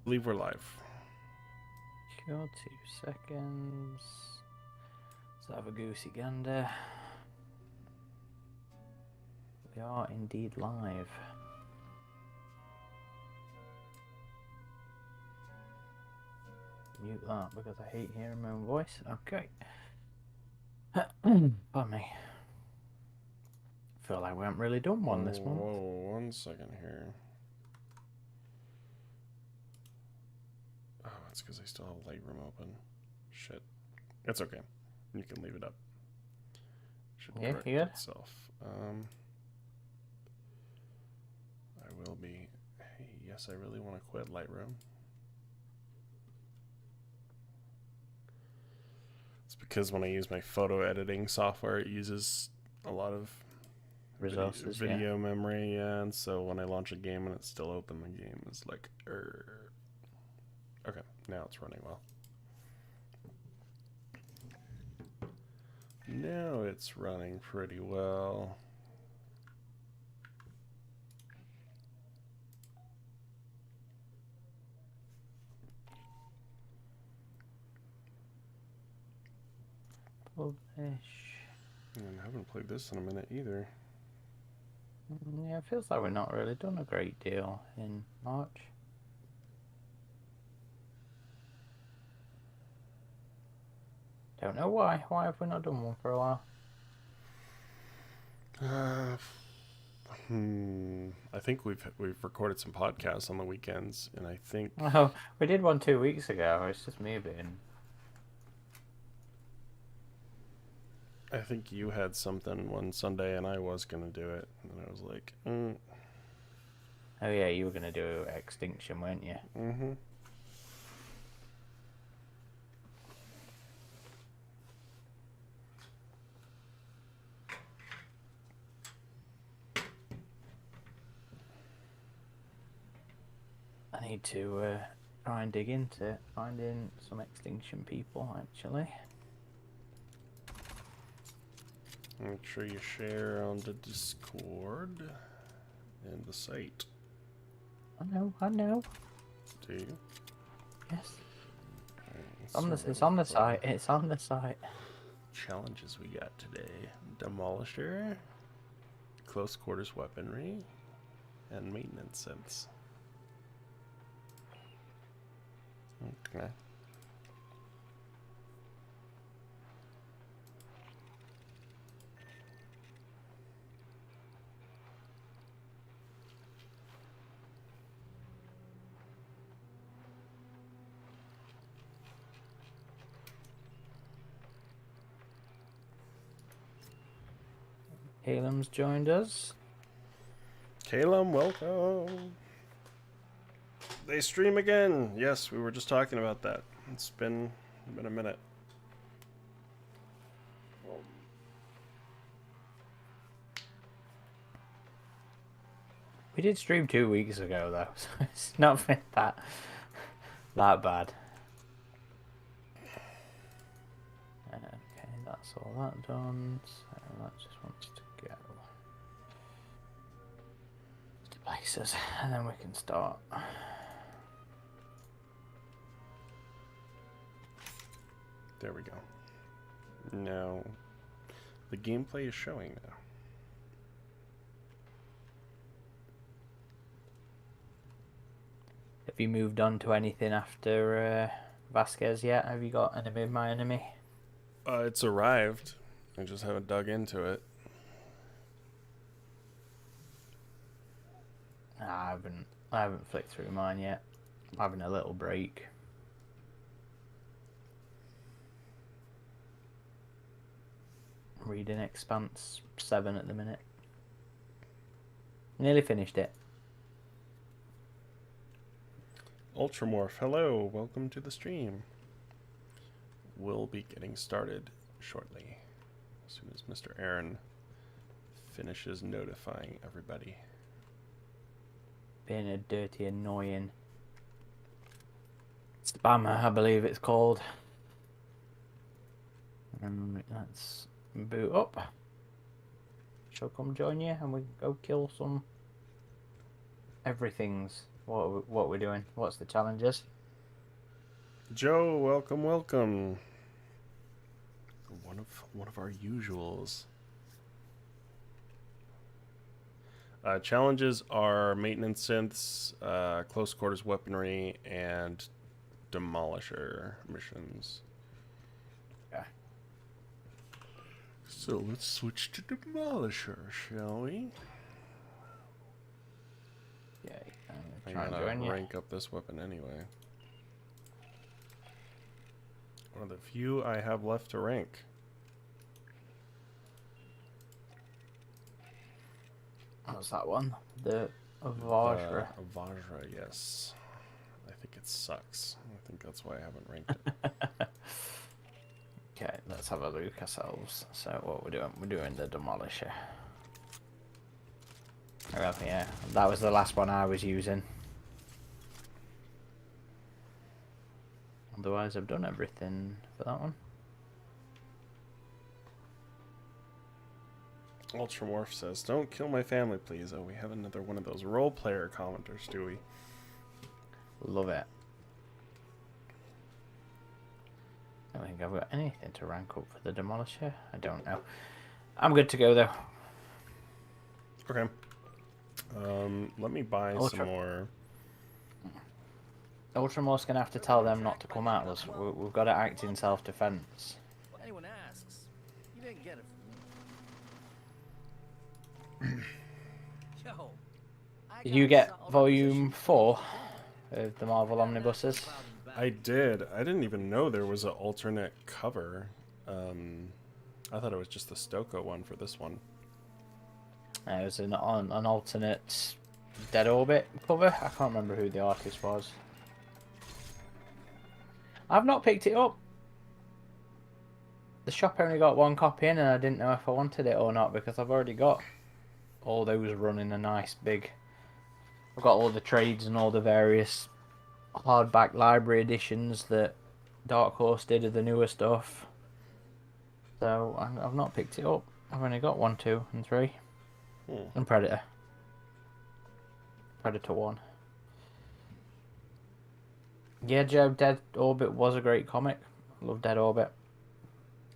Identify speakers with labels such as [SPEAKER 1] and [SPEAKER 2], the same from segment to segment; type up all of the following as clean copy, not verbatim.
[SPEAKER 1] believe we're live.
[SPEAKER 2] Sure, 2 seconds. Let's have a goosey gander. We are indeed live. Mute that because I hate hearing my own voice. Okay. Pardon me. Feel like we haven't really done one this month.
[SPEAKER 1] Whoa, 1 second here. Oh, it's because I still have Lightroom open. Shit. It's okay. You can leave it up. Should correct itself. I will be. Hey, yes, I really want to quit Lightroom. It's because when I use my photo editing software, it uses a lot of
[SPEAKER 2] Resources,
[SPEAKER 1] video memory, and so when I launch a game and it's still open, the game is like, Okay, now it's running well. Now it's running pretty well.
[SPEAKER 2] Publish.
[SPEAKER 1] And I haven't played this in a minute either.
[SPEAKER 2] Yeah, it feels like we've not really done a great deal in March. Don't know why. Why have we not done one for a while?
[SPEAKER 1] I think we've recorded some podcasts on the weekends, and I think
[SPEAKER 2] Oh, we did one 2 weeks ago. It's just me being.
[SPEAKER 1] I think you had something one Sunday, and I was gonna do it, and I was like,
[SPEAKER 2] Oh yeah, you were gonna do Extinction, weren't you?
[SPEAKER 1] Mm-hmm.
[SPEAKER 2] I need to try and dig into it, finding some Extinction people, actually.
[SPEAKER 1] Make sure you share on the Discord and the site.
[SPEAKER 2] I know.
[SPEAKER 1] Do you?
[SPEAKER 2] Yes.
[SPEAKER 1] Right,
[SPEAKER 2] It's on the site. It's on the site.
[SPEAKER 1] Challenges we got today: Demolisher, close quarters weaponry, and maintenance synths. Okay.
[SPEAKER 2] Calum's joined us.
[SPEAKER 1] Calum, welcome. They stream again. Yes, we were just talking about that. It's been a minute.
[SPEAKER 2] We did stream 2 weeks ago though, so it's not been that bad. Okay, that's all that done. So that just wants to go to places, and then we can start.
[SPEAKER 1] There we go. Now, the gameplay is showing now.
[SPEAKER 2] Have you moved on to anything after Vasquez yet? Have you got Enemy of My Enemy?
[SPEAKER 1] It's arrived. I just haven't dug into it.
[SPEAKER 2] I haven't flicked through mine yet. I'm having a little break. Reading Expanse 7 at the minute. Nearly finished it.
[SPEAKER 1] Ultramorph, hello, welcome to the stream. We'll be getting started shortly, as soon as Mr. Aaron finishes notifying everybody.
[SPEAKER 2] Being a dirty, annoying spammer, I believe it's called. Let's boot up. She'll come join you and we can go kill some everythings. What we're doing? What's the challenges?
[SPEAKER 1] Joe, welcome, welcome. One of our usuals. Challenges are maintenance synths, close quarters weaponry, and demolisher missions.
[SPEAKER 2] Yeah.
[SPEAKER 1] So let's switch to demolisher, shall we?
[SPEAKER 2] Yeah.
[SPEAKER 1] I
[SPEAKER 2] Try and
[SPEAKER 1] gotta
[SPEAKER 2] join you.
[SPEAKER 1] rank up this weapon anyway. One of the few I have left to rank.
[SPEAKER 2] What's that one? The Vajra.
[SPEAKER 1] Vajra, yes. I think it sucks. I think that's why I haven't ranked it.
[SPEAKER 2] Okay, let's have a look ourselves. So what we're doing? We're doing the demolisher. Well, yeah, that was the last one I was using. Otherwise, I've done everything for that one.
[SPEAKER 1] Ultramorph says, "Don't kill my family, please." Oh, we have another one of those role player commenters, do we?
[SPEAKER 2] Love it. I don't think I've got anything to rank up for the demolisher. I don't know. I'm good to go though.
[SPEAKER 1] Okay. Let me buy some more.
[SPEAKER 2] Ultramorph's gonna have to tell them not to come at us. We've got to act in self-defense.
[SPEAKER 3] Anyone asks, you didn't get it from me. Yo,
[SPEAKER 2] Did you get volume 4 of the Marvel Omnibuses?
[SPEAKER 1] I did. I didn't even know there was an alternate cover. I thought it was just the Stoko one for this one.
[SPEAKER 2] It was an alternate Dead Orbit cover. I can't remember who the artist was. I've not picked it up. The shop only got one copy in and I didn't know if I wanted it or not because I've already got all those running a nice big... I've got all the trades and all the various hardback library editions that Dark Horse did of the newer stuff. So I've not picked it up. I've only got 1, 2, and 3. And Predator. Predator 1. Yeah, Joe, Dead Orbit was a great comic. I love Dead Orbit.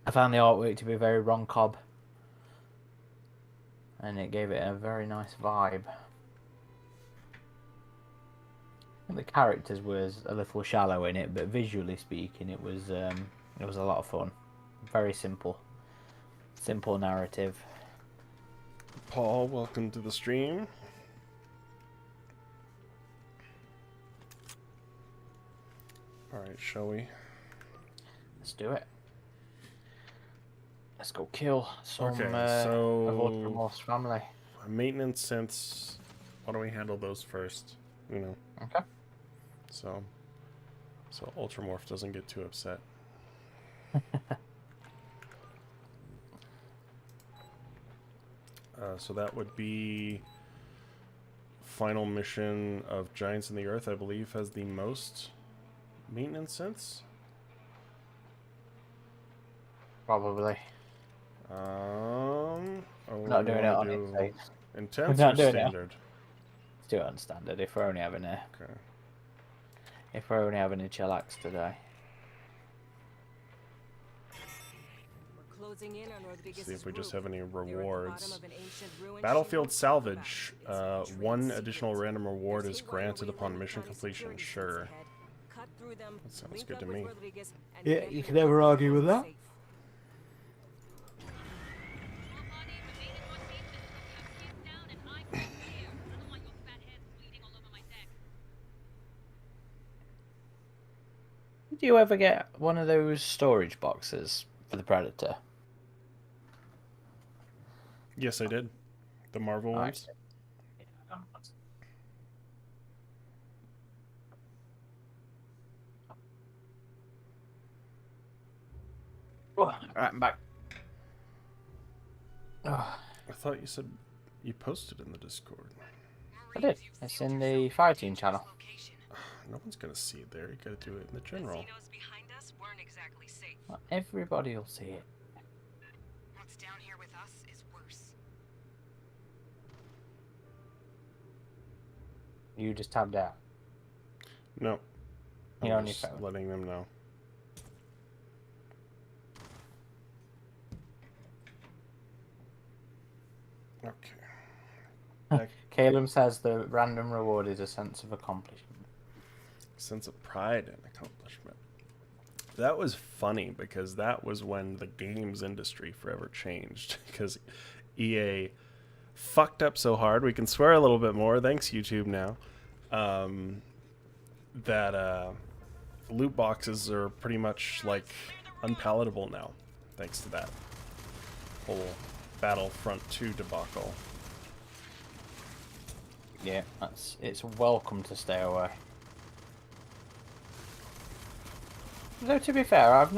[SPEAKER 2] I found the artwork to be very Ron Cobb. And it gave it a very nice vibe. The characters was a little shallow in it, but visually speaking, it was a lot of fun. Very simple narrative.
[SPEAKER 1] Paul, welcome to the stream. All right, shall we?
[SPEAKER 2] Let's do it. Let's go kill some
[SPEAKER 1] Okay,
[SPEAKER 2] of Ultramorph's family.
[SPEAKER 1] Maintenance synths. Why don't we handle those first? You know.
[SPEAKER 2] Okay.
[SPEAKER 1] So Ultramorph doesn't get too upset. So that would be final mission of Giants in the Earth, I believe, has the most maintenance synths.
[SPEAKER 2] Probably.
[SPEAKER 1] Not
[SPEAKER 2] doing it on intense.
[SPEAKER 1] Intense or standard?
[SPEAKER 2] Let's do it on standard. If we're only having a chillax today.
[SPEAKER 1] See if we just have any rewards. Battlefield salvage. 1 additional random reward is granted upon mission completion. Sure. That sounds good to me.
[SPEAKER 2] Yeah, you can never argue with that. Did you ever get one of those storage boxes for the Predator?
[SPEAKER 1] Yes, I did. The Marvel ones.
[SPEAKER 2] Oh, alright, I'm back.
[SPEAKER 1] I thought you said you posted in the Discord.
[SPEAKER 2] I did. It's in the Fireteam channel.
[SPEAKER 1] No one's gonna see it there. You gotta do it in the general.
[SPEAKER 2] Well, everybody will see it.
[SPEAKER 4] What's down here with us is worse.
[SPEAKER 2] You just tabbed out.
[SPEAKER 1] No.
[SPEAKER 2] You're
[SPEAKER 1] I'm
[SPEAKER 2] on your
[SPEAKER 1] just
[SPEAKER 2] phone.
[SPEAKER 1] letting them know. Okay.
[SPEAKER 2] Caleb says the random reward is a sense of accomplishment.
[SPEAKER 1] Sense of pride and accomplishment. That was funny because that was when the games industry forever changed. Because EA fucked up so hard, we can swear a little bit more, thanks YouTube now, that loot boxes are pretty much like unpalatable now, thanks to that whole Battlefront 2 debacle.
[SPEAKER 2] Yeah, it's welcome to stay away. Though to be fair, I've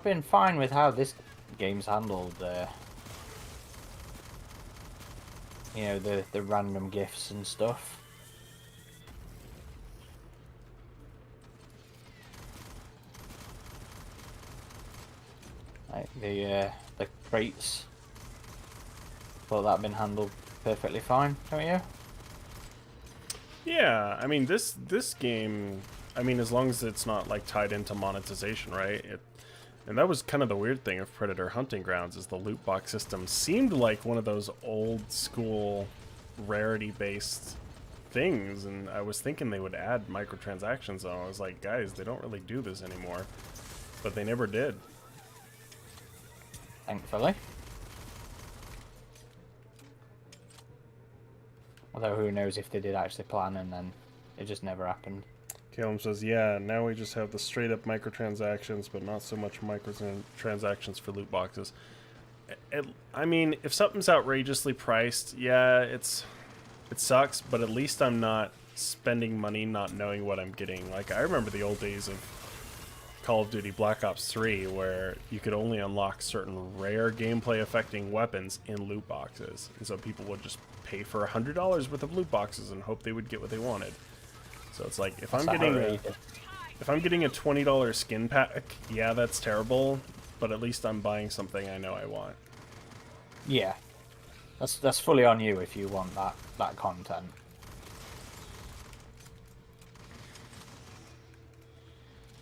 [SPEAKER 2] been fine with how this game's handled you know, the random gifts and stuff. Like the crates. Thought that'd been handled perfectly fine, don't you?
[SPEAKER 1] Yeah, I mean this game, I mean as long as it's not like tied into monetization, right? And that was kind of the weird thing of Predator Hunting Grounds, is the loot box system seemed like one of those old school rarity based things, and I was thinking they would add microtransactions, and I was like, guys, they don't really do this anymore. But they never did.
[SPEAKER 2] Thankfully. Although who knows if they did actually plan and then it just never happened.
[SPEAKER 1] Caleb says, yeah, now we just have the straight up microtransactions, but not so much microtransactions for loot boxes. I mean, if something's outrageously priced, yeah, it sucks, but at least I'm not spending money not knowing what I'm getting. Like, I remember the old days of Call of Duty Black Ops 3, where you could only unlock certain rare gameplay affecting weapons in loot boxes. And so people would just pay for $100 worth of loot boxes and hope they would get what they wanted. So it's like, if I'm getting a $20 skin pack, yeah, that's terrible, but at least I'm buying something I know I want.
[SPEAKER 2] Yeah. That's fully on you if you want that content.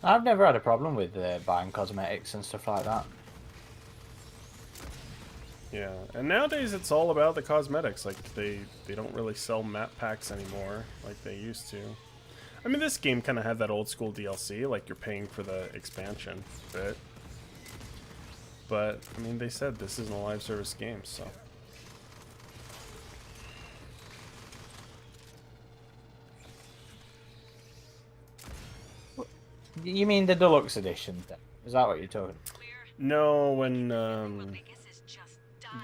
[SPEAKER 2] I've never had a problem with buying cosmetics and stuff like that.
[SPEAKER 1] Yeah, and nowadays it's all about the cosmetics. Like, they don't really sell map packs anymore like they used to. I mean, this game kind of had that old school DLC, like you're paying for the expansion bit. But, I mean, they said this isn't a live service game, so...
[SPEAKER 2] You mean the deluxe edition? Is that what you're talking?
[SPEAKER 1] No, when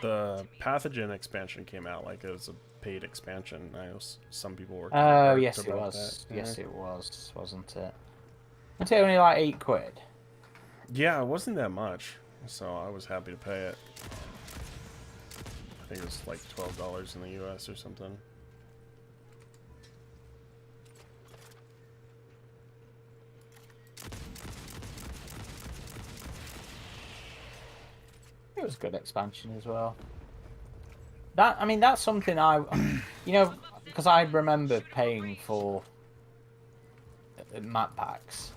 [SPEAKER 1] the Pathogen expansion came out, like it was a paid expansion. I know some people were.
[SPEAKER 2] Oh yes, it was. That. Yes, it was, wasn't it? Wasn't it only like £8?
[SPEAKER 1] Yeah, it wasn't that much, so I was happy to pay it. I think it was like $12 in the US or something.
[SPEAKER 2] It was a good expansion as well. I mean, that's something you know, because I remember paying for map packs.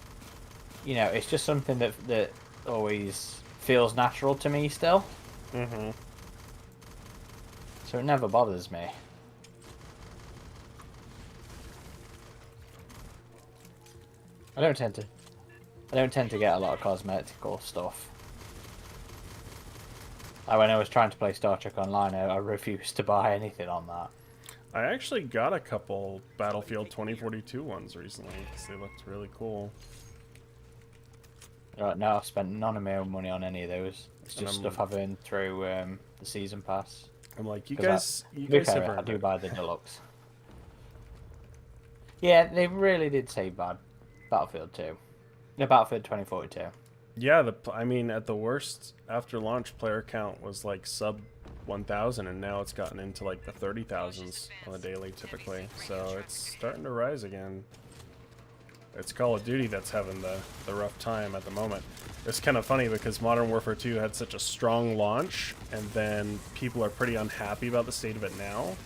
[SPEAKER 2] You know, it's just something that always feels natural to me still.
[SPEAKER 1] Mm-hmm.
[SPEAKER 2] So it never bothers me. I don't tend to get a lot of cosmetical stuff. Like when I was trying to play Star Trek Online, I refused to buy anything on that.
[SPEAKER 1] I actually got a couple Battlefield 2042 ones recently because they looked really cool.
[SPEAKER 2] Right now, I've spent none of my own money on any of those. It's just stuff I've earned through the season pass.
[SPEAKER 1] I'm like, you
[SPEAKER 2] To
[SPEAKER 1] guys
[SPEAKER 2] be
[SPEAKER 1] have
[SPEAKER 2] fair, I
[SPEAKER 1] earned
[SPEAKER 2] do
[SPEAKER 1] it.
[SPEAKER 2] buy the deluxe. Yeah, they really did say bad. Battlefield 2. No, Battlefield 2042.
[SPEAKER 1] Yeah, I mean, at the worst, after launch, player count was like sub 1,000, and now it's gotten into like the 30,000s on the daily typically. So it's starting to rise again. It's Call of Duty that's having the rough time at the moment. It's kind of funny because Modern Warfare 2 had such a strong launch, and then people are pretty unhappy about the state of it now.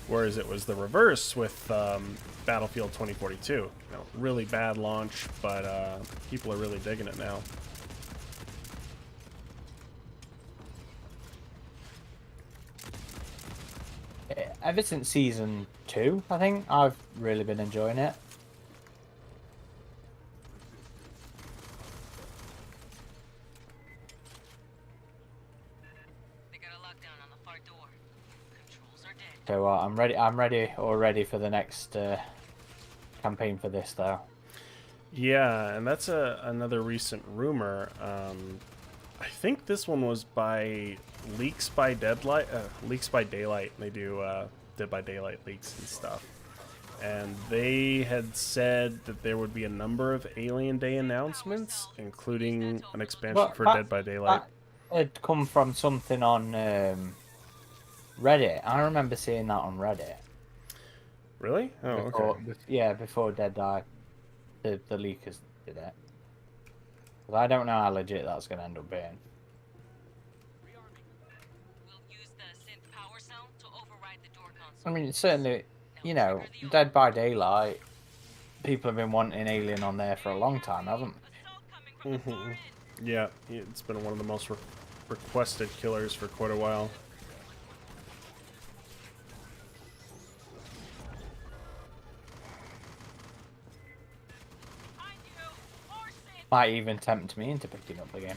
[SPEAKER 1] Whereas it was the reverse with Battlefield 2042. You know, really bad launch, but people are really digging it now.
[SPEAKER 2] Ever since season 2, I think I've really been enjoying it.
[SPEAKER 4] They got a lockdown on the far door. Controls are dead.
[SPEAKER 2] So I'm ready. I'm ready already for the next campaign for this, though.
[SPEAKER 1] Yeah, and that's another recent rumor. I think this one was by Leaks by Deadlight, Leaks by Daylight. They do Dead by Daylight leaks and stuff. And they had said that there would be a number of Alien Day announcements, including an expansion for Dead by Daylight.
[SPEAKER 2] That had come from something on Reddit. I remember seeing that on Reddit.
[SPEAKER 1] Really? Oh,
[SPEAKER 2] Before,
[SPEAKER 1] okay.
[SPEAKER 2] Yeah, before Dead Died, the leakers did it. But I don't know how legit that's going to end up being.
[SPEAKER 4] We'll use the synth power cell to override the door
[SPEAKER 2] I
[SPEAKER 4] console.
[SPEAKER 2] mean, it's certainly, you know, Dead by Daylight, people have been wanting Alien on there for a long time, haven't they?
[SPEAKER 4] Assault coming from the far end.
[SPEAKER 1] Yeah, it's been one of the most requested killers for quite a while.
[SPEAKER 4] Behind you. More synth.
[SPEAKER 2] Might even tempt me into picking up the game.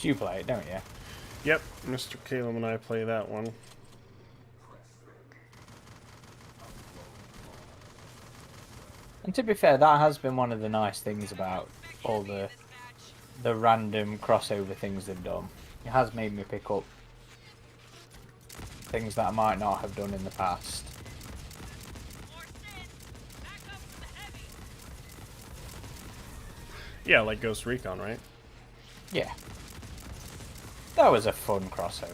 [SPEAKER 2] You play it, don't you?
[SPEAKER 1] Yep, Mr. Caleb and I play that one.
[SPEAKER 2] And to be fair, that has been one of the nice things about all the random crossover things they've done. It has made me pick up things that I might not have done in the past.
[SPEAKER 4] More synth. Back up for the heavy.
[SPEAKER 1] Yeah, like Ghost Recon, right?
[SPEAKER 2] Yeah. That was a fun crossover.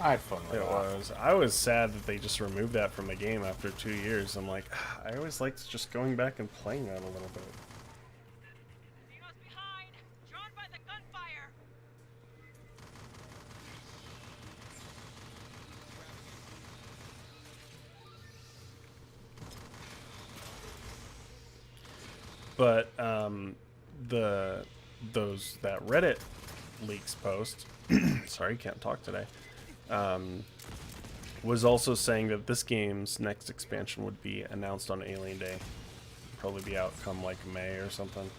[SPEAKER 2] I had fun with
[SPEAKER 1] It
[SPEAKER 2] that.
[SPEAKER 1] was. I was sad that they just removed that from the game after 2 years. I'm like, I always liked just going back and playing that a little bit.
[SPEAKER 4] Xenos behind. Drawn by the gunfire.
[SPEAKER 1] But that Reddit leaks post, sorry, can't talk today, was also saying that this game's next expansion would be announced on Alien Day. Probably be out come like May or something.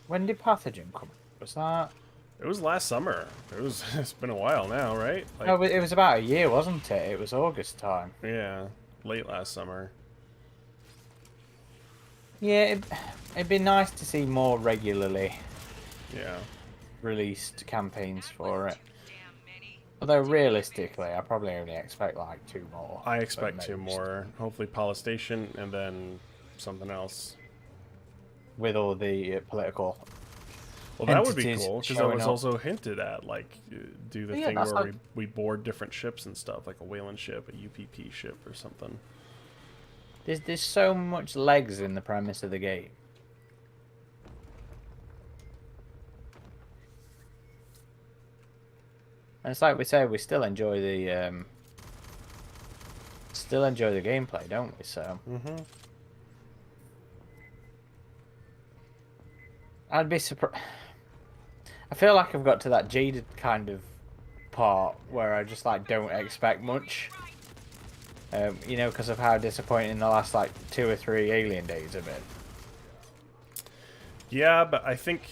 [SPEAKER 2] When did Pathogen come? Was that?
[SPEAKER 1] It was last summer. It's been a while now, right? Like,
[SPEAKER 2] No, it was about a year, wasn't it? It was August time.
[SPEAKER 1] yeah, late last summer.
[SPEAKER 2] Yeah, it'd be nice to see more regularly
[SPEAKER 1] Yeah.
[SPEAKER 2] released campaigns for it.
[SPEAKER 4] Damn many.
[SPEAKER 2] Although realistically, I probably only expect like 2 more.
[SPEAKER 1] I
[SPEAKER 2] at
[SPEAKER 1] expect 2
[SPEAKER 2] most,
[SPEAKER 1] more. Hopefully Polystation and then something else.
[SPEAKER 2] with all the political.
[SPEAKER 1] Well, that would be
[SPEAKER 2] entities
[SPEAKER 1] cool, because that
[SPEAKER 2] showing
[SPEAKER 1] was
[SPEAKER 2] up.
[SPEAKER 1] also hinted at, like, do the
[SPEAKER 2] Yeah,
[SPEAKER 1] thing
[SPEAKER 2] that's
[SPEAKER 1] where
[SPEAKER 2] like-
[SPEAKER 1] we board different ships and stuff, like a Whaling ship, a UPP ship, or something.
[SPEAKER 2] There's so much legs in the premise of the game. And it's like we say, we still enjoy the gameplay, don't we? So
[SPEAKER 1] Mm-hmm.
[SPEAKER 2] I'd be surprised. I feel like I've got to that jaded kind of part where I just like don't expect much. You know, because of how disappointing the last like 2 or 3 Alien Days have been.
[SPEAKER 1] Yeah, but I think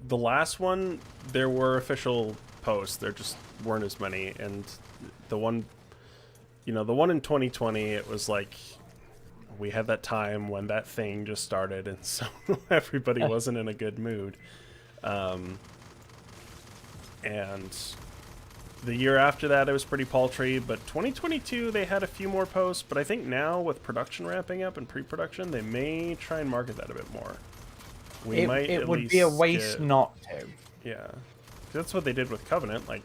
[SPEAKER 1] the last one, there were official posts. There just weren't as many. And the one, the one in 2020, it was like, we had that time when that thing just started, and so everybody wasn't in a good mood. And the year after that, it was pretty paltry, but 2022, they had a few more posts, but I think now, with production ramping up and pre-production, they may try and market that a bit more.
[SPEAKER 2] It would be a waste not to.
[SPEAKER 1] Yeah. That's what they did with Covenant. Like,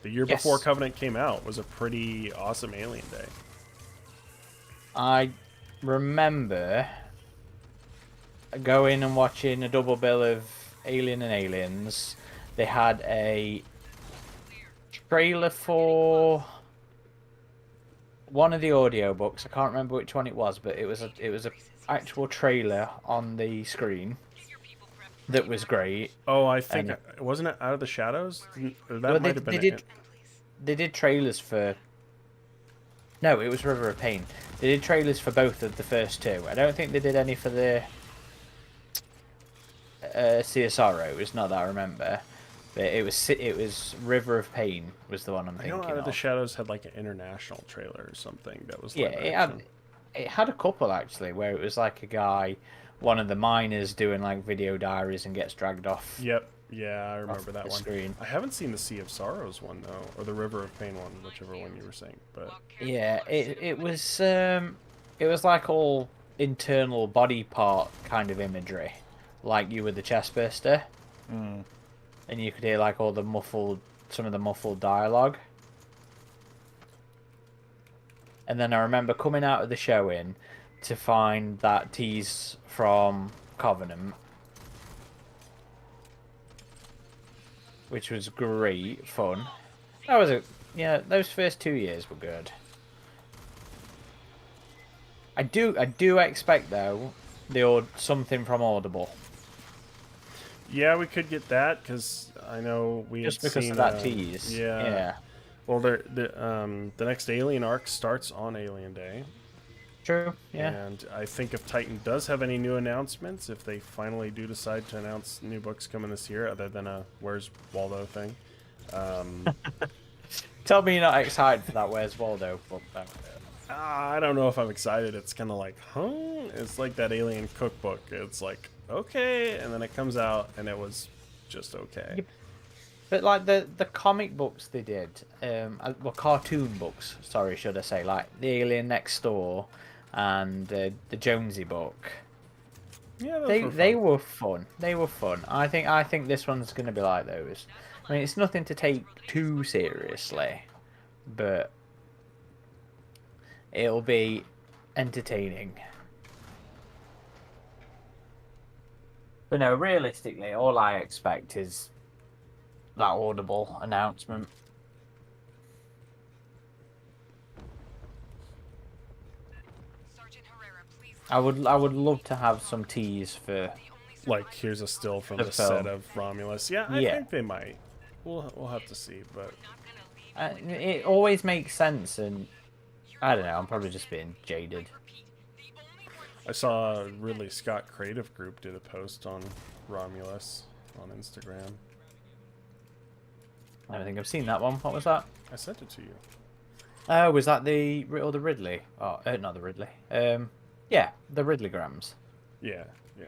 [SPEAKER 1] the year
[SPEAKER 2] Yes.
[SPEAKER 1] before Covenant came out was a pretty awesome Alien Day.
[SPEAKER 2] I remember going and watching a double bill of Alien and Aliens. They had a trailer for one of the audiobooks. I can't remember which one it was, but it was a actual trailer on the screen that was great.
[SPEAKER 1] Oh, I think
[SPEAKER 2] And
[SPEAKER 1] wasn't it Out of the Shadows? That
[SPEAKER 2] well,
[SPEAKER 1] might have been
[SPEAKER 2] they did trailers for. No, it was River of Pain. They did trailers for both of the first two. I don't think they did any for the Sea of Sorrows. Not that I remember. But it was River of Pain was the one I'm
[SPEAKER 1] I know
[SPEAKER 2] thinking
[SPEAKER 1] Out of the
[SPEAKER 2] of.
[SPEAKER 1] Shadows had like an international trailer or something that was
[SPEAKER 2] Yeah,
[SPEAKER 1] live action.
[SPEAKER 2] it had a couple actually where it was like a guy, one of the miners doing like video diaries and gets dragged off.
[SPEAKER 1] Yep. Yeah, I remember that
[SPEAKER 2] the
[SPEAKER 1] one.
[SPEAKER 2] screen.
[SPEAKER 1] I haven't seen the Sea of Sorrows one though, or the River of Pain one, whichever one you were saying. But
[SPEAKER 2] Yeah, it was like all internal body part kind of imagery, like you were the chest burster, and you could hear like all the some of the muffled dialogue. And then I remember coming out of the showing to find that tease from Covenant, which was great fun. That was those first 2 years were good. I do expect though something from Audible.
[SPEAKER 1] yeah, we could get that because I know we
[SPEAKER 2] Just
[SPEAKER 1] had
[SPEAKER 2] because
[SPEAKER 1] seen
[SPEAKER 2] of that tease.
[SPEAKER 1] Yeah.
[SPEAKER 2] Yeah.
[SPEAKER 1] Well, the next Alien arc starts on Alien Day.
[SPEAKER 2] True. Yeah.
[SPEAKER 1] And I think if Titan does have any new announcements, if they finally do decide to announce new books coming this year, other than a Where's Waldo thing.
[SPEAKER 2] Tell me you're not excited for that Where's Waldo book though.
[SPEAKER 1] I don't know if I'm excited. It's kind of like, huh? It's like that Alien cookbook. It's like, okay, and then it comes out, and it was just okay.
[SPEAKER 2] Yep. But like the comic books they did, well, cartoon books, sorry, should I say, like the Alien Next Door and the Jonesy book.
[SPEAKER 1] Yeah,
[SPEAKER 2] They were fun. They were fun. I think this one's gonna be like those. I mean, it's nothing to take too seriously, but it'll be entertaining. But no, realistically, all I expect is that Audible announcement.
[SPEAKER 4] Sergeant Herrera, please.
[SPEAKER 2] I would love to have some tease for.
[SPEAKER 1] Like, here's a still from
[SPEAKER 2] The
[SPEAKER 1] the
[SPEAKER 2] film.
[SPEAKER 1] set of Romulus. Yeah, I
[SPEAKER 2] Yeah.
[SPEAKER 1] think they might. We'll have to see, but
[SPEAKER 2] It always makes sense, and I don't know. I'm probably just being jaded.
[SPEAKER 1] I saw Ridley Scott Creative Group did a post on Romulus on Instagram.
[SPEAKER 2] I don't think I've seen that one. What was that?
[SPEAKER 1] I sent it to you.
[SPEAKER 2] Oh, was that the Ridley? Oh, not the Ridley. Yeah, the Ridleygrams
[SPEAKER 1] Yeah, yeah.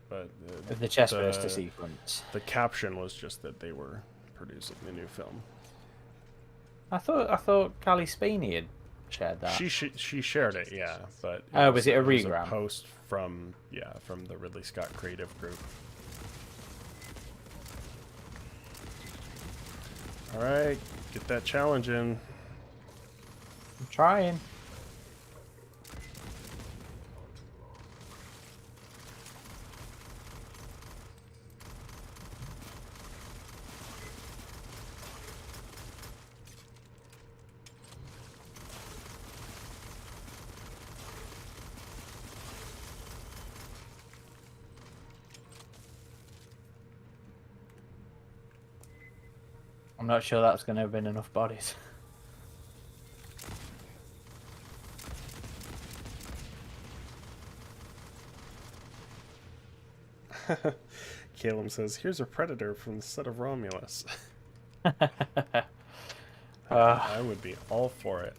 [SPEAKER 1] But
[SPEAKER 2] of the chest burster sequence.
[SPEAKER 1] the caption was just that they were producing the new film.
[SPEAKER 2] I thought Callie Spiney had shared that.
[SPEAKER 1] She shared it, yeah, but
[SPEAKER 2] Was it a
[SPEAKER 1] was
[SPEAKER 2] regram?
[SPEAKER 1] post from the Ridley Scott Creative Group. All right, get that challenge in.
[SPEAKER 2] I'm trying. I'm not sure that's going to have been enough bodies.
[SPEAKER 1] Caleb says, "Here's a predator from the set of Romulus." I would be all for it,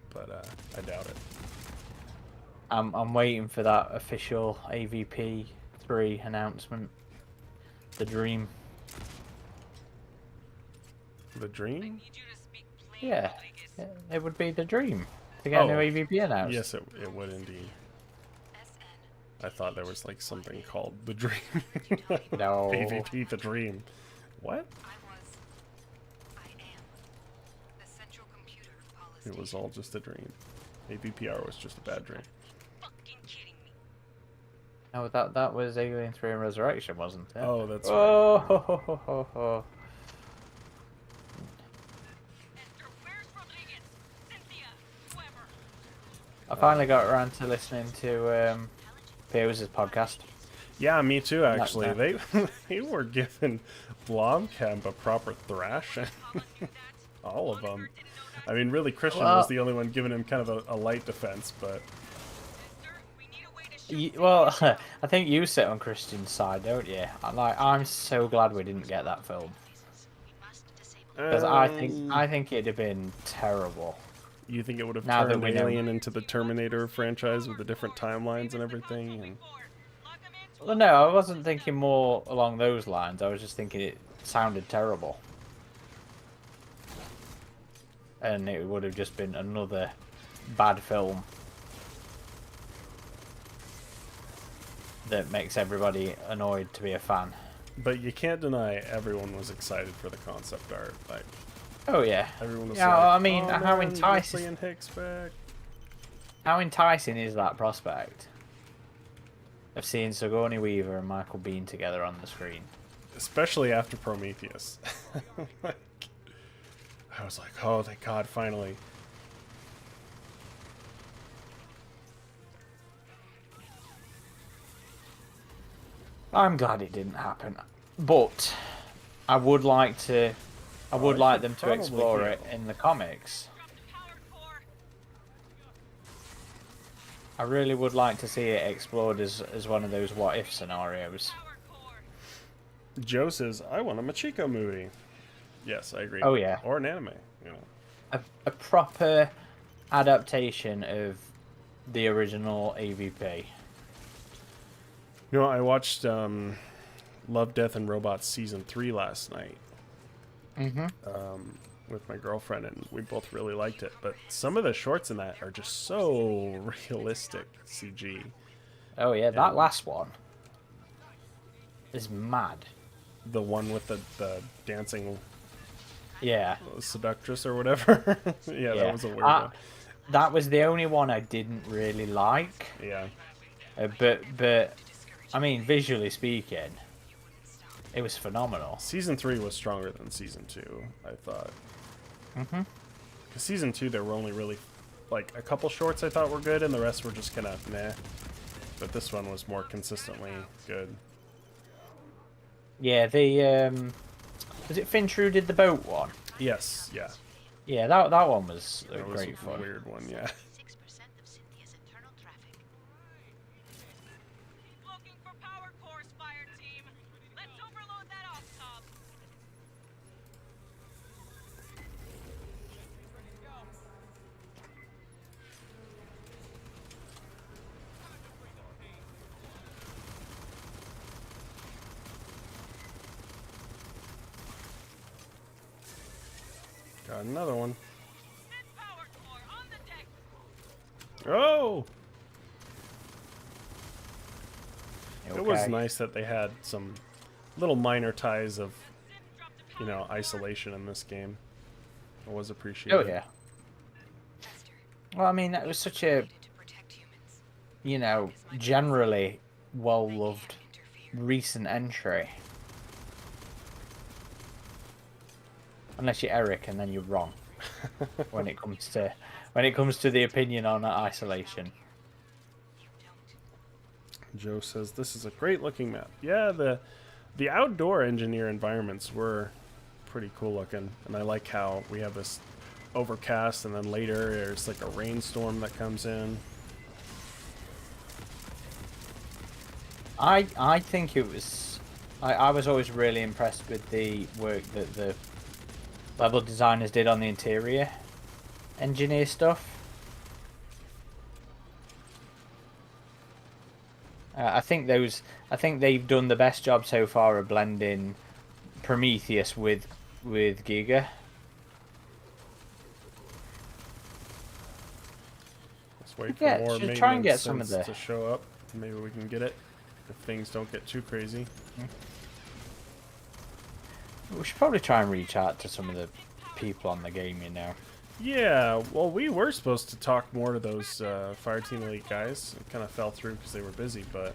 [SPEAKER 1] but I doubt it.
[SPEAKER 2] I'm waiting for that official AVP 3 announcement. The dream.
[SPEAKER 1] The Dream?
[SPEAKER 4] Need you to speak plain,
[SPEAKER 2] Yeah,
[SPEAKER 4] Rodriguez.
[SPEAKER 2] it would be the dream to get a new
[SPEAKER 1] Oh,
[SPEAKER 2] AVP announced.
[SPEAKER 1] Yes, it would indeed. I thought there was like something called The Dream.
[SPEAKER 2] No.
[SPEAKER 1] AVP The Dream. What?
[SPEAKER 4] I am the central computer of policy.
[SPEAKER 1] It was all just a dream. AVPR was just a bad dream.
[SPEAKER 4] Fucking kidding me.
[SPEAKER 2] No, that was Alien 3 and Resurrection, wasn't it?
[SPEAKER 1] Oh, that's right.
[SPEAKER 2] Oh, ho, ho, ho, ho, ho.
[SPEAKER 4] Esther, where's Rodriguez? Cynthia, whoever.
[SPEAKER 2] I finally got around to listening to Pioz's podcast.
[SPEAKER 1] Yeah, me too. Actually,
[SPEAKER 2] Not
[SPEAKER 1] they they were giving Blomkamp a proper thrashing.
[SPEAKER 4] Holland knew that.
[SPEAKER 1] All of them.
[SPEAKER 4] Oliver didn't know that.
[SPEAKER 1] I mean, really, Christian
[SPEAKER 2] Well-
[SPEAKER 1] was the only one giving him kind of a light defense, but
[SPEAKER 4] Esther, we need a way to shoot
[SPEAKER 2] Well, I think you sit on Christian's side, don't you? I'm so glad we didn't get that film because I think it'd have been terrible.
[SPEAKER 1] You think it would have
[SPEAKER 2] Now that
[SPEAKER 1] turned
[SPEAKER 2] we know.
[SPEAKER 1] Alien into the Terminator franchise with the different timelines and everything? And
[SPEAKER 4] Lock 'em in.
[SPEAKER 2] Well, no, I wasn't thinking more along those lines. I was just thinking it sounded terrible, and it would have just been another bad film that makes everybody annoyed to be a fan.
[SPEAKER 1] but you can't deny everyone was excited for the concept art. Like
[SPEAKER 2] Oh yeah,
[SPEAKER 1] everyone was
[SPEAKER 2] yeah.
[SPEAKER 1] like,
[SPEAKER 2] I mean,
[SPEAKER 1] "Oh,
[SPEAKER 2] how
[SPEAKER 1] man,
[SPEAKER 2] enticing?
[SPEAKER 1] Ripley and Hicks back."
[SPEAKER 2] How enticing is that prospect of seeing Sigourney Weaver and Michael Biehn together on the screen?
[SPEAKER 1] Especially after Prometheus. Like, I was like, oh, thank God, finally.
[SPEAKER 2] I'm glad it didn't happen, but I would like to. I would like them to
[SPEAKER 1] probably
[SPEAKER 2] explore
[SPEAKER 1] will.
[SPEAKER 2] it in the comics.
[SPEAKER 4] Drop the power core.
[SPEAKER 2] I really would like to see it explored as one of those what if scenarios.
[SPEAKER 4] Power core.
[SPEAKER 1] Joe says, I want a Machiko movie. Yes, I agree.
[SPEAKER 2] Oh, yeah.
[SPEAKER 1] Or an anime, you know.
[SPEAKER 2] A proper adaptation of the original AVP.
[SPEAKER 1] You know, I watched Love, Death, and Robots Season 3 last night
[SPEAKER 2] Mm-hmm.
[SPEAKER 1] with my girlfriend, and we both really liked it. But some of the shorts in that are just so realistic CG.
[SPEAKER 2] Oh yeah, that
[SPEAKER 1] And-
[SPEAKER 2] last one is mad.
[SPEAKER 1] The one with the dancing
[SPEAKER 2] Yeah.
[SPEAKER 1] seductress or whatever. Yeah, that was a weird one.
[SPEAKER 2] That was the only one I didn't really like.
[SPEAKER 1] Yeah.
[SPEAKER 2] But I mean, visually speaking, it was phenomenal.
[SPEAKER 1] Season 3 was stronger than Season 2, I thought.
[SPEAKER 2] Mm-hmm.
[SPEAKER 1] Because Season 2, there were only really, like, a couple shorts I thought were good, and the rest were just kind of meh. But this one was more consistently good.
[SPEAKER 2] Yeah, was it Finch who did the boat one?
[SPEAKER 1] Yes, yeah.
[SPEAKER 2] Yeah, that one was
[SPEAKER 1] That was
[SPEAKER 2] great
[SPEAKER 1] a
[SPEAKER 2] fun.
[SPEAKER 1] weird one, yeah.
[SPEAKER 5] 6% of Cynthia's internal traffic.
[SPEAKER 4] Keep looking for power cores, Fireteam. Let's overload that off top.
[SPEAKER 1] Got another one.
[SPEAKER 4] Send power core on the deck.
[SPEAKER 1] Oh!
[SPEAKER 2] Okay.
[SPEAKER 1] It was nice that they had some little minor ties of,
[SPEAKER 4] Send drop the
[SPEAKER 1] you
[SPEAKER 4] power
[SPEAKER 1] know,
[SPEAKER 4] core.
[SPEAKER 1] isolation in this game. It was appreciated.
[SPEAKER 2] Oh yeah. Well, I mean, that was such a,
[SPEAKER 5] To protect humans.
[SPEAKER 2] you know, generally well-loved recent entry. Unless you're Eric, and then you're wrong when it comes to the opinion on isolation.
[SPEAKER 1] Joe says this is a great looking map. Yeah, the outdoor engineer environments were pretty cool looking, and I like how we have this overcast and then later there's like a rainstorm that comes in.
[SPEAKER 2] I think it was. I was always really impressed with the work that the level designers did on the interior engineer stuff. I think they've done the best job so far of blending Prometheus with Giga.
[SPEAKER 1] Let's wait
[SPEAKER 2] Yeah,
[SPEAKER 1] for more
[SPEAKER 2] just try and get
[SPEAKER 1] maintenance
[SPEAKER 2] some of
[SPEAKER 1] synths
[SPEAKER 2] the-
[SPEAKER 1] to show up. Maybe we can get it if things don't get too crazy.
[SPEAKER 2] We should probably try and reach out to some of the people on the game, you know.
[SPEAKER 1] Yeah, well, we were supposed to talk more to those Fireteam Elite guys. It kind of fell through because they were busy, but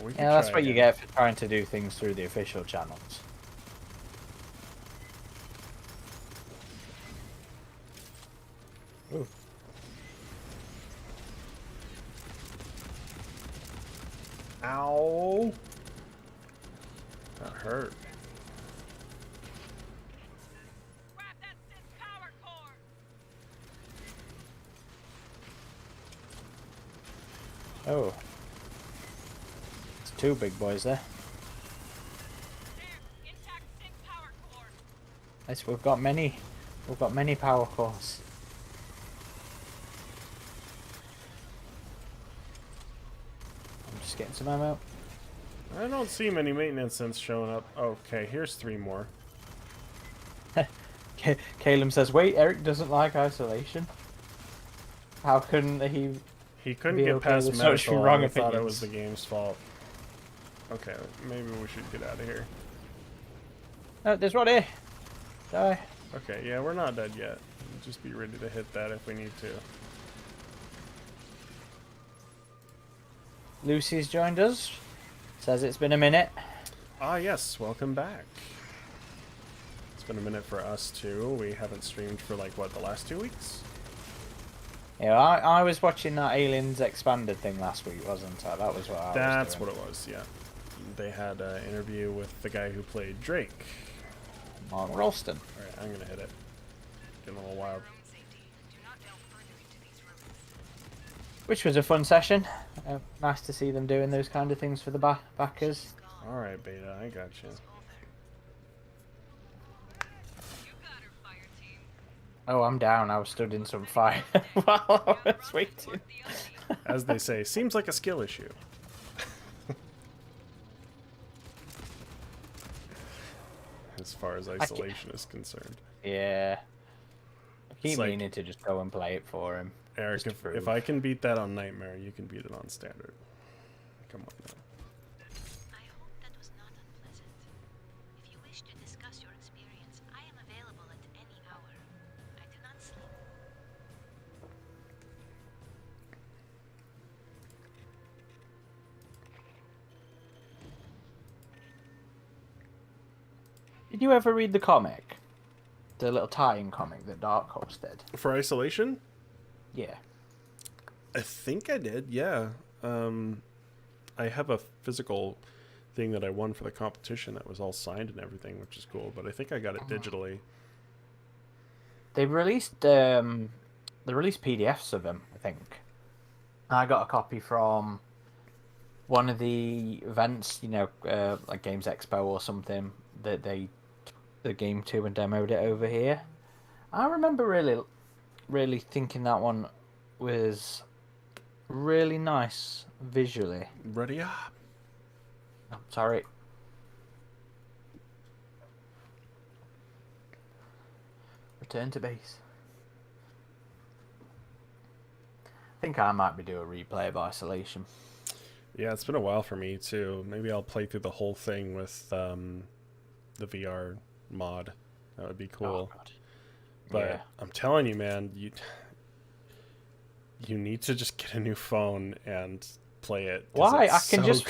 [SPEAKER 1] We could
[SPEAKER 2] Yeah, that's
[SPEAKER 1] try
[SPEAKER 2] what you
[SPEAKER 1] again.
[SPEAKER 2] get for trying to do things through the official channels. Ooh.
[SPEAKER 1] Ow! That hurt.
[SPEAKER 4] Grab that synth power core.
[SPEAKER 2] Oh. It's two big boys there.
[SPEAKER 4] There, intact synth power core.
[SPEAKER 2] Yes, we've got many power cores. I'm just getting some ammo.
[SPEAKER 1] I don't see many maintenance synths showing up. Okay, here's 3 more.
[SPEAKER 2] Caleb says, "Wait, Eric doesn't like isolation. How couldn't he?"
[SPEAKER 1] He couldn't
[SPEAKER 2] Be
[SPEAKER 1] get
[SPEAKER 2] okay
[SPEAKER 1] past
[SPEAKER 2] with such
[SPEAKER 1] medical,
[SPEAKER 2] wrong
[SPEAKER 1] and I thought it was
[SPEAKER 2] opinions.
[SPEAKER 1] the game's fault. Okay, maybe we should get out of here.
[SPEAKER 2] Oh, there's one here. Die.
[SPEAKER 1] Okay, yeah, we're not dead yet. Just be ready to hit that if we need to.
[SPEAKER 2] Lucy's joined us. Says it's been a minute.
[SPEAKER 1] Ah, yes, welcome back. It's been a minute for us too. We haven't streamed for like, what, the last 2 weeks?
[SPEAKER 2] Yeah, I was watching that Aliens Expanded thing last week, wasn't I? That was what I was
[SPEAKER 1] That's
[SPEAKER 2] doing.
[SPEAKER 1] what it was, yeah. They had an interview with the guy who played Drake.
[SPEAKER 2] Mark Ralston.
[SPEAKER 1] Alright, I'm gonna hit it. Getting a little wild.
[SPEAKER 5] Room safety. Do not delve further into these rooms.
[SPEAKER 2] Which was a fun session. Nice to see them doing those kind of things for the backers.
[SPEAKER 1] Alright, Beta, I got you.
[SPEAKER 4] You got her, Fireteam.
[SPEAKER 2] Oh, I'm down. I was stood in some fire while I was waiting.
[SPEAKER 1] As they say, seems like a skill issue. As far as isolation is concerned.
[SPEAKER 2] Yeah. I keep
[SPEAKER 1] like-
[SPEAKER 2] meaning to just go and play it for him.
[SPEAKER 1] Eric,
[SPEAKER 2] Just to
[SPEAKER 1] if
[SPEAKER 2] prove.
[SPEAKER 1] I can beat that on Nightmare, you can beat it on Standard. Come on now.
[SPEAKER 5] I hope that was not unpleasant. If you wish to discuss your experience, I am available at any hour. I do not sleep.
[SPEAKER 2] Did you ever read the comic? The little tie-in comic that Dark Horse did?
[SPEAKER 1] For isolation?
[SPEAKER 2] Yeah.
[SPEAKER 1] I think I did, yeah. I have a physical thing that I won for the competition that was all signed and everything, which is cool, but I think I got it digitally.
[SPEAKER 2] They released PDFs of them, I think. I got a copy from one of the events, like Games Expo or something, that they the game to and demoed it over here. I remember really thinking that one was really nice visually.
[SPEAKER 1] Ready up.
[SPEAKER 2] Oh, sorry. Return to base. I think I might be doing a replay of Isolation.
[SPEAKER 1] Yeah, it's been a while for me too. Maybe I'll play through the whole thing with the VR mod. That would be cool.
[SPEAKER 2] Oh, God.
[SPEAKER 1] But
[SPEAKER 2] Yeah.
[SPEAKER 1] I'm telling you, man, you need to just get a new phone and play it. 'Cause
[SPEAKER 2] Why?
[SPEAKER 1] it's so good.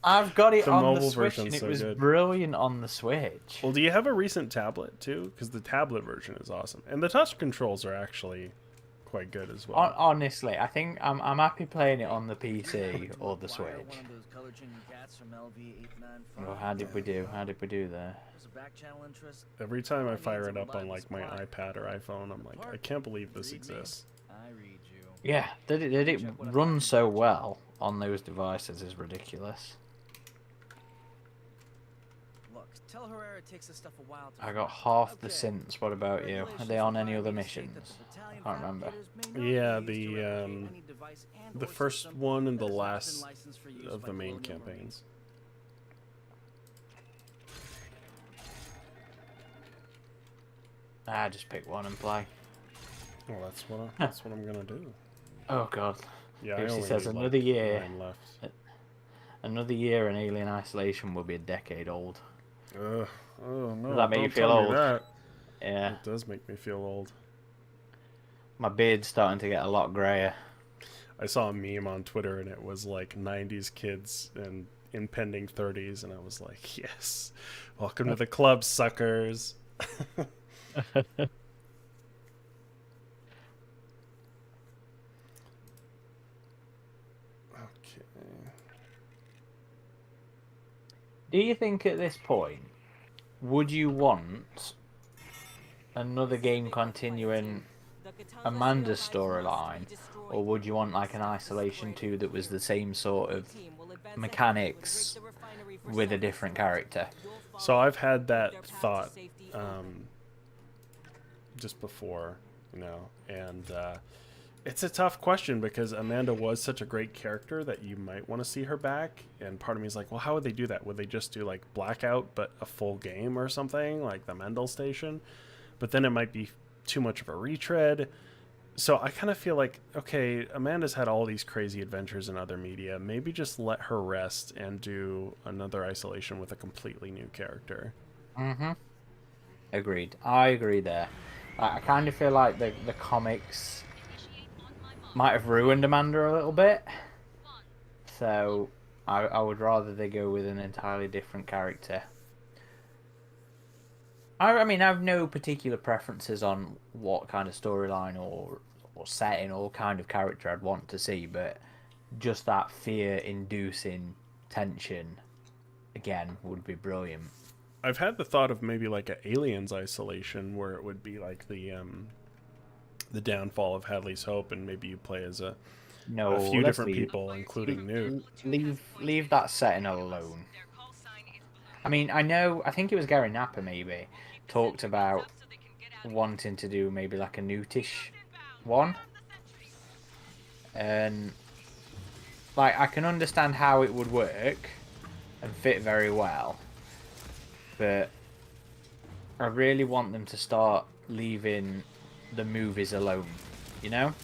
[SPEAKER 2] I've got it
[SPEAKER 1] The
[SPEAKER 2] on the
[SPEAKER 1] mobile
[SPEAKER 2] Switch,
[SPEAKER 1] version's
[SPEAKER 2] and it
[SPEAKER 1] so
[SPEAKER 2] was
[SPEAKER 1] good.
[SPEAKER 2] brilliant on the Switch.
[SPEAKER 1] Well, do you have a recent tablet too? Because the tablet version is awesome, and the touch controls are actually quite good as well.
[SPEAKER 2] Honestly, I think I'm happy playing it on the PC or the Switch.
[SPEAKER 3] One of those color-changing cats from LV895.
[SPEAKER 2] Well, how did we do? How did we do there?
[SPEAKER 3] There's a back channel interest.
[SPEAKER 1] Every time I fire it up on like my iPad or iPhone, I'm like, I can't believe this exists.
[SPEAKER 3] I read you.
[SPEAKER 2] Yeah, did it run so well on those devices is ridiculous.
[SPEAKER 3] Look, tell Herrera it takes this stuff a while to
[SPEAKER 2] I got
[SPEAKER 3] find.
[SPEAKER 2] half the
[SPEAKER 3] Okay.
[SPEAKER 2] synths. What about you? Are they on any other missions? I can't remember.
[SPEAKER 1] Yeah, the first one and the last of the main campaigns.
[SPEAKER 2] Just pick one and play.
[SPEAKER 1] Well, that's what I'm gonna do.
[SPEAKER 2] Oh God.
[SPEAKER 1] Yeah, I
[SPEAKER 2] Lucy
[SPEAKER 1] only
[SPEAKER 2] says
[SPEAKER 1] need, like,
[SPEAKER 2] another year.
[SPEAKER 1] 9 left.
[SPEAKER 2] Another year in Alien Isolation will be a decade old.
[SPEAKER 1] Oh no!
[SPEAKER 2] Does that make you
[SPEAKER 1] don't
[SPEAKER 2] feel
[SPEAKER 1] tell me
[SPEAKER 2] old?
[SPEAKER 1] that.
[SPEAKER 2] Yeah.
[SPEAKER 1] It does make me feel old.
[SPEAKER 2] My beard's starting to get a lot grayer.
[SPEAKER 1] I saw a meme on Twitter, and it was like 90s kids and impending 30s, and I was like, yes, welcome to the club, suckers. Okay.
[SPEAKER 2] Do you think at this point, would you want another game continuing Amanda's storyline, or would you want like an Isolation 2 that was the same sort of mechanics with a different character?
[SPEAKER 1] So I've had that thought just before, and it's a tough question because Amanda was such a great character that you might want to see her back, and part of me is like, well, how would they do that? Would they just do like Blackout but a full game or something like the Mendel Station? But then it might be too much of a retread. So I kind of feel like, okay, Amanda's had all these crazy adventures in other media. Maybe just let her rest and do another Isolation with a completely new character.
[SPEAKER 2] Mm-hmm. Agreed. I agree there. I kind of feel like the comics might have ruined Amanda a little bit. So I would rather they go with an entirely different character. I mean, I have no particular preferences on what kind of storyline or setting or kind of character I'd want to see, but just that fear-inducing tension, again, would be brilliant.
[SPEAKER 1] I've had the thought of maybe like an Aliens Isolation where it would be like the downfall of Hadley's Hope, and maybe you play as a few different people, including Newt.
[SPEAKER 2] Leave that setting alone. I mean, I think it was Gary Napper maybe talked about wanting to do maybe like a Newtish one. And like I can understand how it would work and fit very well. But I really want them to start leaving the movies alone, you know?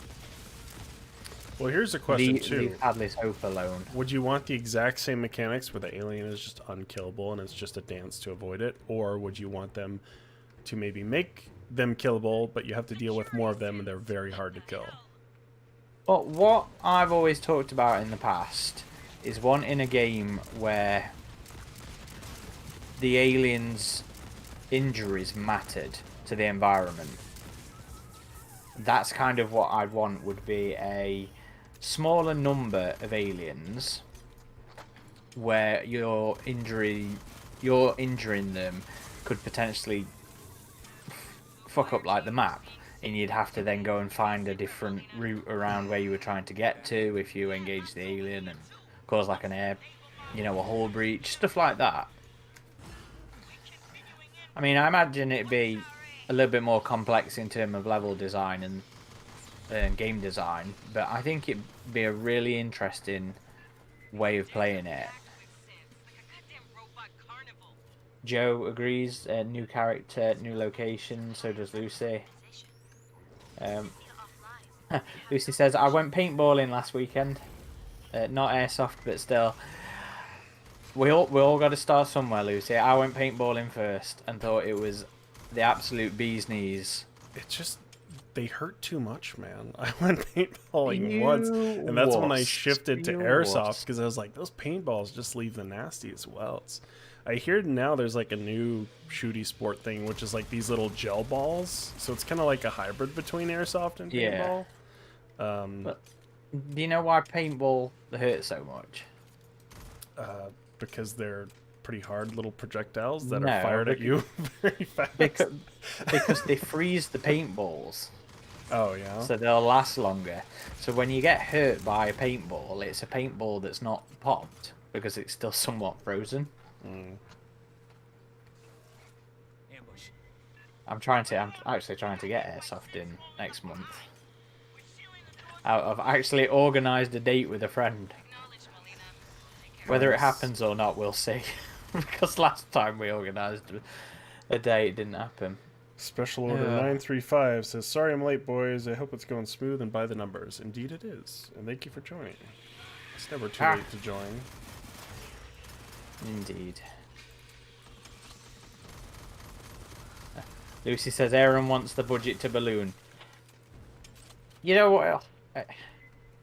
[SPEAKER 1] Well, here's a question too.
[SPEAKER 2] Leave Hadley's Hope alone.
[SPEAKER 1] Would you want the exact same mechanics where the alien is just unkillable and it's just a dance to avoid it? Or would you want them to maybe make them killable, but you have to deal with more of them and they're very hard to kill?
[SPEAKER 2] But what I've always talked about in the past is wanting a game where the aliens' injuries mattered to the environment. That's kind of what I'd want, would be a smaller number of aliens where you're injuring them could potentially fuck up like the map, and you'd have to then go and find a different route around where you were trying to get to if you engage the alien and cause like an air, a hull breach, stuff like that. I mean, I imagine it'd be a little bit more complex in terms of level design and game design, but I think it'd be a really interesting way of playing it. Joe agrees. New character, new location. So does Lucy. Lucy says, I went paintballing last weekend. Not airsoft, but still. We all got to start somewhere, Lucy. I went paintballing first and thought it was the absolute bee's knees.
[SPEAKER 1] It just, they hurt too much, man. I went paintballing once, and that's when I shifted to airsoft, because I was like, those paintballs just leave the nastiest welts. I hear now there's like a new shooty sport thing, which is like these little gel balls. So it's kind of like a hybrid between airsoft and paintball.
[SPEAKER 2] But do you know why paintball hurts so much?
[SPEAKER 1] Because they're pretty hard little projectiles that are fired at you very fast.
[SPEAKER 2] Because they freeze the paintballs.
[SPEAKER 1] Oh, yeah?
[SPEAKER 2] So they'll last longer. So when you get hurt by a paintball, it's a paintball that's not popped because it's still somewhat frozen.
[SPEAKER 1] Mm.
[SPEAKER 3] Ambush.
[SPEAKER 2] I'm actually trying to get airsoft in next month. I've actually organised a date with a friend. Whether it happens or not, we'll see. Because last time we organised a date, it didn't happen.
[SPEAKER 1] Special Order 935 says, sorry I'm late, boys. I hope it's going smooth and by the numbers. Indeed it is. And thank you for joining. It's never too late to join.
[SPEAKER 2] Indeed. Lucy says Aaron wants the budget to balloon. You know what?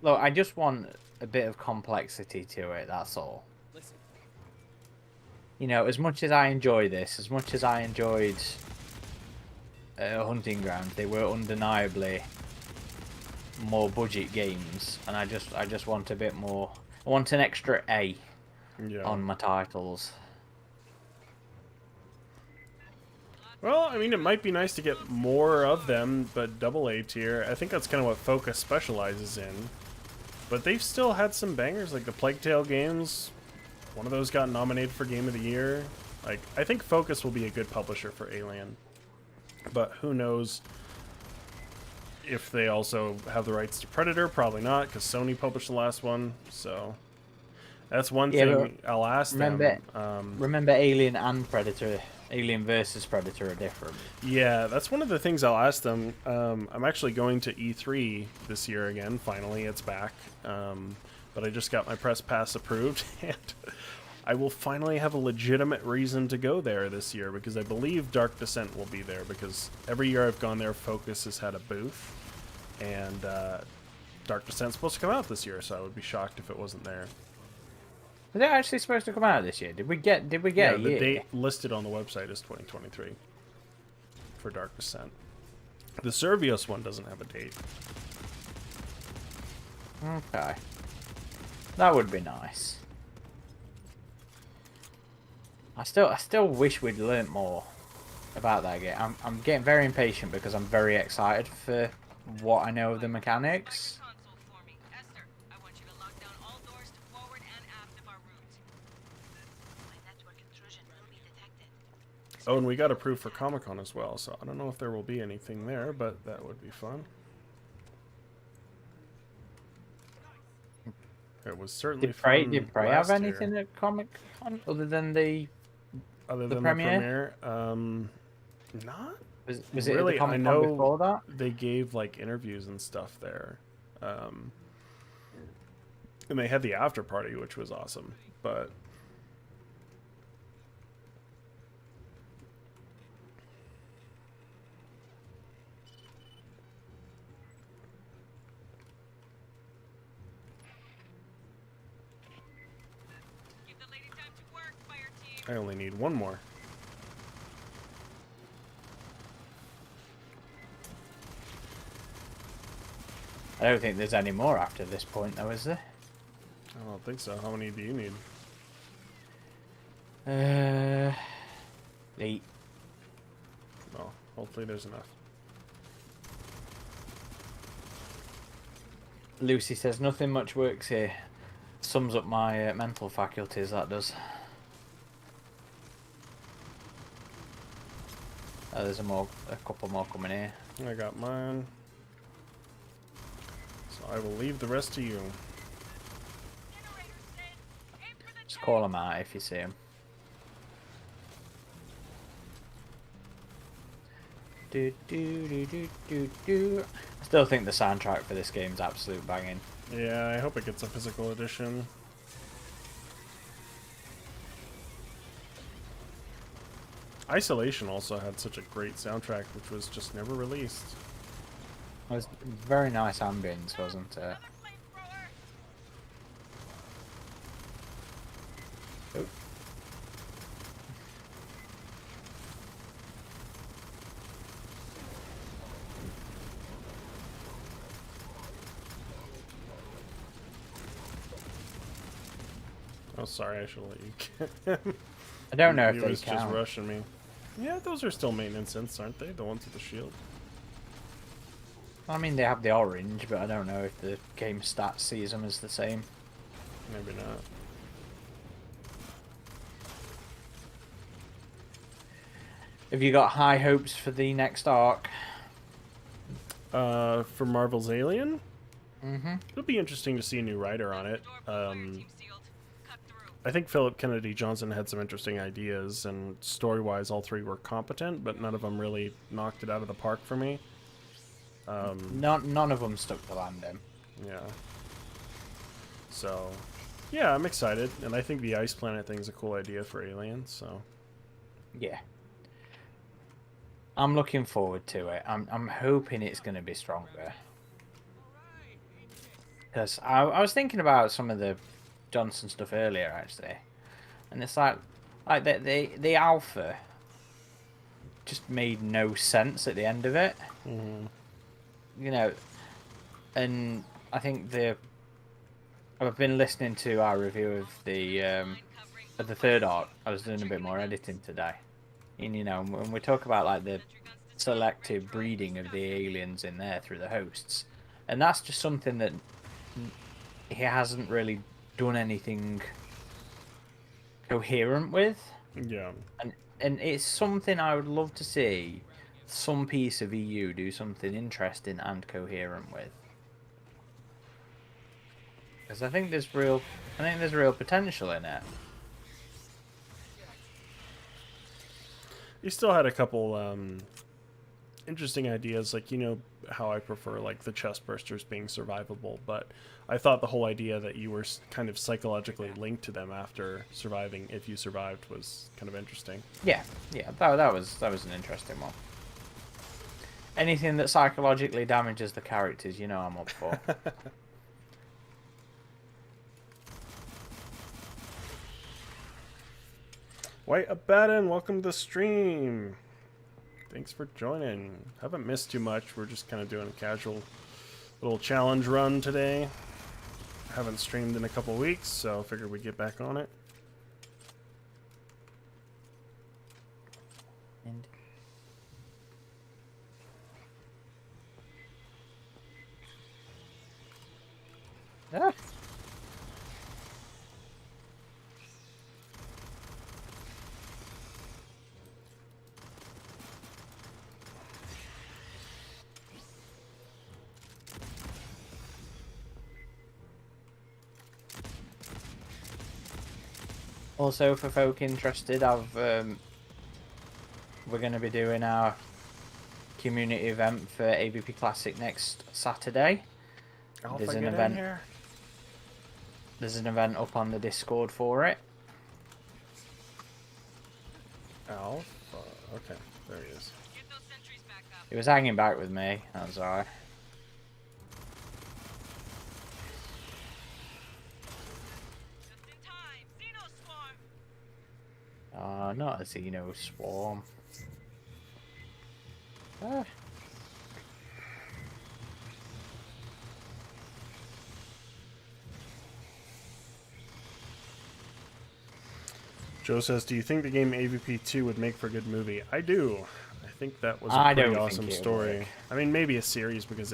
[SPEAKER 2] Look, I just want a bit of complexity to it, that's all.
[SPEAKER 3] Listen,
[SPEAKER 2] You know, as much as I enjoy this, as much as I enjoyed Hunting Grounds, they were undeniably more budget games, and I just want a bit more. I want an extra A
[SPEAKER 1] Yeah.
[SPEAKER 2] on my titles.
[SPEAKER 1] Well, I mean, it might be nice to get more of them, but double A tier. I think that's kind of what Focus specializes in. But they've still had some bangers, like the Plague Tale games. One of those got nominated for Game of the Year. Like, I think Focus will be a good publisher for Alien. But who knows if they also have the rights to Predator? Probably not, because Sony published the last one. So that's one thing I'll ask them.
[SPEAKER 2] Remember, Alien and Predator, Alien versus Predator are different.
[SPEAKER 1] Yeah, that's one of the things I'll ask them. I'm actually going to E3 this year again. Finally, it's back. But I just got my press pass approved, and I will finally have a legitimate reason to go there this year, because I believe Dark Descent will be there, because every year I've gone there, Focus has had a booth, and Dark Descent's supposed to come out this year, so I would be shocked if it wasn't there.
[SPEAKER 2] Was it actually supposed to come out this year? Did we get
[SPEAKER 1] Yeah,
[SPEAKER 2] a
[SPEAKER 1] the
[SPEAKER 2] year?
[SPEAKER 1] date listed on the website is 2023 for Dark Descent. The Servios one doesn't have a date.
[SPEAKER 2] Okay. That would be nice. I still wish we'd learnt more about that game. I'm getting very impatient because I'm very excited for what I know of the mechanics.
[SPEAKER 4] Console for me. Esther, I want you to lock down all doors to forward and aft of our route.
[SPEAKER 5] My network intrusion will be detected.
[SPEAKER 1] Oh, and we got approved for Comic-Con as well, so I don't know if there will be anything there, but that would be fun. It was certainly
[SPEAKER 2] Did Prey
[SPEAKER 1] fun.
[SPEAKER 2] have
[SPEAKER 1] last year.
[SPEAKER 2] anything at Comic Con other than the
[SPEAKER 1] Other
[SPEAKER 2] the
[SPEAKER 1] than
[SPEAKER 2] premiere?
[SPEAKER 1] the premiere? Not
[SPEAKER 2] was it
[SPEAKER 1] really.
[SPEAKER 2] the Comic
[SPEAKER 1] I
[SPEAKER 2] Con
[SPEAKER 1] know
[SPEAKER 2] before that?
[SPEAKER 1] they gave like interviews and stuff there, and they had the after party, which was awesome. But
[SPEAKER 4] Give the lady time to work, Fireteam.
[SPEAKER 1] I only need one more.
[SPEAKER 2] I don't think there's any more after this point, though, is there?
[SPEAKER 1] I don't think so. How many do you need?
[SPEAKER 2] 8.
[SPEAKER 1] Oh, hopefully there's enough.
[SPEAKER 2] Lucy says nothing much works here. Sums up my mental faculties. That does. There's a couple more coming here.
[SPEAKER 1] I got mine. So I will leave the rest to you.
[SPEAKER 4] Generator Sid, aim for the
[SPEAKER 2] Just call them out if you see them. Do do do do do do. I still think the soundtrack for this game's absolute banging.
[SPEAKER 1] Yeah, I hope it gets a physical edition. Isolation also had such a great soundtrack, which was just never released.
[SPEAKER 2] It was very nice ambience, wasn't it?
[SPEAKER 4] another flamethrower.
[SPEAKER 2] Oh.
[SPEAKER 1] Oh, sorry, I should let you get him.
[SPEAKER 2] I don't know
[SPEAKER 1] He
[SPEAKER 2] if they
[SPEAKER 1] was just
[SPEAKER 2] count.
[SPEAKER 1] rushing me. Yeah, those are still maintenance synths, aren't they? The ones with the shield.
[SPEAKER 2] I mean, they have the orange, but I don't know if the game stats sees them as the same.
[SPEAKER 1] Maybe not.
[SPEAKER 2] Have you got high hopes for the next arc?
[SPEAKER 1] For Marvel's Alien,
[SPEAKER 2] Mm-hmm.
[SPEAKER 1] it'll be interesting to see a new writer on it.
[SPEAKER 4] Door for Fireteam sealed. Cut through.
[SPEAKER 1] I think Philip Kennedy Johnson had some interesting ideas, and story-wise, all three were competent, but none of them really knocked it out of the park for me.
[SPEAKER 2] None of them stuck to landing.
[SPEAKER 1] Yeah. So, yeah, I'm excited, and I think the Ice Planet thing's a cool idea for Alien, so...
[SPEAKER 2] Yeah. I'm looking forward to it. I'm hoping it's going to be stronger. Because I was thinking about some of the Johnson stuff earlier, actually. And it's like the alpha just made no sense at the end of it.
[SPEAKER 1] Mm-hmm.
[SPEAKER 2] You know, and I think I've been listening to our review of the third arc. I was doing a bit more editing today. And, you know, when we talk about, like, the selective breeding of the aliens in there through the hosts. And that's just something that he hasn't really done anything coherent with.
[SPEAKER 1] Yeah.
[SPEAKER 2] And it's something I would love to see some piece of EU do something interesting and coherent with. Because I think there's real potential in it.
[SPEAKER 1] You still had a couple interesting ideas, like, you know, how I prefer, like, the chest bursters being survivable, but I thought the whole idea that you were kind of psychologically linked to them after surviving, if you survived, was kind of interesting.
[SPEAKER 2] Yeah, that was an interesting one. Anything that psychologically damages the characters, you know I'm up for.
[SPEAKER 1] White Abaddon, welcome to the stream. Thanks for joining. Haven't missed too much. We're just kind of doing a casual little challenge run today. Haven't streamed in a couple weeks, so I figured we'd get back on it.
[SPEAKER 2] And ah. Also, for folk interested, we're going to be doing our community event for AVP Classic next Saturday.
[SPEAKER 1] Alpha,
[SPEAKER 2] There's an
[SPEAKER 1] get
[SPEAKER 2] event.
[SPEAKER 1] in here.
[SPEAKER 2] There's an event up on the Discord for it.
[SPEAKER 1] Alpha. Okay, there he is.
[SPEAKER 4] Get those sentries back up.
[SPEAKER 2] He was hanging back with me. That's alright.
[SPEAKER 4] Just in time. Xeno swarm.
[SPEAKER 2] Not a Xeno swarm. Ah.
[SPEAKER 1] Joe says, do you think the game AVP 2 would make for a good movie? I do. I think that was a
[SPEAKER 2] I
[SPEAKER 1] pretty
[SPEAKER 2] don't
[SPEAKER 1] awesome
[SPEAKER 2] think it
[SPEAKER 1] story.
[SPEAKER 2] would.
[SPEAKER 1] I mean, maybe a series because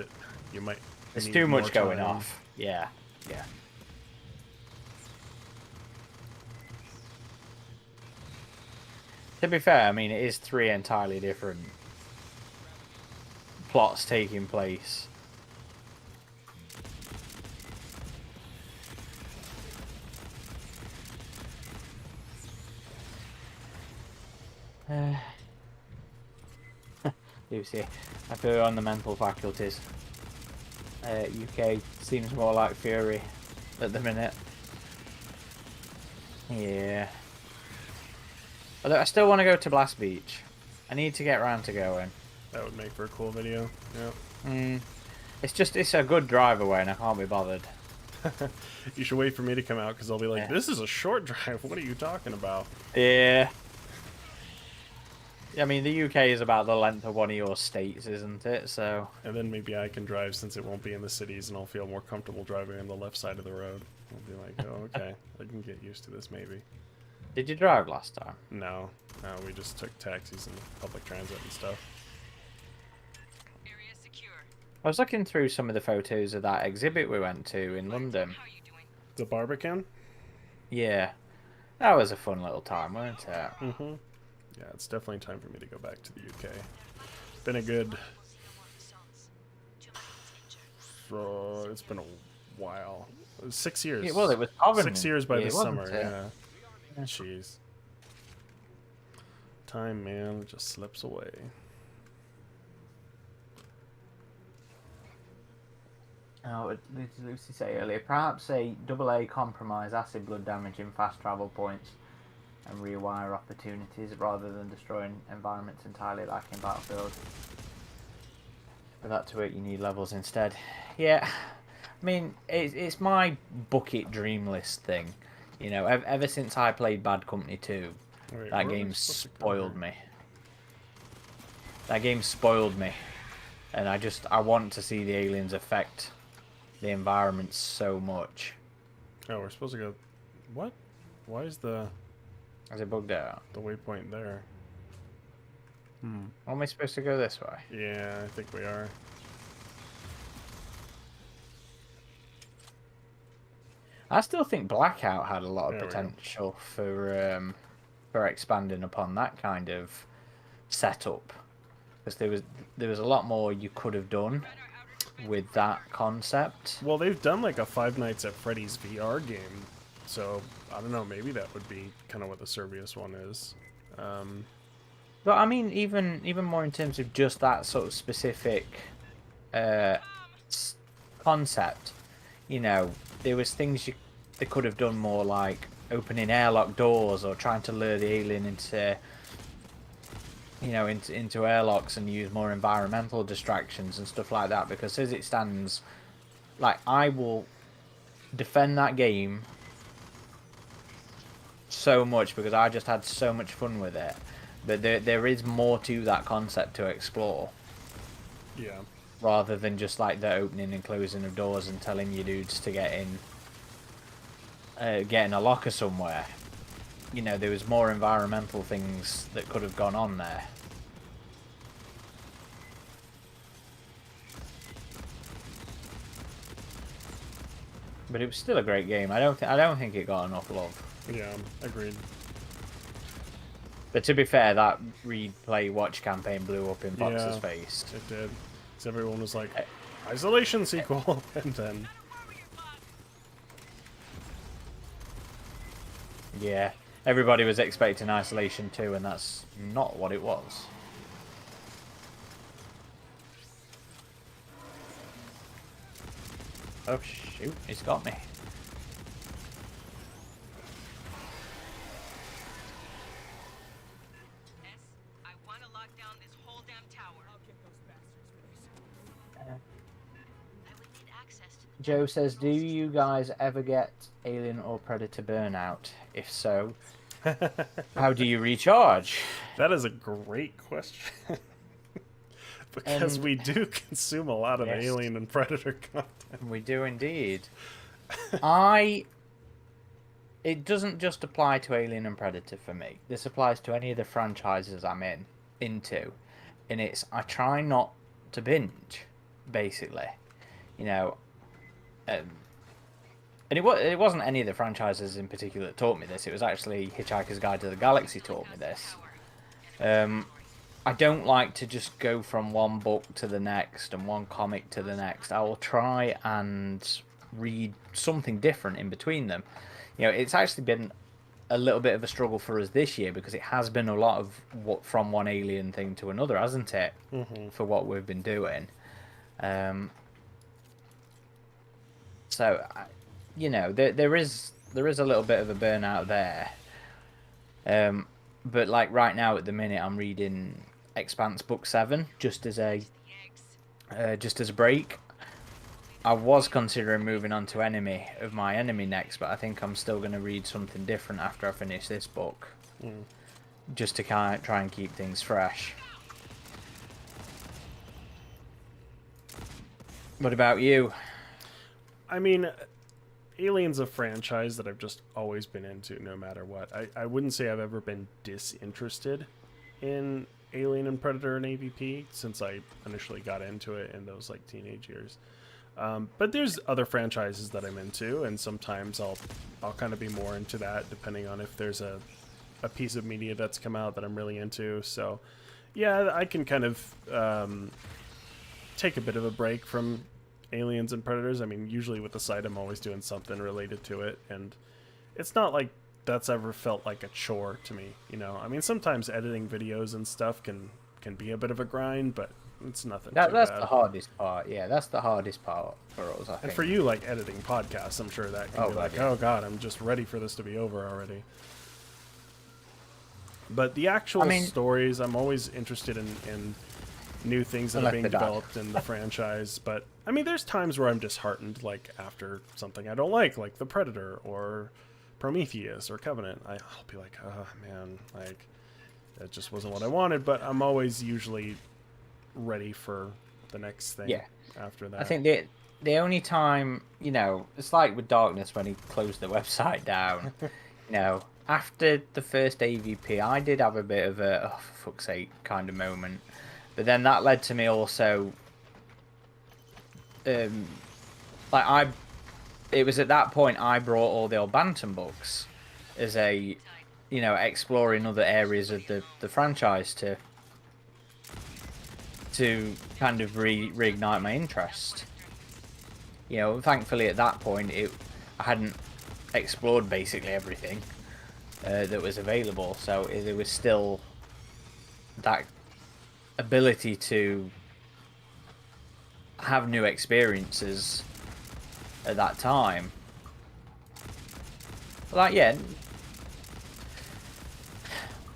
[SPEAKER 1] you might
[SPEAKER 2] There's
[SPEAKER 1] need
[SPEAKER 2] too
[SPEAKER 1] more
[SPEAKER 2] much going
[SPEAKER 1] time.
[SPEAKER 2] off. Yeah. To be fair, I mean, it is 3 entirely different plots taking place. Lucy, I feel on the mental faculties. UK seems more like Fury at the minute. Yeah. Although I still want to go to Blast Beach. I need to get around to going.
[SPEAKER 1] That would make for a cool video. Yeah.
[SPEAKER 2] It's a good drive away and I can't be bothered.
[SPEAKER 1] You should wait for me to come out because I'll be like,
[SPEAKER 2] Yeah.
[SPEAKER 1] this is a short drive. What are you talking about?
[SPEAKER 2] Yeah. I mean, the UK is about the length of one of your states, isn't it? So.
[SPEAKER 1] And then maybe I can drive since it won't be in the cities and I'll feel more comfortable driving on the left side of the road. I'll be like, oh, okay. I can get used to this maybe.
[SPEAKER 2] Did you drive last time?
[SPEAKER 1] No, we just took taxis and public transit and stuff.
[SPEAKER 4] Area secure.
[SPEAKER 2] I was looking through some of the photos of that exhibit we went to in London.
[SPEAKER 4] How you doing?
[SPEAKER 1] The Barbican?
[SPEAKER 2] Yeah. That was a fun little time, wasn't it?
[SPEAKER 1] Mm-hmm. Yeah, it's definitely time for me to go back to the UK. Been a good... it's been a while. It was 6 years.
[SPEAKER 2] Yeah, well, it was Covenant.
[SPEAKER 1] 6 years by
[SPEAKER 2] Yeah,
[SPEAKER 1] this
[SPEAKER 2] wasn't
[SPEAKER 1] summer,
[SPEAKER 2] it?
[SPEAKER 1] yeah. Jeez. Time, man, just slips away.
[SPEAKER 2] Oh, what did Lucy say earlier? Perhaps a AA compromise acid blood damage in fast travel points and rewire opportunities rather than destroying environments entirely like in Battlefield. For that to work, you need levels instead. Yeah, I mean, it's my bucket dream list thing. You know, ever since I played Bad Company 2,
[SPEAKER 1] Wait,
[SPEAKER 2] that
[SPEAKER 1] where are we
[SPEAKER 2] game
[SPEAKER 1] supposed to go
[SPEAKER 2] spoiled
[SPEAKER 1] here?
[SPEAKER 2] me. That game spoiled me. And I want to see the aliens affect the environment so much.
[SPEAKER 1] Oh, we're supposed to go... What? Why is the
[SPEAKER 2] Is it bugged out?
[SPEAKER 1] waypoint there?
[SPEAKER 2] Am I supposed to go this way?
[SPEAKER 1] Yeah, I think we are.
[SPEAKER 2] I still think Blackout had a lot of
[SPEAKER 1] There we go.
[SPEAKER 2] potential for expanding upon that kind of setup, because there was a lot more you could have done with that concept.
[SPEAKER 1] Well, they've done like a Five Nights at Freddy's VR game, so I don't know. Maybe that would be kind of what the Servius one is.
[SPEAKER 2] But I mean, even more in terms of just that sort of specific concept. You know, there was things they could have done more, like opening airlock doors or trying to lure the alien into, you know, into airlocks and use more environmental distractions and stuff like that. Because as it stands, like, I will defend that game so much because I just had so much fun with it. But there is more to that concept to explore.
[SPEAKER 1] Yeah.
[SPEAKER 2] Rather than just like the opening and closing of doors and telling you dudes to get in a locker somewhere. You know, there was more environmental things that could have gone on there. But it was still a great game. I don't think it got enough love.
[SPEAKER 1] Yeah, agreed.
[SPEAKER 2] But to be fair, that read, play, watch campaign blew up in Fox's
[SPEAKER 1] Yeah.
[SPEAKER 2] face.
[SPEAKER 1] It did. 'Cause everyone was like, Isolation sequel, and then...
[SPEAKER 2] Yeah, everybody was expecting Isolation 2, and that's not what it was. Oh shoot, he's got me.
[SPEAKER 4] I want to lock down this whole damn tower.
[SPEAKER 5] I would need access to the
[SPEAKER 2] Joe says, do you guys ever get Alien or Predator burnout? If so, how do you recharge?
[SPEAKER 1] That is a great question. Because
[SPEAKER 2] And-
[SPEAKER 1] we do consume a lot of
[SPEAKER 2] Yes.
[SPEAKER 1] Alien and Predator content.
[SPEAKER 2] We do indeed. It doesn't just apply to Alien and Predator for me. This applies to any of the franchises I'm into. And it's, I try not to binge, basically. You know, and it wasn't any of the franchises in particular that taught me this. It was actually Hitchhiker's Guide to the Galaxy taught me this. I don't like to just go from one book to the next and one comic to the next. I will try and read something different in between them. You know, it's actually been a little bit of a struggle for us this year because it has been a lot of from one Alien thing to another, hasn't it?
[SPEAKER 1] Mm-hmm.
[SPEAKER 2] For what we've been doing. So, you know, there is a little bit of a burnout there. But like right now at the minute, I'm reading Expanse Book 7 just as a break. I was considering moving on to My Enemy next, but I think I'm still going to read something different after I finish this book. Just to kind of try and keep things fresh. What about you?
[SPEAKER 1] I mean, Alien's a franchise that I've just always been into no matter what. I wouldn't say I've ever been disinterested in Alien and Predator and AVP since I initially got into it in those like teenage years. But there's other franchises that I'm into, and sometimes I'll kind of be more into that depending on if there's a piece of media that's come out that I'm really into. So yeah, I can kind of take a bit of a break from Aliens and Predators. I mean, usually with the site I'm always doing something related to it, and it's not like that's ever felt like a chore to me, you know. I mean, sometimes editing videos and stuff can be a bit of a grind, but it's nothing too
[SPEAKER 2] That's
[SPEAKER 1] bad.
[SPEAKER 2] the hardest part. Yeah, that's the hardest part for us, I think.
[SPEAKER 1] And for you, like editing podcasts, I'm sure that can
[SPEAKER 2] Oh,
[SPEAKER 1] be
[SPEAKER 2] God,
[SPEAKER 1] like,
[SPEAKER 2] yeah.
[SPEAKER 1] oh god, I'm just ready for this to be over already. But the actual
[SPEAKER 2] I mean-
[SPEAKER 1] stories, I'm always interested in new things that are
[SPEAKER 2] Unless
[SPEAKER 1] being
[SPEAKER 2] they're bad.
[SPEAKER 1] developed in the franchise. But I mean, there's times where I'm disheartened, like after something I don't like The Predator or Prometheus or Covenant. I'll be like, oh man, like that just wasn't what I wanted. But I'm always usually ready for the next thing.
[SPEAKER 2] Yeah.
[SPEAKER 1] After that,
[SPEAKER 2] I think the only time, you know, it's like with Darkness when he closed the website down. You know, after the first AVP, I did have a bit of a oh, for fuck's sake kind of moment, but then that led to me also. Like it was at that point I brought all the old Bantam books as a, you know, exploring other areas of the franchise to kind of reignite my interest. You know, thankfully at that point I hadn't explored basically everything that was available, so there was still that ability to have new experiences at that time. Like, yeah,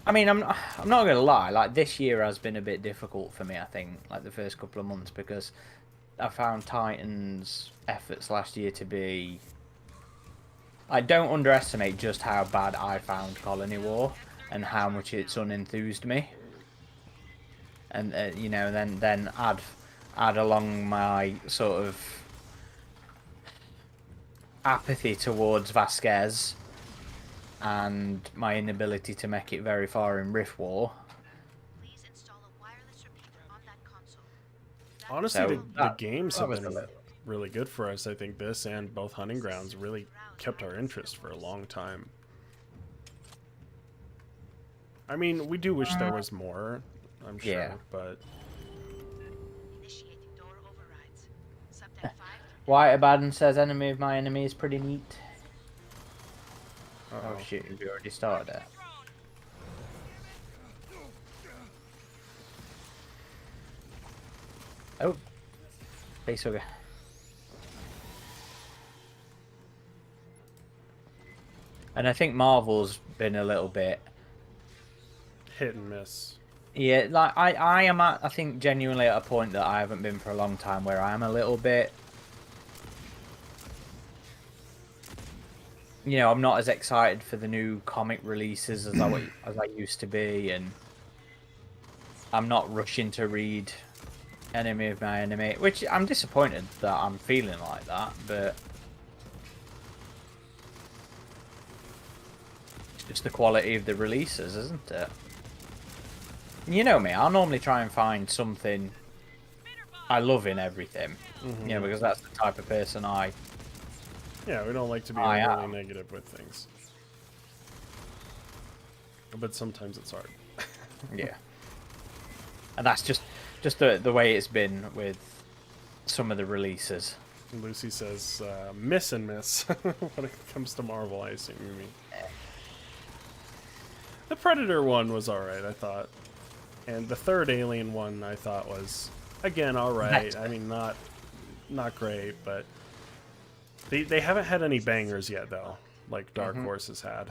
[SPEAKER 2] I mean, I'm not gonna lie. Like, this year has been a bit difficult for me. I think, like the first couple of months, because I found Titan's efforts last year to be. I don't underestimate just how bad I found Colony War and how much it's unenthused me. And you know, then add along my sort of apathy towards Vasquez and my inability to make it very far in Rift War.
[SPEAKER 5] Please install a wireless repeater on that console.
[SPEAKER 1] honestly,
[SPEAKER 2] So
[SPEAKER 1] the games have
[SPEAKER 2] was
[SPEAKER 1] been
[SPEAKER 2] a little-
[SPEAKER 1] really good for us. I think this and both Hunting Grounds really kept our interest for a long time. I mean, we do wish there was more, I'm sure,
[SPEAKER 2] Yeah.
[SPEAKER 1] but
[SPEAKER 5] Initiating door overrides. Subtype 5.
[SPEAKER 2] White Abaddon says enemy of my enemy is pretty neat.
[SPEAKER 1] uh-oh.
[SPEAKER 2] Oh shit, we already started it. Oh. Facehugger. And I think Marvel's been a little bit.
[SPEAKER 1] Hit and miss.
[SPEAKER 2] Yeah, like I am at, I think, genuinely at a point that I haven't been for a long time where I am a little bit. You know, I'm not as excited for the new comic releases as I used to be, and I'm not rushing to read Enemy of My Enemy, which I'm disappointed that I'm feeling like that, but it's just the quality of the releases, isn't it? You know me, I'll normally try and find something I love in everything, you know, because that's the type of person I
[SPEAKER 1] Yeah, we don't like to be
[SPEAKER 2] I
[SPEAKER 1] overly
[SPEAKER 2] am.
[SPEAKER 1] negative with things. But sometimes it's hard.
[SPEAKER 2] Yeah. And that's just the way it's been with some of the releases.
[SPEAKER 1] Lucy says, miss and miss when it comes to Marvel, I assume you mean. The Predator one was alright, I thought. And the third Alien one I thought was, again, alright. I mean, not great, but they haven't had any bangers yet, though, like Dark Horse has had.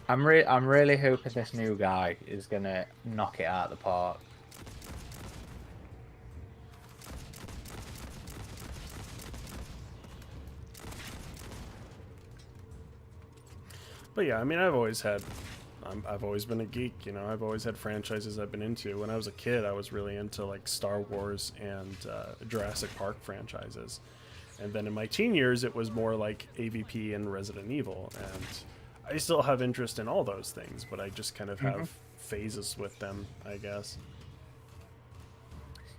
[SPEAKER 2] I'm really hoping this new guy is gonna knock it out of the park.
[SPEAKER 1] But yeah, I mean, I've always been a geek, you know. I've always had franchises I've been into. When I was a kid, I was really into like Star Wars and Jurassic Park franchises. And then in my teen years, it was more like AVP and Resident Evil. And I still have interest in all those things, but I just kind of have phases with them, I guess.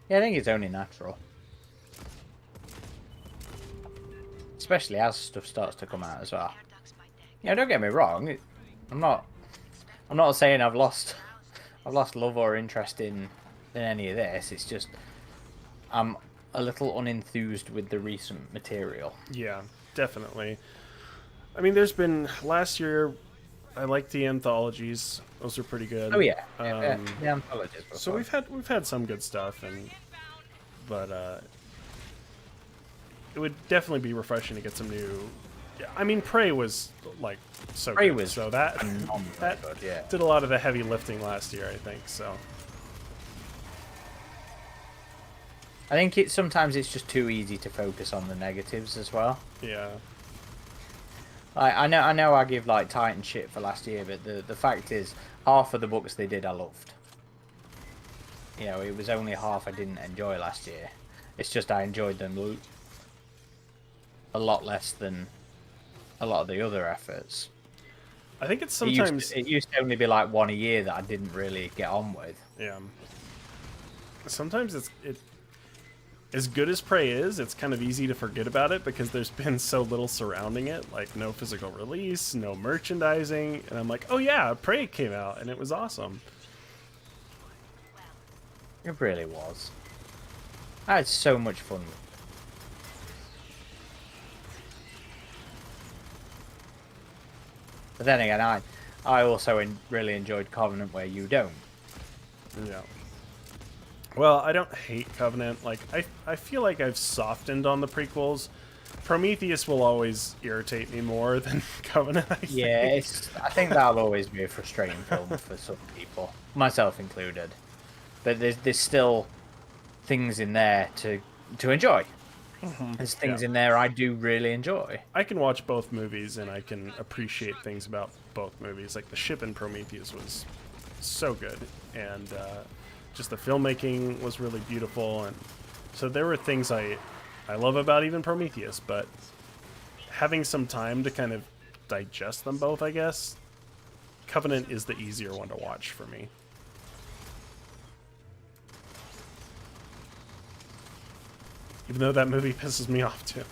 [SPEAKER 2] Yeah, I think it's only natural. Especially as stuff starts to come out as well.
[SPEAKER 5] Air ducts by deck.
[SPEAKER 2] Yeah, don't get me wrong. I'm not saying I've lost love or interest in any of this. It's just I'm a little unenthused with the recent material.
[SPEAKER 1] Yeah, definitely. I mean, there's been last year. I liked the anthologies; those are pretty good.
[SPEAKER 2] Oh yeah,
[SPEAKER 1] Um,
[SPEAKER 2] the anthologies. were
[SPEAKER 1] So
[SPEAKER 2] fun.
[SPEAKER 1] we've had some good stuff, but it would definitely be refreshing to get some new. Yeah, I mean, Prey was like so
[SPEAKER 2] Prey
[SPEAKER 1] good,
[SPEAKER 2] was
[SPEAKER 1] so that
[SPEAKER 2] phenomenally
[SPEAKER 1] that
[SPEAKER 2] good, yeah.
[SPEAKER 1] did a lot of the heavy lifting last year, I think. So
[SPEAKER 2] I think sometimes it's just too easy to focus on the negatives as well.
[SPEAKER 1] Yeah.
[SPEAKER 2] I know I give like Titan shit for last year, but the fact is, half of the books they did I loved. You know, it was only half I didn't enjoy last year. It's just I enjoyed them a lot less than a lot of the other efforts.
[SPEAKER 1] I think it's sometimes...
[SPEAKER 2] It used to only be like one a year that I didn't really get on with.
[SPEAKER 1] Yeah. Sometimes as good as Prey is, it's kind of easy to forget about it because there's been so little surrounding it, like no physical release, no merchandising, and I'm like, oh yeah, Prey came out and it was awesome.
[SPEAKER 2] It really was. I had so much fun. But then again, I also really enjoyed Covenant, where you don't.
[SPEAKER 1] Yeah. Well, I don't hate Covenant. Like, I feel like I've softened on the prequels. Prometheus will always irritate me more than Covenant, I think.
[SPEAKER 2] Yeah, I think that'll always be a frustrating film for some people, myself included. But there's still things in there to enjoy. There's things in there I do really enjoy.
[SPEAKER 1] I can watch both movies and I can appreciate things about both movies. Like the ship in Prometheus was so good, and just the filmmaking was really beautiful, and so there were things I love about even Prometheus, but having some time to kind of digest them both, I guess, Covenant is the easier one to watch for me. Even though that movie pisses me off too.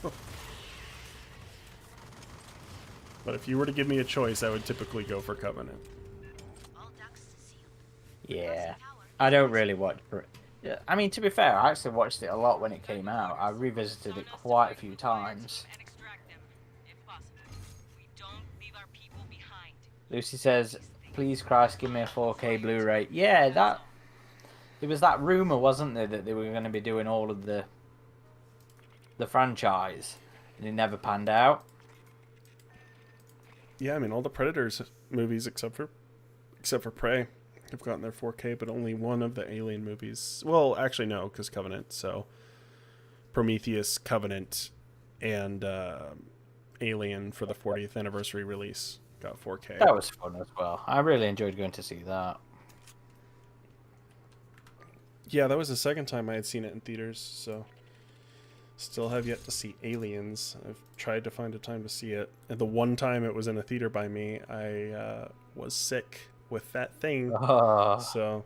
[SPEAKER 1] But if you were to give me a choice, I would typically go for Covenant.
[SPEAKER 5] All ducks sealed.
[SPEAKER 2] Yeah, I don't really watch. Yeah, I mean, to be fair, I actually watched it a lot when it came out. I revisited it quite a few times.
[SPEAKER 4] And extract them, if possible. We don't leave our people behind.
[SPEAKER 2] Lucy says, "Please, Christ, give me a 4K Blu-ray." Yeah, there was that rumor, wasn't there, that they were going to be doing all of the franchise, and it never panned out.
[SPEAKER 1] Yeah, I mean all the Predators movies except for Prey have gotten their 4K, but only one of the Alien movies. Well, actually no, because Covenant. So Prometheus, Covenant, and Alien for the 40th anniversary release got 4K.
[SPEAKER 2] That was fun as well. I really enjoyed going to see that.
[SPEAKER 1] Yeah, that was the second time I had seen it in theaters, so still have yet to see Aliens. I've tried to find a time to see it. And the one time it was in a theater by me, I was sick with that thing. So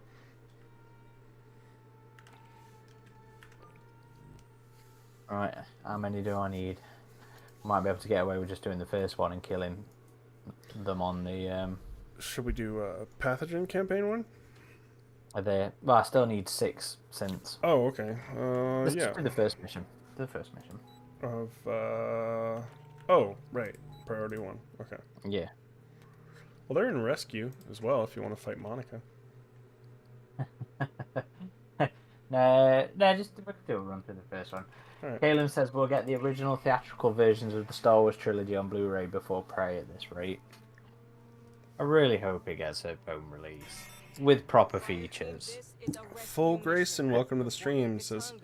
[SPEAKER 2] Right, how many do I need? Might be able to get away with just doing the first one and killing them on the
[SPEAKER 1] should we do a pathogen campaign one?
[SPEAKER 2] well, I still need 6 since.
[SPEAKER 1] Oh, okay.
[SPEAKER 2] Let's
[SPEAKER 1] Yeah.
[SPEAKER 2] just do the first mission.
[SPEAKER 1] Of oh, right. Priority 1. Okay.
[SPEAKER 2] Yeah.
[SPEAKER 1] Well, they're in rescue as well if you want to fight Monica.
[SPEAKER 2] No, just do a run through the first one.
[SPEAKER 1] Alright.
[SPEAKER 2] Caleb says we'll get the original theatrical versions of the Star Wars trilogy on Blu-ray before Prey at this rate. I really hope it gets a home release with proper features.
[SPEAKER 1] Full Grace and welcome to the stream says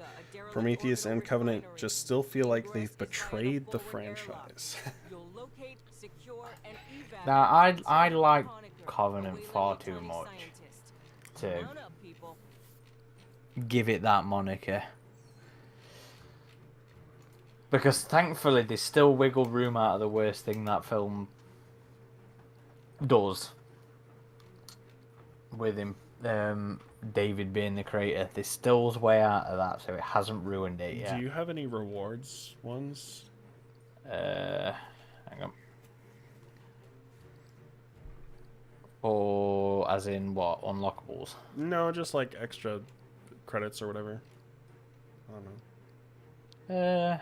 [SPEAKER 1] Prometheus and Covenant just still feel like they've betrayed the franchise.
[SPEAKER 2] Now, I like Covenant far too much to give it that moniker. Because thankfully they still wiggle room out of the worst thing that film does. With him, David being the creator, they still's way out of that, so it hasn't ruined it yet.
[SPEAKER 1] Do you have any rewards ones?
[SPEAKER 2] Hang on. Or as in what? Unlockables?
[SPEAKER 1] No, just like extra credits or whatever. I don't know.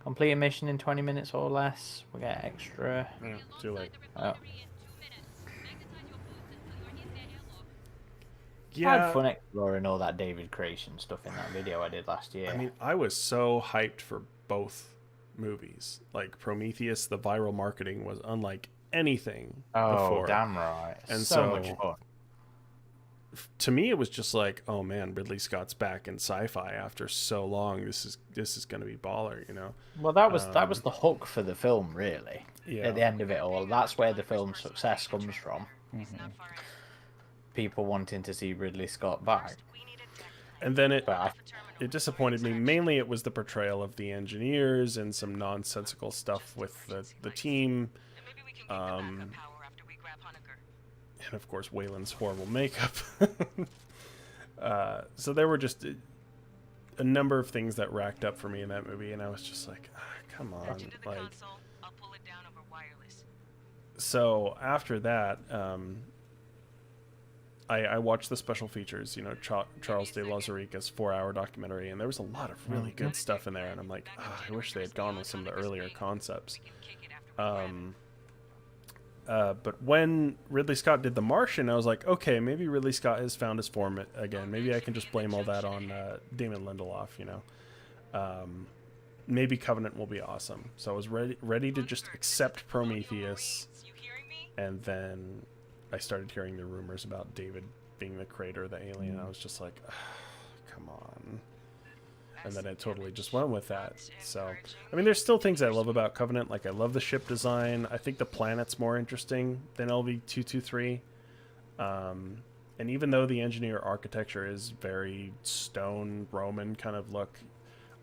[SPEAKER 2] Complete a mission in 20 minutes or less. We get extra.
[SPEAKER 1] Yeah, too late.
[SPEAKER 2] Oh. I
[SPEAKER 1] Yeah.
[SPEAKER 2] had fun exploring all that David creation stuff in that video I did last year.
[SPEAKER 1] I mean, I was so hyped for both movies. Like Prometheus, the viral marketing was unlike anything
[SPEAKER 2] oh,
[SPEAKER 1] before.
[SPEAKER 2] damn right.
[SPEAKER 1] And
[SPEAKER 2] so much fun.
[SPEAKER 1] to me it was just like, oh man, Ridley Scott's back in sci-fi after so long. This is going to be baller, you know.
[SPEAKER 2] Well, that was the hook for the film, really.
[SPEAKER 1] Yeah.
[SPEAKER 2] At the end of it all, that's where the film's success comes from. People wanting to see Ridley Scott back.
[SPEAKER 1] And then it
[SPEAKER 2] But
[SPEAKER 1] disappointed me. Mainly it was the portrayal of the engineers and some nonsensical stuff with the team. And of course Waylon's horrible makeup. So there were just a number of things that racked up for me in that movie, and I was just like, come on. Like, so after that, I watched the special features, you know, Charles de Lauzirika's 4-hour documentary, and there was a lot of really good stuff in there, and I'm like, I wish they had gone with some of the earlier concepts. But when Ridley Scott did The Martian, I was like, okay, maybe Ridley Scott has found his form again. Maybe I can just blame all that on Damon Lindelof, you know. Maybe Covenant will be awesome. So I was ready to just accept Prometheus, and then I started hearing the rumors about David being the creator of the alien. I was just like, come on. And then I totally just went with that. So, I mean, there's still things I love about Covenant. Like, I love the ship design. I think the planet's more interesting than LV-223. And even though the engineer architecture is very stone Roman kind of look,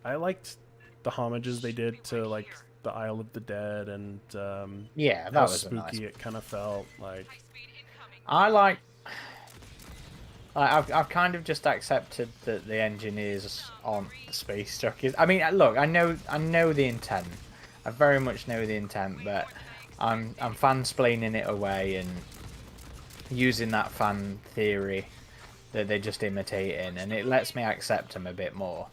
[SPEAKER 1] I liked the homages they did to, like, the Isle of the Dead, and
[SPEAKER 2] yeah, that
[SPEAKER 1] how
[SPEAKER 2] was
[SPEAKER 1] spooky
[SPEAKER 2] nice.
[SPEAKER 1] it kind of felt. Like,
[SPEAKER 2] I've kind of just accepted that the engineers aren't the space jockeys. I mean, look, I know the intent. I very much know the intent, but I'm fansplaining it away and using that fan theory that they're just imitating, and it lets me accept them a bit more,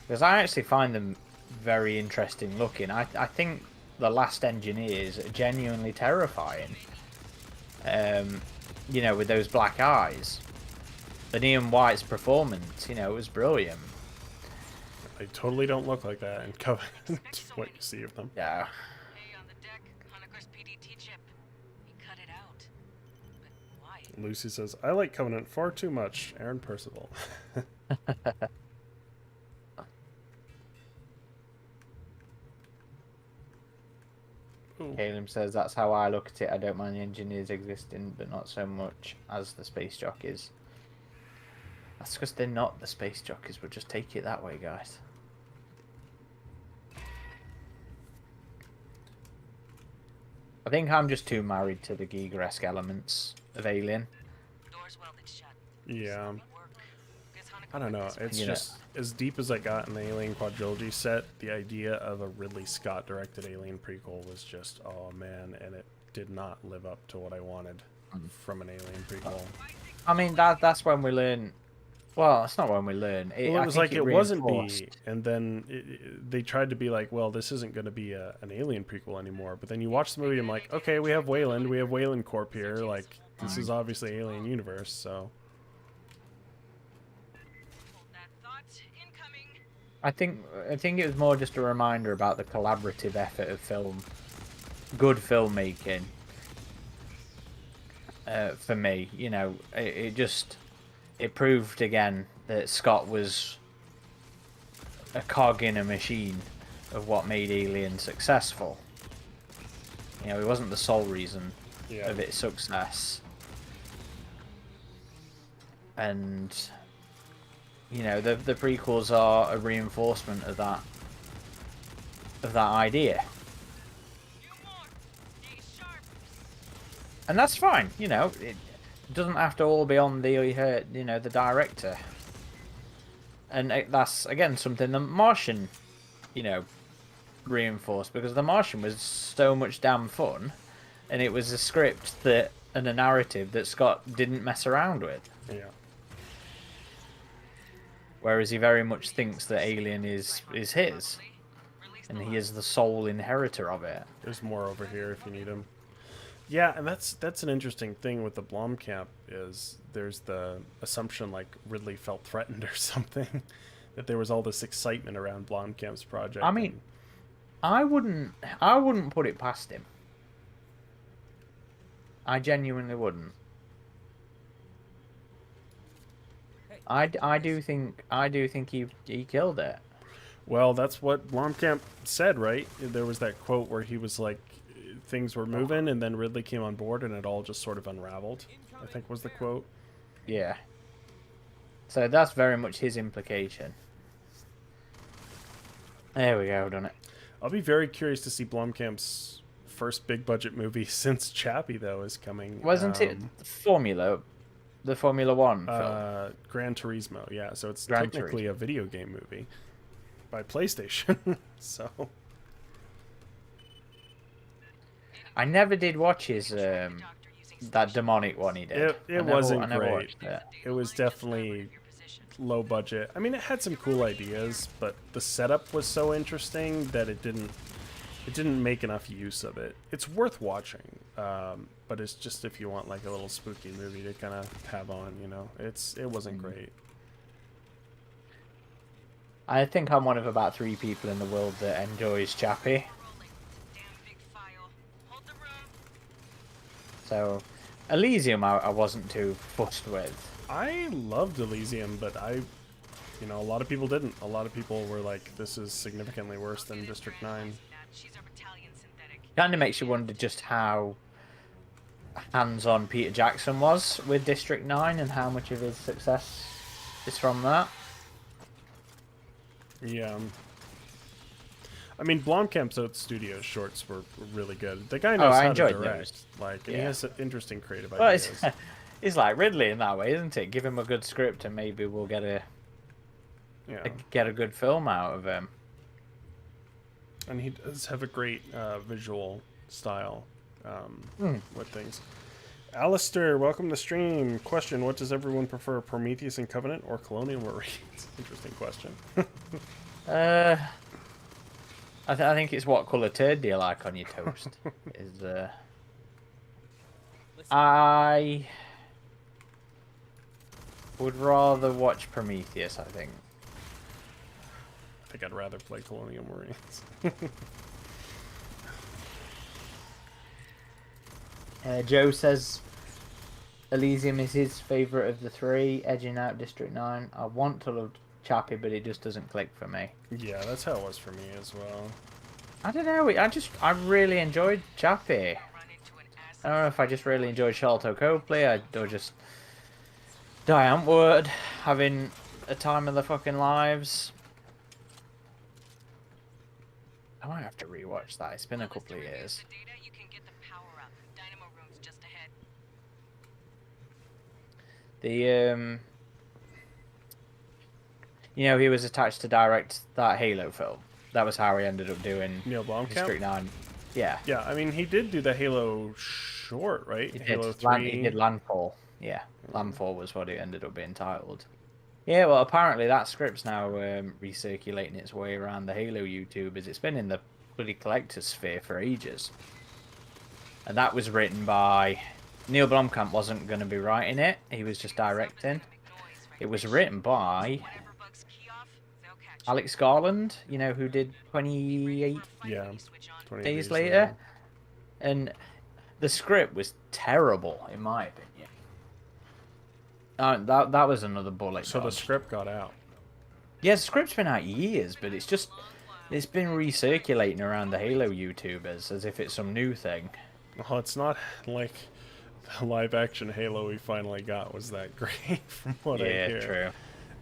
[SPEAKER 2] because I actually find them very interesting looking. I think the Last Engineers are genuinely terrifying. You know, with those black eyes. The Neon White's performance, you know, was brilliant.
[SPEAKER 1] they totally don't look like that in Covenant, what you see of them.
[SPEAKER 2] Yeah.
[SPEAKER 4] Hey, on the deck, Honeker's PDT chip. He cut it out. But why?
[SPEAKER 1] Lucy says, I like Covenant far too much. Aaron Percival.
[SPEAKER 2] Caleb says, that's how I look at it. I don't mind the engineers existing, but not so much as the space jockeys. That's because they're not the space jockeys. We'll just take it that way, guys. I think I'm just too married to the Giger-esque elements of Alien.
[SPEAKER 4] Doors welded shut.
[SPEAKER 1] Yeah.
[SPEAKER 4] Work. Guess Honecker
[SPEAKER 1] I don't know.
[SPEAKER 4] went this
[SPEAKER 1] It's
[SPEAKER 2] Yeah.
[SPEAKER 1] just as deep as I got in the Alien quadrilogy set. The idea of a Ridley Scott directed Alien prequel was just, oh man, and it did not live up to what I wanted from an Alien prequel.
[SPEAKER 2] I mean, that's when we learn. Well, it's not when we learn.
[SPEAKER 1] Well,
[SPEAKER 2] I
[SPEAKER 1] it was
[SPEAKER 2] think
[SPEAKER 1] like it wasn't
[SPEAKER 2] reinforced-
[SPEAKER 1] B, and then they tried to be like, well, this isn't going to be an Alien prequel anymore. But then you watch the movie, I'm like, okay, we have Wayland Corp here. Like, this is obviously Alien Universe, so.
[SPEAKER 4] Hold that thought. Incoming.
[SPEAKER 2] I think it was more just a reminder about the collaborative effort of good filmmaking. For me, you know, it proved again that Scott was a cog in a machine of what made Alien successful. You know, he wasn't the sole reason
[SPEAKER 1] Yeah.
[SPEAKER 2] of its success. And you know, the prequels are a reinforcement of that idea.
[SPEAKER 4] Few more. Stay sharp.
[SPEAKER 2] And that's fine, you know, it doesn't have to all be on the the director. And that's again something the Martian, you know, reinforced, because the Martian was so much damn fun, and it was a script and a narrative that Scott didn't mess around with.
[SPEAKER 1] Yeah.
[SPEAKER 2] Whereas he very much thinks that Alien is his,
[SPEAKER 4] Release
[SPEAKER 2] and
[SPEAKER 4] the
[SPEAKER 2] he is the sole inheritor of it.
[SPEAKER 1] There's more over here if you need them. Yeah, and that's an interesting thing with the Blomkamp is there's the assumption like Ridley felt threatened or something, that there was all this excitement around Blomkamp's project.
[SPEAKER 2] I mean, I wouldn't put it past him. I genuinely wouldn't. I do think he killed it.
[SPEAKER 1] Well, that's what Blomkamp said, right? There was that quote where he was like, things were moving, and then Ridley came on board, and it all just sort of unraveled, I think was the quote.
[SPEAKER 2] Yeah. So that's very much his implication. There we go, done it.
[SPEAKER 1] I'll be very curious to see Blomkamp's first big budget movie since Chappie, though, is coming.
[SPEAKER 2] Wasn't it Formula? The Formula One film?
[SPEAKER 1] Gran Turismo, yeah. So it's
[SPEAKER 2] Gran
[SPEAKER 1] technically
[SPEAKER 2] Turismo.
[SPEAKER 1] a video game movie by PlayStation. So
[SPEAKER 2] I never did watch his that demonic one he did.
[SPEAKER 1] it wasn't
[SPEAKER 2] I never
[SPEAKER 1] great.
[SPEAKER 2] watched it.
[SPEAKER 1] It was definitely low budget. I mean, it had some cool ideas, but the setup was so interesting that it didn't make enough use of it. It's worth watching, but it's just if you want like a little spooky movie to kind of have on, you know. It wasn't great.
[SPEAKER 2] I think I'm one of about 3 people in the world that enjoys Chappie. So, Elysium I wasn't too fussed with.
[SPEAKER 1] I loved Elysium, but a lot of people didn't. A lot of people were like, this is significantly worse than District 9.
[SPEAKER 2] Kind of makes you wonder just how hands-on Peter Jackson was with District 9 and how much of his success is from that.
[SPEAKER 1] Yeah. I mean, Blomkamp's Out Studios shorts were really good. The guy knows
[SPEAKER 2] I
[SPEAKER 1] how to
[SPEAKER 2] enjoyed
[SPEAKER 1] direct.
[SPEAKER 2] those.
[SPEAKER 1] Like, and
[SPEAKER 2] Yeah.
[SPEAKER 1] he has interesting creative
[SPEAKER 2] Well,
[SPEAKER 1] ideas.
[SPEAKER 2] it's like Ridley in that way, isn't it? Give him a good script and maybe we'll get a good film out of him.
[SPEAKER 1] And he does have a great visual style with things. Alistair, welcome to stream. Question, what does everyone prefer, Prometheus and Covenant or Colonial Marines? Interesting question.
[SPEAKER 2] I think it's what colour turd do you like on your toast? I would rather watch Prometheus, I think.
[SPEAKER 1] I think I'd rather play Colonial Marines.
[SPEAKER 2] Joe says Elysium is his favourite of the 3, edging out District 9. I want to love Chappie, but it just doesn't click for me.
[SPEAKER 1] Yeah, that's how it was for me as well.
[SPEAKER 2] I don't know. I really enjoyed Chappie. I don't know if I just really enjoyed Sharlto Copley or just Diane Wood having a time of their fucking lives. I might have to rewatch that. It's been a couple of years. He was attached to direct that Halo film. That was how he ended up doing
[SPEAKER 1] Neil Blomkamp?
[SPEAKER 2] District 9. Yeah.
[SPEAKER 1] Yeah, I mean, he did do the Halo short, right? Halo 3.
[SPEAKER 2] He did Landfall. Yeah, Landfall was what it ended up being titled. Yeah, well, apparently that script's now recirculating its way around the Halo YouTubers. It's been in the bloody collector's sphere for ages. And that was written by... Neil Blomkamp wasn't going to be writing it. He was just directing. It was written by Alex Garland, who did 28 Days Later. And the script was terrible, in my opinion. That was another bullet.
[SPEAKER 1] So the
[SPEAKER 2] dodge.
[SPEAKER 1] script got out.
[SPEAKER 2] Yeah, the script's been out years, but it's been recirculating around the Halo YouTubers as if it's some new thing.
[SPEAKER 1] Well, it's not like the live-action Halo we finally got was that great, from what I hear. Yeah,
[SPEAKER 2] true.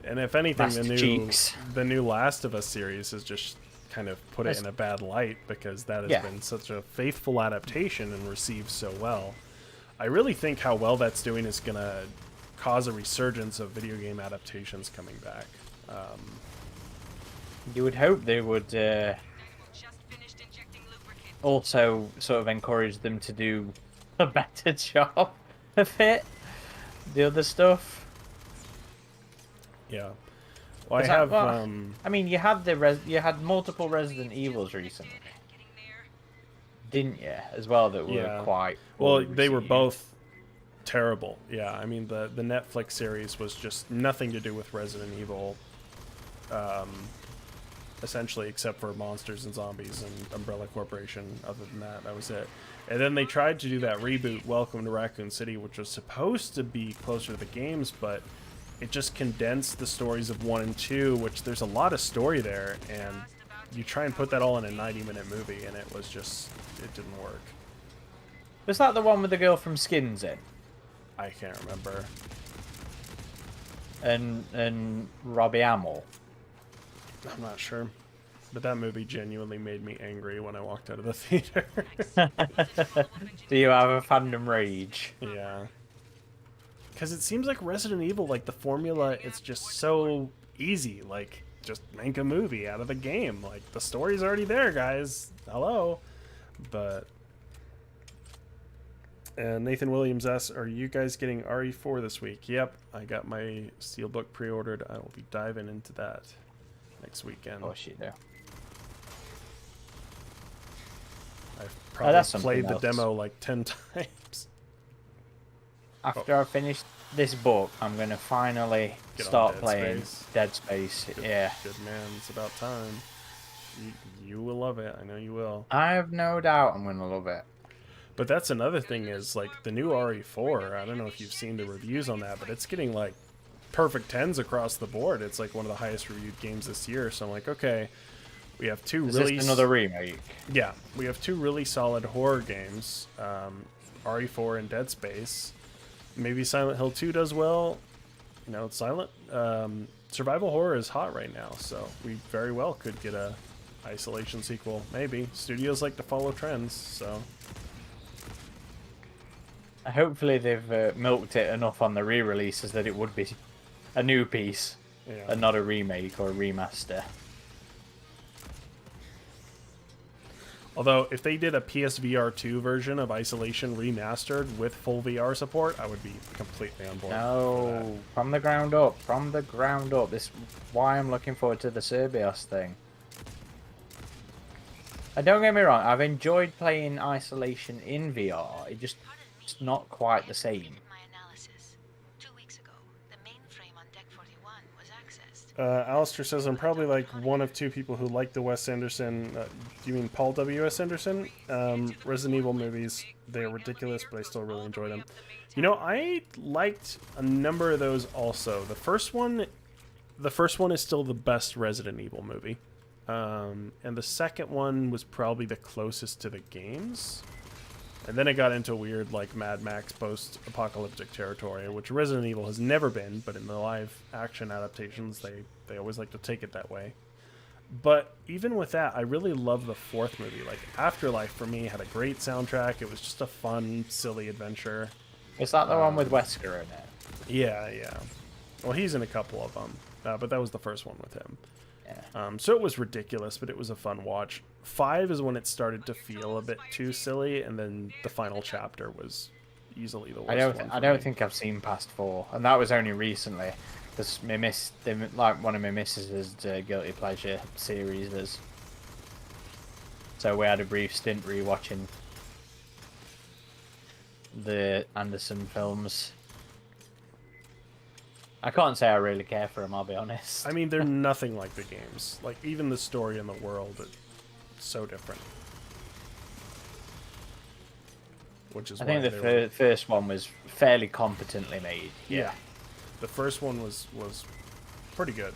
[SPEAKER 1] And if anything,
[SPEAKER 2] Cheeks.
[SPEAKER 1] the new Last of Us series has just kind of put it in a bad light because that has been such a faithful adaptation and received so well. I really think how well that's doing is going to cause a resurgence of video game adaptations coming back.
[SPEAKER 2] You would hope they would also sort of encourage them to do a better job of it. The other stuff.
[SPEAKER 1] Yeah. Well, I have.
[SPEAKER 2] I mean, you had you had multiple Resident Evils recently, didn't you? As well, that were quite
[SPEAKER 1] well. They were both terrible. Yeah, I mean the Netflix series was just nothing to do with Resident Evil, essentially, except for monsters and zombies and Umbrella Corporation. Other than that, that was it. And then they tried to do that reboot, Welcome to Raccoon City, which was supposed to be closer to the games, but it just condensed the stories of 1 and 2, which there's a lot of story there, and you try and put that all in a 90-minute movie, and it didn't work.
[SPEAKER 2] Was that the one with the girl from Skins in?
[SPEAKER 1] I can't remember.
[SPEAKER 2] And Robbie Amell?
[SPEAKER 1] I'm not sure. But that movie genuinely made me angry when I walked out of the theater.
[SPEAKER 2] Do you have a fandom rage?
[SPEAKER 1] Yeah. Because it seems like Resident Evil, like the formula, it's just so easy. Like, just make a movie out of the game. Like, the story's already there, guys. Hello. But... Nathan Williams asks, are you guys getting RE4 this week? Yep, I got my Steelbook pre-ordered. I will be diving into that next weekend.
[SPEAKER 2] Oh, shit, there.
[SPEAKER 1] I've probably
[SPEAKER 2] that's something
[SPEAKER 1] played the
[SPEAKER 2] else.
[SPEAKER 1] demo like 10 times.
[SPEAKER 2] After I finish this book, I'm going to finally
[SPEAKER 1] Get on
[SPEAKER 2] start
[SPEAKER 1] Dead
[SPEAKER 2] playing
[SPEAKER 1] Space.
[SPEAKER 2] Dead Space.
[SPEAKER 1] Good,
[SPEAKER 2] Yeah.
[SPEAKER 1] Good man, it's about time. You will love it. I know you will.
[SPEAKER 2] I have no doubt I'm going to love it.
[SPEAKER 1] But that's another thing is, like, the new RE4, I don't know if you've seen the reviews on that, but it's getting, like, perfect 10s across the board. It's, like, one of the highest reviewed games this year. So I'm like, okay, we have two
[SPEAKER 2] Is
[SPEAKER 1] really...
[SPEAKER 2] this another remake?
[SPEAKER 1] Yeah, we have two really solid horror games, RE4 and Dead Space. Maybe Silent Hill 2 does well. You know, it's silent. Survival horror is hot right now, so we very well could get a Isolation sequel. Maybe. Studios like to follow trends, so...
[SPEAKER 2] Hopefully they've milked it enough on the re-releases that it would be a new piece
[SPEAKER 1] Yeah.
[SPEAKER 2] and not a remake or a remaster.
[SPEAKER 1] Although, if they did a PSVR 2 version of Isolation remastered with full VR support, I would be completely on board.
[SPEAKER 2] No, from the ground up, from the ground up. This is why I'm looking forward to the Serbios thing. And don't get me wrong, I've enjoyed playing Isolation in VR. It's not quite the same.
[SPEAKER 5] My analysis. 2 weeks ago, the mainframe on Deck 41 was accessed.
[SPEAKER 1] Alistair says, I'm probably like one of two people who like the Wes Anderson, do you mean Paul W.S. Anderson? Resident Evil movies. They're ridiculous, but I still really enjoy them. You know, I liked a number of those also. The first one is still the best Resident Evil movie. And the second one was probably the closest to the games. And then it got into weird, like, Mad Max post-apocalyptic territory, which Resident Evil has never been, but in the live-action adaptations, they always like to take it that way. But even with that, I really love the fourth movie. Like, Afterlife, for me, had a great soundtrack. It was just a fun, silly adventure.
[SPEAKER 2] Is that the one with Wesker in it?
[SPEAKER 1] Yeah, yeah. Well, he's in a couple of them, but that was the first one with him.
[SPEAKER 2] Yeah.
[SPEAKER 1] So it was ridiculous, but it was a fun watch. 5 is when it started to feel a bit too silly, and then the final chapter was easily the worst one.
[SPEAKER 2] I don't think I've seen past 4, and that was only recently. Because one of my missus' guilty pleasure series. So we had a brief stint rewatching the Anderson films. I can't say I really care for them, I'll be honest.
[SPEAKER 1] I mean, they're nothing like the games. Like, even the story in the world, it's so different. Which is
[SPEAKER 2] I
[SPEAKER 1] why
[SPEAKER 2] think
[SPEAKER 1] they
[SPEAKER 2] the first one was fairly competently made.
[SPEAKER 1] Yeah. The first one was pretty good.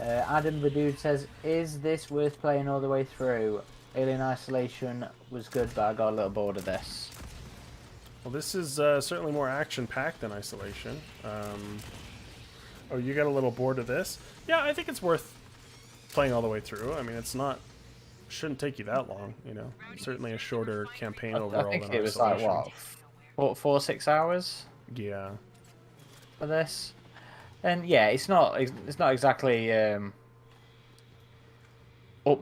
[SPEAKER 2] Adam the Dude says, is this worth playing all the way through? Alien Isolation was good, but I got a little bored of this.
[SPEAKER 1] Well, this is certainly more action-packed than Isolation. Oh, you got a little bored of this? Yeah, I think it's worth playing all the way through. I mean, shouldn't take you that long, you know. Certainly a shorter campaign overall
[SPEAKER 2] I think
[SPEAKER 1] than
[SPEAKER 2] it was
[SPEAKER 1] Isolation.
[SPEAKER 2] like, what, 4-6 hours
[SPEAKER 1] Yeah.
[SPEAKER 2] for this? And yeah, it's not exactly up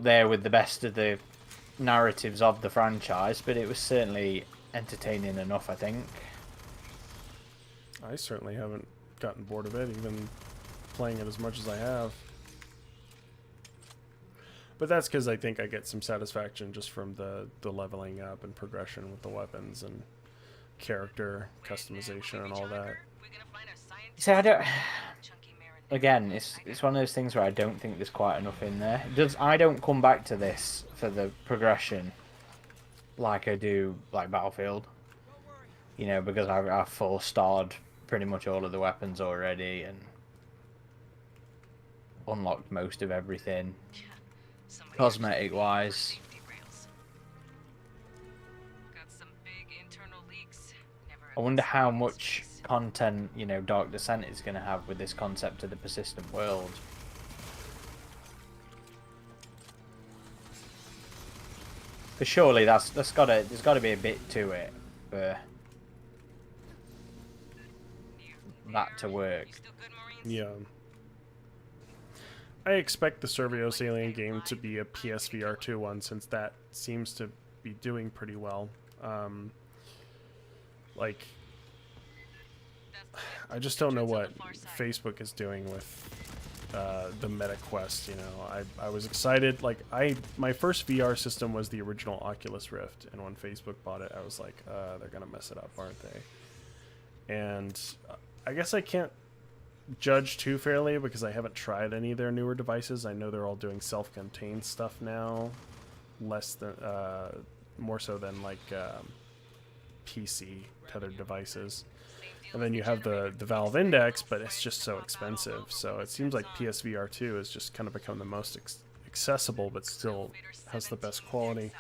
[SPEAKER 2] there with the best of the narratives of the franchise, but it was certainly entertaining enough, I think.
[SPEAKER 1] I certainly haven't gotten bored of it, even playing it as much as I have. But that's because I think I get some satisfaction just from the leveling up and progression with the weapons and character customization and all that.
[SPEAKER 2] So I don't. Again, it's one of those things where I don't think there's quite enough in there. I don't come back to this for the progression like I do like Battlefield. You know, because I've full starred pretty much all of the weapons already and unlocked most of everything.
[SPEAKER 4] Somebody
[SPEAKER 2] Cosmetic
[SPEAKER 4] actually
[SPEAKER 2] wise.
[SPEAKER 4] safety rails. Got some big internal leaks. Never
[SPEAKER 2] I wonder
[SPEAKER 4] had
[SPEAKER 2] how
[SPEAKER 4] this
[SPEAKER 2] much
[SPEAKER 4] space.
[SPEAKER 2] content, you know, Dark Descent is going to have with this concept of the persistent world. But surely there's got to be a bit to it for that to work.
[SPEAKER 4] You still good, Marines?
[SPEAKER 1] Yeah. I expect the Servios Alien game to be a PSVR 2 one, since that seems to be doing pretty well. Like, I just don't know what Facebook is doing with the Meta Quest. You know, I was excited. Like, my first VR system was the original Oculus Rift, and when Facebook bought it, I was like, they're gonna mess it up, aren't they? And I guess I can't judge too fairly because I haven't tried any of their newer devices. I know they're all doing self-contained stuff now, less than more so than like PC tethered devices. And then you have the Valve Index, but it's just so expensive. So it seems like PSVR 2 has just kind of become the most accessible, but still has the best quality.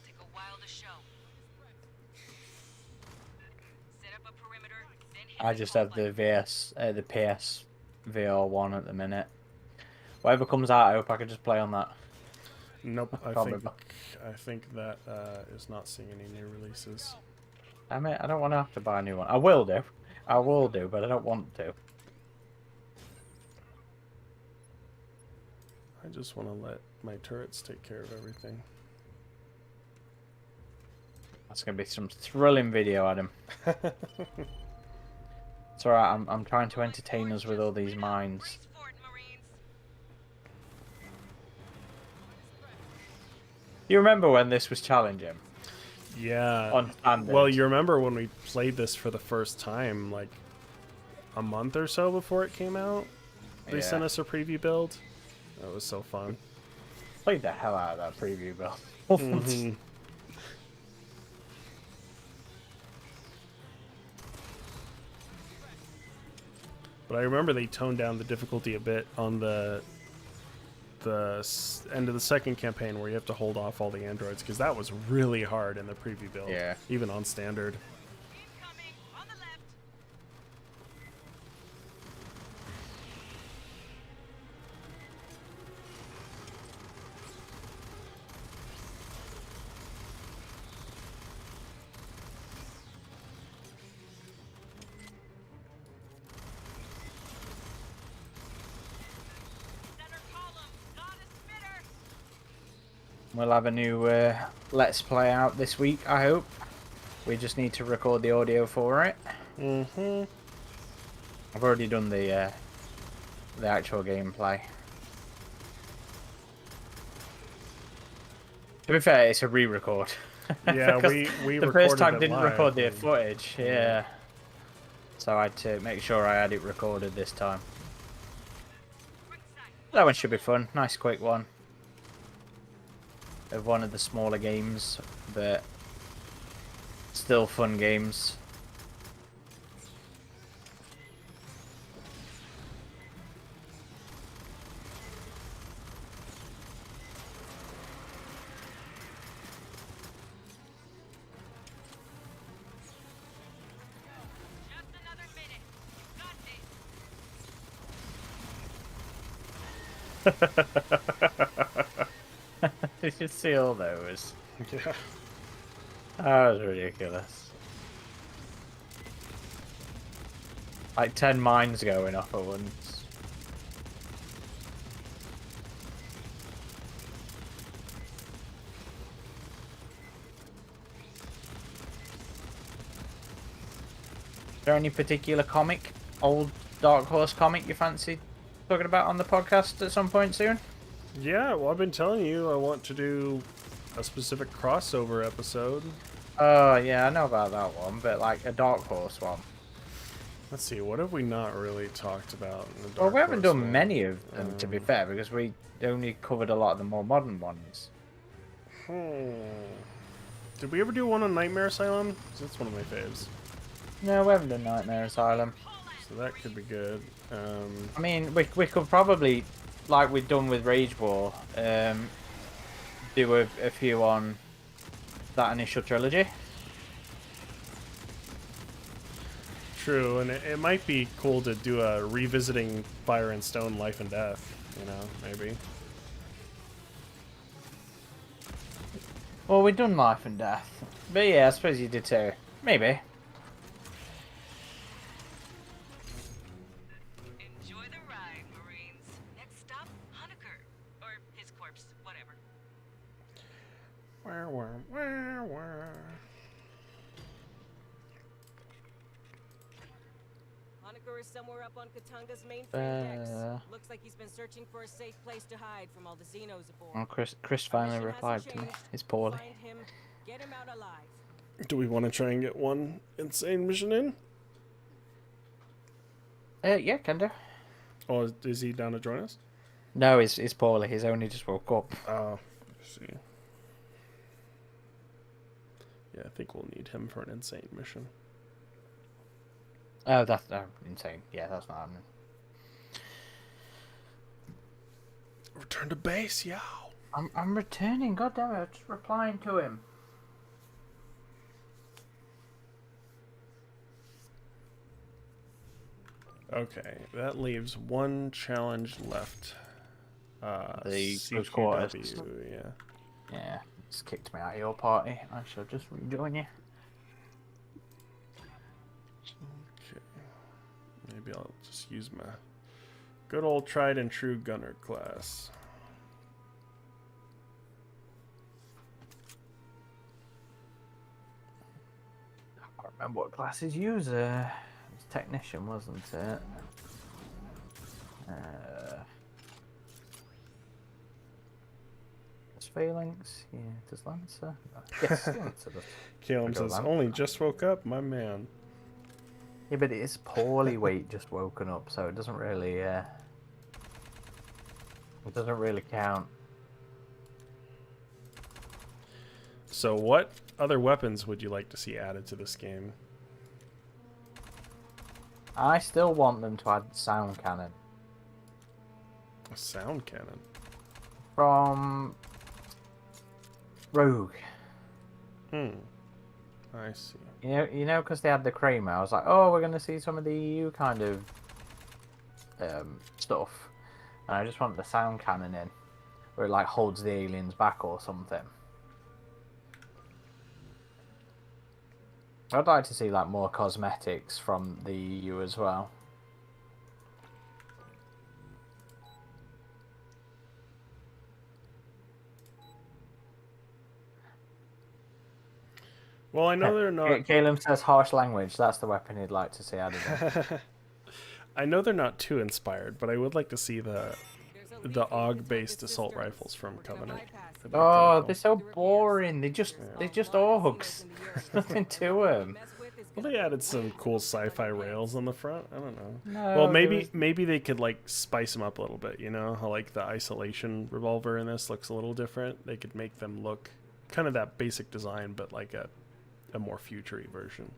[SPEAKER 4] Take a while to show. Set up a perimeter, then hit
[SPEAKER 2] I just have the PS VR 1 at the minute. Whatever comes out, I hope I can just play on that.
[SPEAKER 1] Nope, I
[SPEAKER 2] Probably.
[SPEAKER 1] think that is not seeing any new releases.
[SPEAKER 2] I mean, I don't want to have to buy a new one. I will do, but I don't want to.
[SPEAKER 1] I just want to let my turrets take care of everything.
[SPEAKER 2] That's gonna be some thrilling video, Adam. It's alright. I'm trying to entertain us with all these mines.
[SPEAKER 4] Brace for it, Marines.
[SPEAKER 2] You remember when this was challenging?
[SPEAKER 1] Yeah.
[SPEAKER 2] On standard.
[SPEAKER 1] Well, you remember when we played this for the first time, like a month or so before it came out? They
[SPEAKER 2] Yeah.
[SPEAKER 1] sent us a preview build. That was so fun.
[SPEAKER 2] Played the hell out of that preview build.
[SPEAKER 1] Mhm. But I remember they toned down the difficulty a bit on the end of the second campaign, where you have to hold off all the androids, because that was really hard in the preview build.
[SPEAKER 2] Yeah.
[SPEAKER 1] Even on standard.
[SPEAKER 4] Incoming on the left. Center column, got a spitter.
[SPEAKER 2] We'll have a new Let's Play out this week, I hope. We just need to record the audio for it.
[SPEAKER 1] Mm-hmm.
[SPEAKER 2] I've already done the actual gameplay. To be fair, it's a re-record.
[SPEAKER 1] Yeah,
[SPEAKER 2] Because
[SPEAKER 1] we
[SPEAKER 2] the first
[SPEAKER 1] recorded
[SPEAKER 2] time
[SPEAKER 1] it
[SPEAKER 2] didn't
[SPEAKER 1] live,
[SPEAKER 2] record the
[SPEAKER 1] and-
[SPEAKER 2] footage. Yeah. So I had to make sure I had it recorded this time. That one should be fun. Nice quick one. Of one of the smaller games, but still fun games.
[SPEAKER 4] Just another minute. Got this.
[SPEAKER 2] Did you see all those?
[SPEAKER 1] Yeah.
[SPEAKER 2] That was ridiculous. Like 10 mines going off at once. Is there any particular comic, old Dark Horse comic you fancy talking about on the podcast at some point soon?
[SPEAKER 1] Yeah, well, I've been telling you I want to do a specific crossover episode.
[SPEAKER 2] Oh, yeah, I know about that one, but like a Dark Horse one.
[SPEAKER 1] Let's see, what have we not really talked about in the Dark
[SPEAKER 2] Well, we haven't
[SPEAKER 1] Horse
[SPEAKER 2] done
[SPEAKER 1] one?
[SPEAKER 2] many of them, to be fair, because we only covered a lot of the more modern ones.
[SPEAKER 1] Did we ever do one on Nightmare Asylum? 'Cause that's one of my faves.
[SPEAKER 2] No, we haven't done Nightmare Asylum.
[SPEAKER 1] So that could be good.
[SPEAKER 2] I mean, we could probably, like we've done with Rage War, do a few on that initial trilogy.
[SPEAKER 1] True, and it might be cool to do a revisiting Fire and Stone Life and Death, you know, maybe.
[SPEAKER 2] Well, we've done Life and Death. But yeah, I suppose you did too. Maybe.
[SPEAKER 4] Enjoy the ride, Marines. Next stop, Honecker. Or his corpse, whatever.
[SPEAKER 1] Wah, wah, wah, wah.
[SPEAKER 6] Honecker is somewhere up on Katanga's mainframe decks. Looks like he's been searching for a safe place to hide from all the Xenos aboard.
[SPEAKER 2] Well, Chris finally
[SPEAKER 6] Mission
[SPEAKER 2] replied
[SPEAKER 6] hasn't
[SPEAKER 2] to me.
[SPEAKER 6] changed.
[SPEAKER 2] It's poorly.
[SPEAKER 6] Find him, get him out alive.
[SPEAKER 1] Do we want to try and get one insane mission in?
[SPEAKER 2] Yeah, can do.
[SPEAKER 1] Or is he down to join us?
[SPEAKER 2] No, he's poorly. He's only just woke up.
[SPEAKER 1] Oh, I see. Yeah, I think we'll need him for an insane mission.
[SPEAKER 2] Oh, that's insane. Yeah, that's not happening.
[SPEAKER 1] Return to base, yow.
[SPEAKER 2] I'm returning. God damn it! I'm just replying to him.
[SPEAKER 1] Okay, that leaves one challenge left.
[SPEAKER 2] The close
[SPEAKER 1] CQW,
[SPEAKER 2] quarters.
[SPEAKER 1] yeah.
[SPEAKER 2] Yeah, just kicked me out of your party. I shall just rejoin you.
[SPEAKER 1] Okay. Maybe I'll just use my good old tried and true gunner class.
[SPEAKER 2] I can't remember what classes use. It was technician, wasn't it? Does Phalanx? Yeah. Does Lancer? Yes, Lancer does.
[SPEAKER 1] Caleb
[SPEAKER 2] Go
[SPEAKER 1] says,
[SPEAKER 2] Lancer.
[SPEAKER 1] only just woke up, my man.
[SPEAKER 2] Yeah, but it is poorly weight just woken up, so it doesn't really. It doesn't really count.
[SPEAKER 1] So what other weapons would you like to see added to this game?
[SPEAKER 2] I still want them to add sound cannon
[SPEAKER 1] A sound cannon.
[SPEAKER 2] from Rogue.
[SPEAKER 1] I see.
[SPEAKER 2] You know, because they had the Kramer. I was like, oh, we're gonna see some of the EU kind of stuff, and I just want the sound cannon in, where it like holds the aliens back or something. I'd like to see like more cosmetics from the EU as well.
[SPEAKER 1] Well, I know they're not.
[SPEAKER 2] Caleb says harsh language. That's the weapon he'd like to see added in.
[SPEAKER 1] I know they're not too inspired, but I would like to see the
[SPEAKER 6] There's a
[SPEAKER 1] the
[SPEAKER 6] leak
[SPEAKER 1] AUG-based
[SPEAKER 6] inside
[SPEAKER 1] assault
[SPEAKER 6] cisterns.
[SPEAKER 1] rifles from
[SPEAKER 6] We're gonna
[SPEAKER 1] Covenant.
[SPEAKER 6] bypass
[SPEAKER 1] That'd
[SPEAKER 6] them.
[SPEAKER 1] be
[SPEAKER 2] Oh,
[SPEAKER 1] kinda
[SPEAKER 2] they're so boring. They just AUGs. There's nothing to them.
[SPEAKER 1] Well, they added some cool sci-fi rails on the front. I don't know.
[SPEAKER 2] No,
[SPEAKER 1] Well,
[SPEAKER 2] there
[SPEAKER 1] maybe
[SPEAKER 2] was-
[SPEAKER 1] maybe they could like spice them up a little bit. You know how like the isolation revolver in this looks a little different. They could make them look kind of that basic design, but like a more future-y version.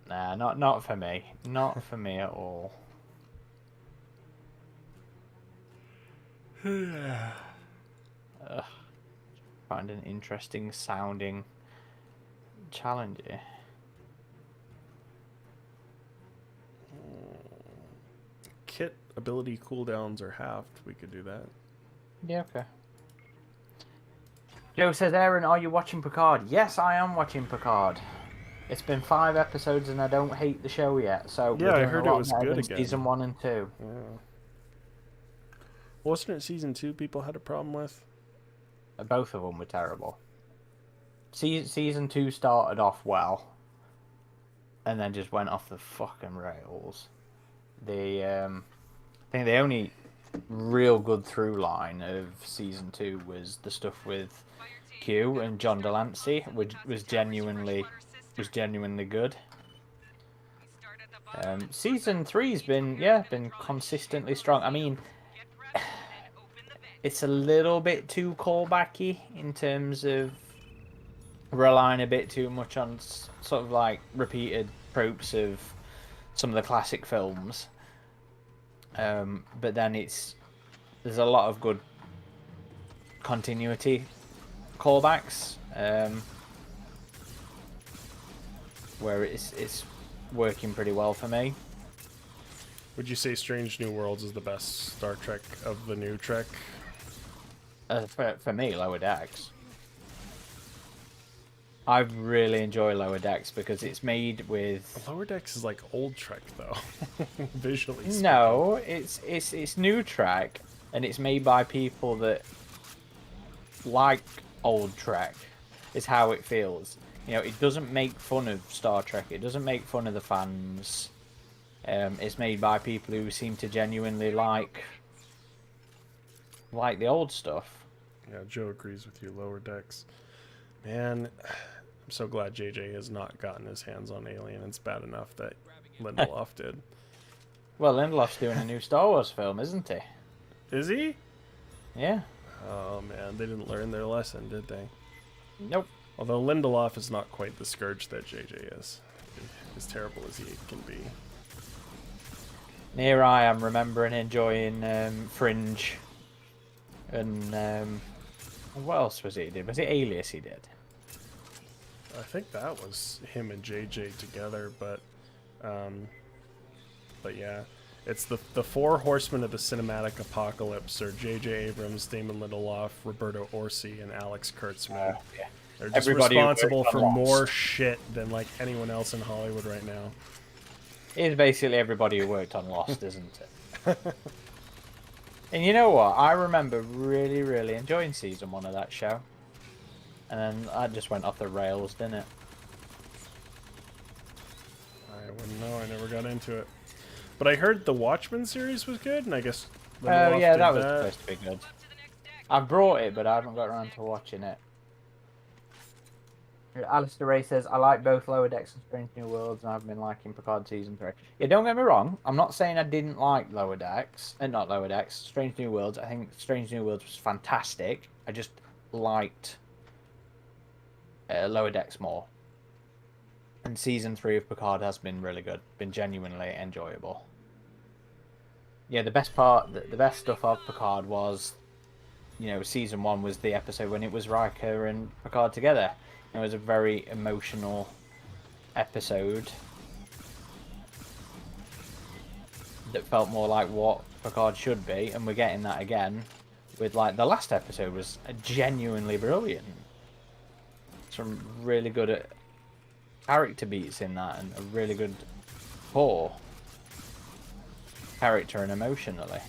[SPEAKER 2] Nah, not for me. Not for me at all. Find an interesting sounding challenge here.
[SPEAKER 1] Kit ability cooldowns are halved. We could do that.
[SPEAKER 2] Yeah, okay. Joe says, Aaron, are you watching Picard? Yes, I am watching Picard. It's been 5 episodes and I don't hate the show yet, so we're
[SPEAKER 1] Yeah, I
[SPEAKER 2] doing a
[SPEAKER 1] heard it
[SPEAKER 2] lot
[SPEAKER 1] was
[SPEAKER 2] better
[SPEAKER 1] good
[SPEAKER 2] than
[SPEAKER 1] again.
[SPEAKER 2] Season 1 and 2.
[SPEAKER 1] Yeah. Wasn't it season 2 people had a problem with?
[SPEAKER 2] Both of them were terrible. Season 2 started off well, and then just went off the fucking rails. I think the only real good through line of Season 2 was the stuff with Q and John Delancey, which was genuinely good. Season 3's been consistently strong. I mean, it's a little bit too callbacky in terms of relying a bit too much on sort of like repeated tropes of some of the classic films. But then there's a lot of good continuity callbacks, where it's working pretty well for me.
[SPEAKER 1] Would you say Strange New Worlds is the best Star Trek of the new Trek?
[SPEAKER 2] For me, Lower Decks. I really enjoy Lower Decks because it's made with.
[SPEAKER 1] Lower Decks is like old Trek though, visually speaking.
[SPEAKER 2] No, it's new Trek, and it's made by people that like old Trek. Is how it feels. You know, it doesn't make fun of Star Trek. It doesn't make fun of the fans. It's made by people who seem to genuinely like the old stuff.
[SPEAKER 1] Yeah, Joe agrees with you. Lower Decks. Man, I'm so glad JJ has not gotten his hands on Alien. It's bad enough that Lindelof did.
[SPEAKER 2] Well, Lindelof's doing a new Star Wars film, isn't he?
[SPEAKER 1] Is he?
[SPEAKER 2] Yeah.
[SPEAKER 1] Oh man, they didn't learn their lesson, did they?
[SPEAKER 2] Nope.
[SPEAKER 1] Although Lindelof is not quite the scourge that JJ is. As terrible as he can be.
[SPEAKER 2] Here I am remembering enjoying Fringe. And what else was it he did? Was it Alias he did?
[SPEAKER 1] I think that was him and JJ together, but yeah. It's the four horsemen of the cinematic apocalypse are J.J. Abrams, Damon Lindelof, Roberto Orci, and Alex Kurtzman.
[SPEAKER 2] Yeah.
[SPEAKER 1] They're just
[SPEAKER 2] Everybody who
[SPEAKER 1] responsible
[SPEAKER 2] worked
[SPEAKER 1] for
[SPEAKER 2] on
[SPEAKER 1] more
[SPEAKER 2] Lost.
[SPEAKER 1] shit than like anyone else in Hollywood right now.
[SPEAKER 2] It's basically everybody who worked on Lost, isn't it? And you know what? I remember really, really enjoying season 1 of that show. And then I just went off the rails, didn't it?
[SPEAKER 1] I wouldn't know. I never got into it. But I heard the Watchmen series was good, and I guess
[SPEAKER 2] Oh
[SPEAKER 1] Lindelof
[SPEAKER 2] yeah,
[SPEAKER 1] did
[SPEAKER 2] that was supposed to be good. I brought it, but I haven't got around to watching it. Alistair Ray says, I like both Lower Decks and Strange New Worlds, and I've been liking Picard Season 3. Yeah, don't get me wrong. I'm not saying I didn't like Lower Decks. Not Lower Decks. Strange New Worlds. I think Strange New Worlds was fantastic. I just liked Lower Decks more. And Season 3 of Picard has been really good. Been genuinely enjoyable. Yeah, the best part, the best stuff of Picard was, you know, Season 1 was the episode when it was Riker and Picard together. It was a very emotional episode that felt more like what Picard should be, and we're getting that again with, like, the last episode was genuinely brilliant. Some really good character beats in that, and a really good core character and emotionally.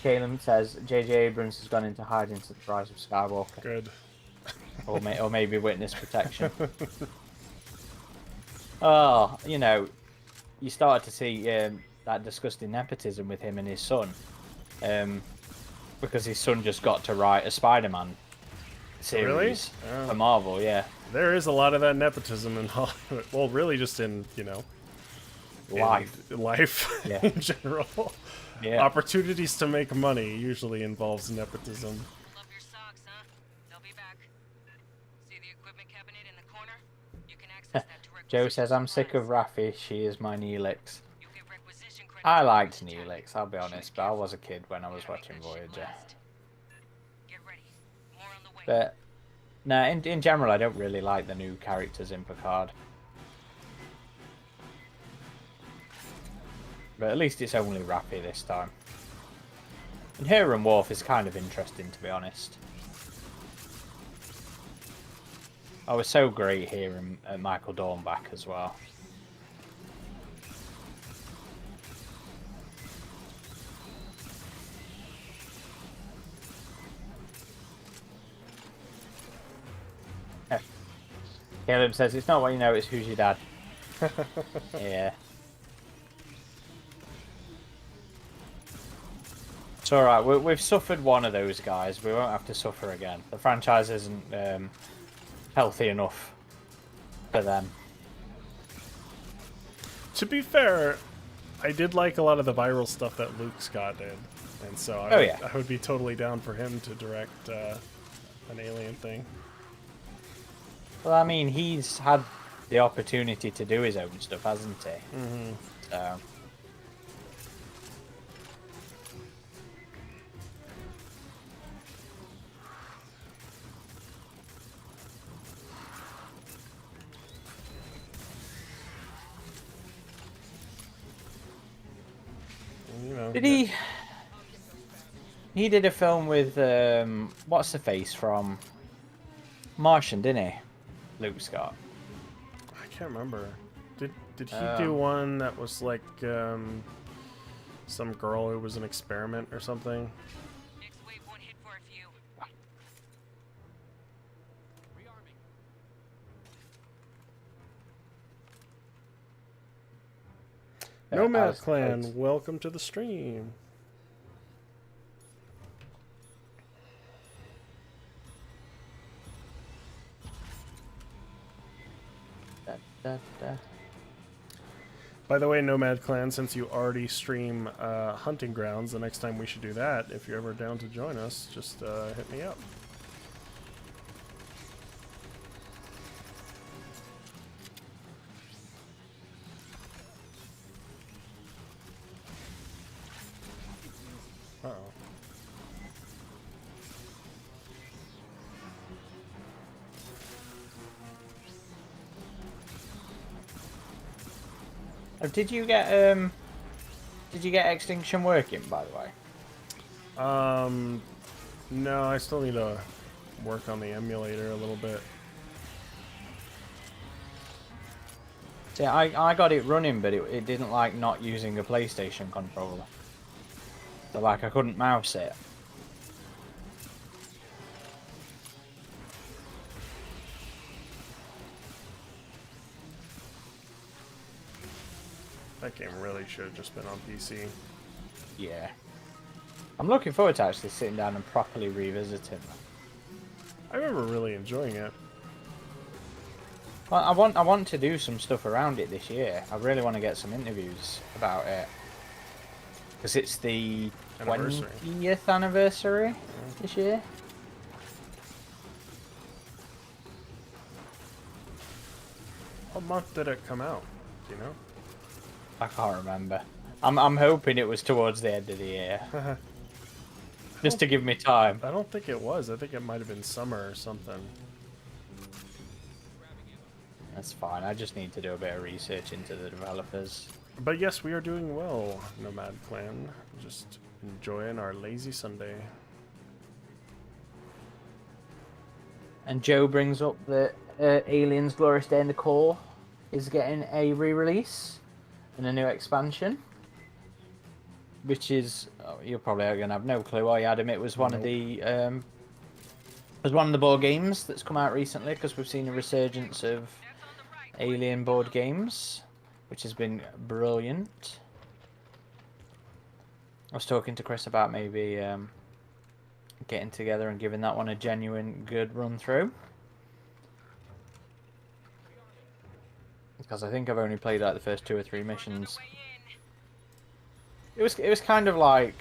[SPEAKER 2] Caleb says J.J. Abrams has gone into hiding since the Rise of Skywalker.
[SPEAKER 1] Good.
[SPEAKER 2] Or maybe witness protection. Oh, you know, you started to see that disgusting nepotism with him and his son. Because his son just got to write a Spider-Man series for Marvel, yeah.
[SPEAKER 1] There is a lot of that nepotism in Hollywood. Well, really just in, you know, life
[SPEAKER 2] Yeah.
[SPEAKER 1] in general.
[SPEAKER 2] Yeah.
[SPEAKER 1] Opportunities to make money usually involves nepotism.
[SPEAKER 4] Love your socks, huh? They'll be back. See the equipment cabinet in the corner? You can access that to
[SPEAKER 2] Joe
[SPEAKER 4] requisition
[SPEAKER 2] says, I'm sick of
[SPEAKER 4] supplies.
[SPEAKER 2] Raffi, she is my Neelix.
[SPEAKER 4] You get requisition credits
[SPEAKER 2] I
[SPEAKER 4] for
[SPEAKER 2] liked
[SPEAKER 4] each attack.
[SPEAKER 2] Neelix, I'll be honest, but I was a kid when I was
[SPEAKER 4] Gotta make
[SPEAKER 2] watching
[SPEAKER 4] that shit
[SPEAKER 2] Voyager.
[SPEAKER 4] last. Get ready. More on the way.
[SPEAKER 2] But, no, in general, I don't really like the new characters in Picard. But at least it's only Raffi this time. And her and Worf is kind of interesting, to be honest. I was so great hearing Michael Dorn back as well. Caleb says, it's not what you know, it's who's your dad. Yeah. It's alright, we've suffered one of those guys, we won't have to suffer again. The franchise isn't healthy enough for them.
[SPEAKER 1] To be fair, I did like a lot of the viral stuff that Luke Scott did. And so
[SPEAKER 2] Oh, yeah.
[SPEAKER 1] I would be totally down for him to direct an Alien thing.
[SPEAKER 2] Well, I mean, he's had the opportunity to do his own stuff, hasn't he?
[SPEAKER 1] Mm-hmm.
[SPEAKER 2] So.
[SPEAKER 1] You know,
[SPEAKER 2] Did he? He did a film with what's the face from Martian, didn't he? Luke Scott.
[SPEAKER 1] I can't remember. Did he
[SPEAKER 2] Um,
[SPEAKER 1] do one that was like some girl who was an experiment or something?
[SPEAKER 4] Next wave won't hit for a few.
[SPEAKER 1] Nomad
[SPEAKER 2] Alice
[SPEAKER 1] Clan,
[SPEAKER 2] Coates.
[SPEAKER 1] welcome to the stream.
[SPEAKER 2] Da, da, da.
[SPEAKER 1] By the way, Nomad Clan, since you already stream Hunting Grounds, the next time we should do that. If you're ever down to join us, just hit me up. Uh-oh.
[SPEAKER 2] Oh, did you get Extinction working, by the way?
[SPEAKER 1] No, I still need to work on the emulator a little bit.
[SPEAKER 2] See, I got it running, but it didn't like not using a PlayStation controller. So like I couldn't mouse it.
[SPEAKER 1] That game really should have just been on PC.
[SPEAKER 2] Yeah. I'm looking forward to actually sitting down and properly revisiting them.
[SPEAKER 1] I remember really enjoying it.
[SPEAKER 2] Well, I want to do some stuff around it this year. I really want to get some interviews about it. Because it's the
[SPEAKER 1] Anniversary.
[SPEAKER 2] 20th anniversary this year.
[SPEAKER 1] What month did it come out? Do you know?
[SPEAKER 2] I can't remember. I'm hoping it was towards the end of the year. Just to give me time.
[SPEAKER 1] I don't think it was. I think it might have been summer or something.
[SPEAKER 2] That's fine. I just need to do a bit of research into the developers.
[SPEAKER 1] But yes, we are doing well, Nomad Clan. Just enjoying our lazy Sunday.
[SPEAKER 2] And Joe brings up that Aliens Glorious Day in the Core is getting a re-release and a new expansion. Which is, oh, you're probably going to have no clue, are you, Adam? It was one of the board games that's come out recently, because we've seen a resurgence of Alien board games, which has been brilliant. I was talking to Chris about maybe getting together and giving that one a genuine good run through. Because I think I've only played like the first 2 or 3 missions. It was kind of like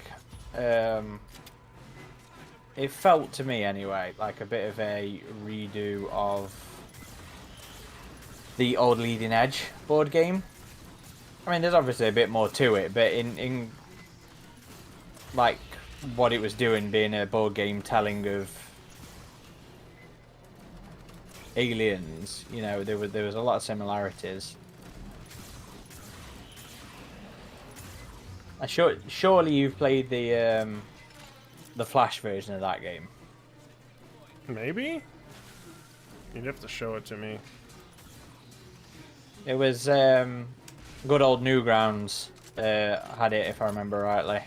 [SPEAKER 2] it felt to me anyway like a bit of a redo of the old Leading Edge board game. I mean, there's obviously a bit more to it, but in like what it was doing, being a board game telling of aliens, you know, there was a lot of similarities. Surely you've played the Flash version of that game.
[SPEAKER 1] Maybe? You'd have to show it to me.
[SPEAKER 2] It was good old Newgrounds had it, if I remember rightly.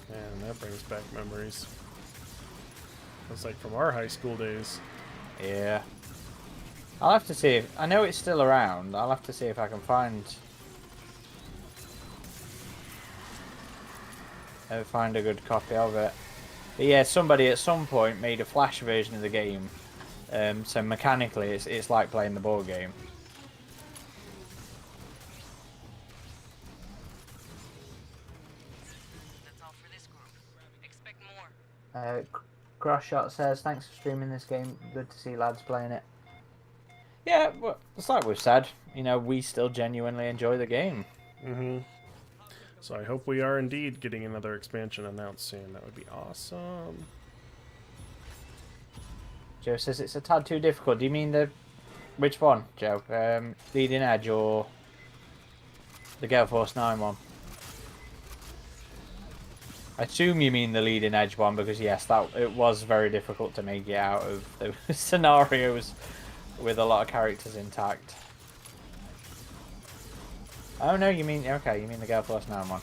[SPEAKER 1] Man, that brings back memories. That's like from our high school days.
[SPEAKER 2] Yeah. I'll have to see if I know it's still around. I'll have to see if I can find a good copy of it. But yeah, somebody at some point made a Flash version of the game. So mechanically, it's like playing the board game.
[SPEAKER 4] That's all
[SPEAKER 2] Crossshot says, thanks for streaming this game. Good to see lads playing it. Yeah, well, it's like we've said. You know, we still genuinely enjoy the game.
[SPEAKER 1] Mm-hmm. So I hope we are indeed getting another expansion announced soon. That would be awesome.
[SPEAKER 2] Joe says it's a tad too difficult. Do you mean the... Which one, Joe? Leading Edge or the Gale Force 9 one? I assume you mean the Leading Edge one, because yes, it was very difficult to make it out of those scenarios with a lot of characters intact. Oh no, you mean... Okay, you mean the Gale Force 9 one.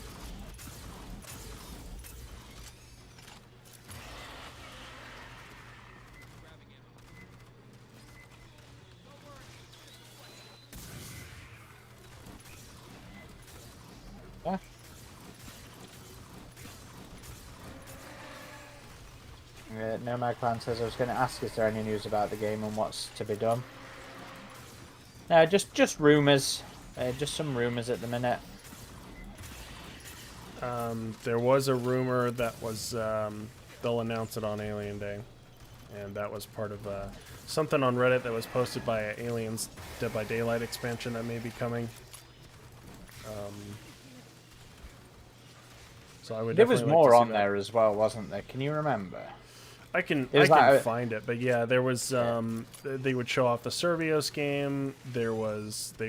[SPEAKER 2] Yeah. Nomad Clan says, I was going to ask, is there any news about the game and what's to be done? No, just rumours. Just some rumours at the minute.
[SPEAKER 1] There was a rumor that was they'll announce it on Alien Day, and that was part of something on Reddit that was posted by Aliens Dead by Daylight expansion that may be coming. So I would.
[SPEAKER 2] There was
[SPEAKER 1] definitely like
[SPEAKER 2] more
[SPEAKER 1] to see
[SPEAKER 2] on
[SPEAKER 1] that.
[SPEAKER 2] there as well, wasn't there? Can you remember?
[SPEAKER 1] I can
[SPEAKER 2] It was like
[SPEAKER 1] find it, but yeah, there was they would show off the Servios game. They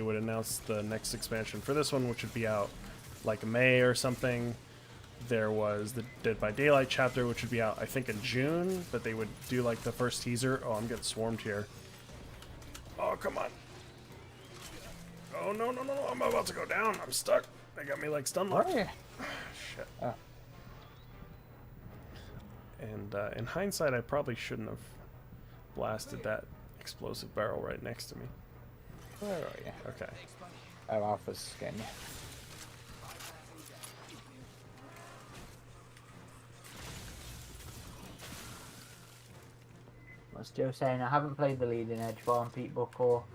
[SPEAKER 1] would announce the next expansion for this one, which would be out like May or something. There was the Dead by Daylight chapter, which would be out I think in June, but they would do like the first teaser. Oh, I'm getting swarmed here. Oh, come on. Oh, no, I'm about to go down. I'm stuck. They got me like stun locked.
[SPEAKER 2] Oh, yeah.
[SPEAKER 1] Shit.
[SPEAKER 2] Oh.
[SPEAKER 1] And in hindsight, I probably shouldn't have blasted that explosive barrel right next to me.
[SPEAKER 2] Where are you?
[SPEAKER 1] Okay.
[SPEAKER 2] Oh, Alpha's getting you. What's Joe saying? I haven't played the Leading Edge one. Pete Buckle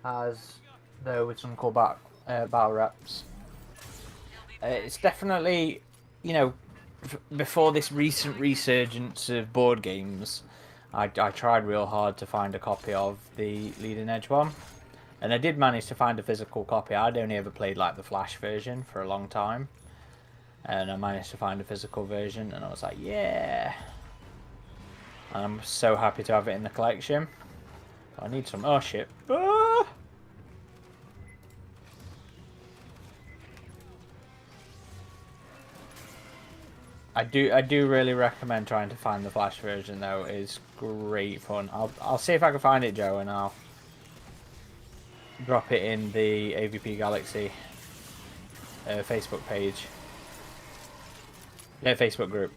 [SPEAKER 2] has, though, with some cool battle reps. It's definitely, you know, before this recent resurgence of board games, I tried real hard to find a copy of the Leading Edge one. And I did manage to find a physical copy. I'd only ever played like the Flash version for a long time. And I managed to find a physical version, and I was like, yeah. And I'm so happy to have it in the collection. I need some... Oh, shit. Ah! I do really recommend trying to find the Flash version, though. It's great fun. I'll see if I can find it, Joe, and I'll drop it in the AVP Galaxy Facebook page. Yeah, Facebook group.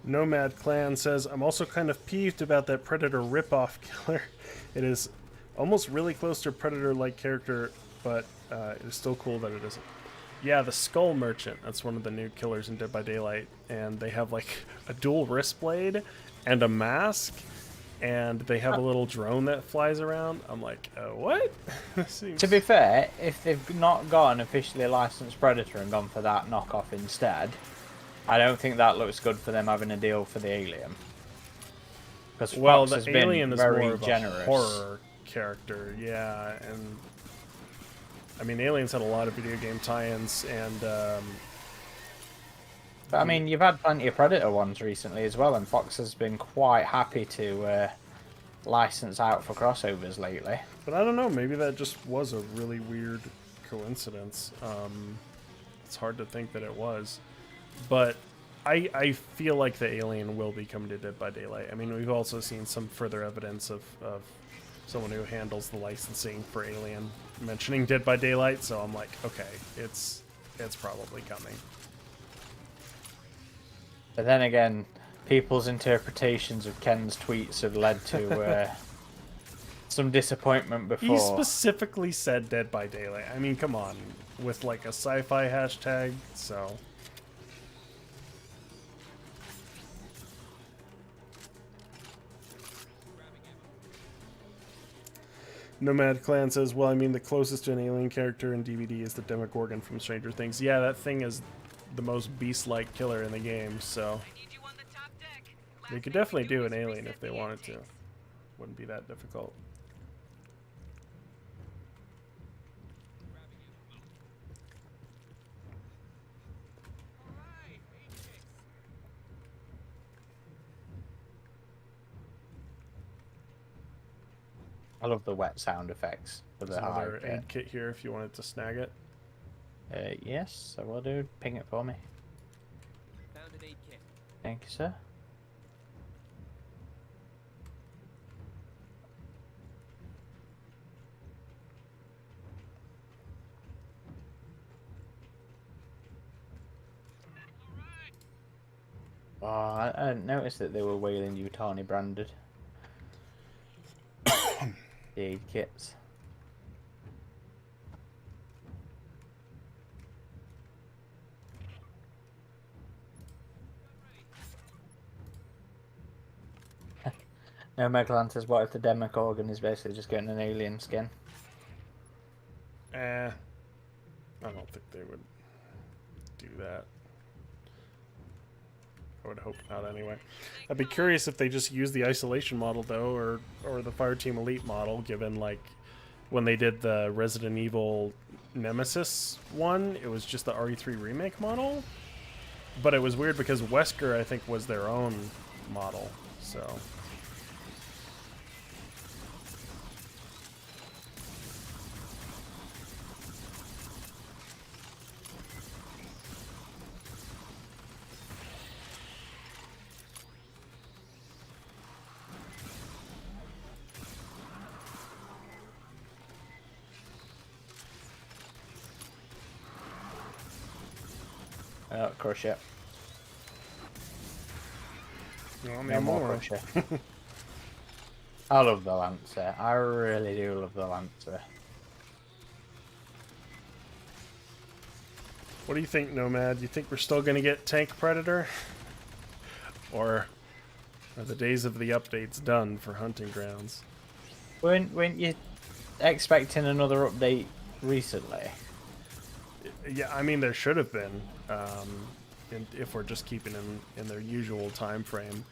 [SPEAKER 1] Nomad Clan says, I'm also kind of peeved about that Predator ripoff killer. It is almost really close to a Predator-like character, but it is still cool that it isn't. Yeah, the Skull Merchant. That's one of the new killers in Dead by Daylight. And they have like a dual wrist blade and a mask. And they have a little drone that flies around. I'm like, what? Seems...
[SPEAKER 2] To be fair, if they've not got an officially licensed Predator and gone for that knockoff instead, I don't think that looks good for them having a deal for the Alien. Because
[SPEAKER 1] well,
[SPEAKER 2] Fox
[SPEAKER 1] the
[SPEAKER 2] has
[SPEAKER 1] Alien
[SPEAKER 2] been
[SPEAKER 1] is
[SPEAKER 2] very
[SPEAKER 1] more of
[SPEAKER 2] generous.
[SPEAKER 1] a horror character, yeah. And I mean, Aliens had a lot of video game tie-ins, and
[SPEAKER 2] but I mean, you've had plenty of Predator ones recently as well, and Fox has been quite happy to license out for crossovers lately.
[SPEAKER 1] But I don't know, maybe that just was a really weird coincidence. It's hard to think that it was. But I feel like the Alien will be coming to Dead by Daylight. I mean, we've also seen some further evidence of someone who handles the licensing for Alien mentioning Dead by Daylight, so I'm like, okay, it's probably coming.
[SPEAKER 2] But then again, people's interpretations of Ken's tweets have led to some disappointment before.
[SPEAKER 1] He specifically said Dead by Daylight. I mean, come on. With like a sci-fi hashtag, so... Nomad Clan says, well, I mean, the closest to an alien character in DVD is the Demogorgon from Stranger Things. Yeah, that thing is the most beast-like killer in the game, so... They could definitely do an alien if they wanted to. Wouldn't be that difficult.
[SPEAKER 2] I love the wet sound effects for
[SPEAKER 1] There's
[SPEAKER 2] the
[SPEAKER 1] another
[SPEAKER 2] high.
[SPEAKER 1] aid kit here if you wanted to snag it.
[SPEAKER 2] Yes, I will do. Ping it for me.
[SPEAKER 3] Found an aid kit.
[SPEAKER 2] Thank you, sir. Oh, I noticed that they were Wailing Yutani branded. The aid kits. No, Megalan says, what if the Demogorgon is basically just getting an alien skin?
[SPEAKER 1] I don't think they would do that. I would hope not anyway. I'd be curious if they just use the isolation model though, or the Fireteam Elite model, given like when they did the Resident Evil Nemesis one, it was just the RE3 remake model. But it was weird because Wesker, I think, was their own model, so...
[SPEAKER 2] Crush it.
[SPEAKER 1] No
[SPEAKER 2] More
[SPEAKER 1] more.
[SPEAKER 2] Crusher. I love the Lancer. I really do love the Lancer.
[SPEAKER 1] What do you think, Nomad? You think we're still going to get Tank Predator? Or are the days of the updates done for Hunting Grounds?
[SPEAKER 2] Weren't you expecting another update recently?
[SPEAKER 1] Yeah, I mean, there should have been, if we're just keeping them in their usual time frame.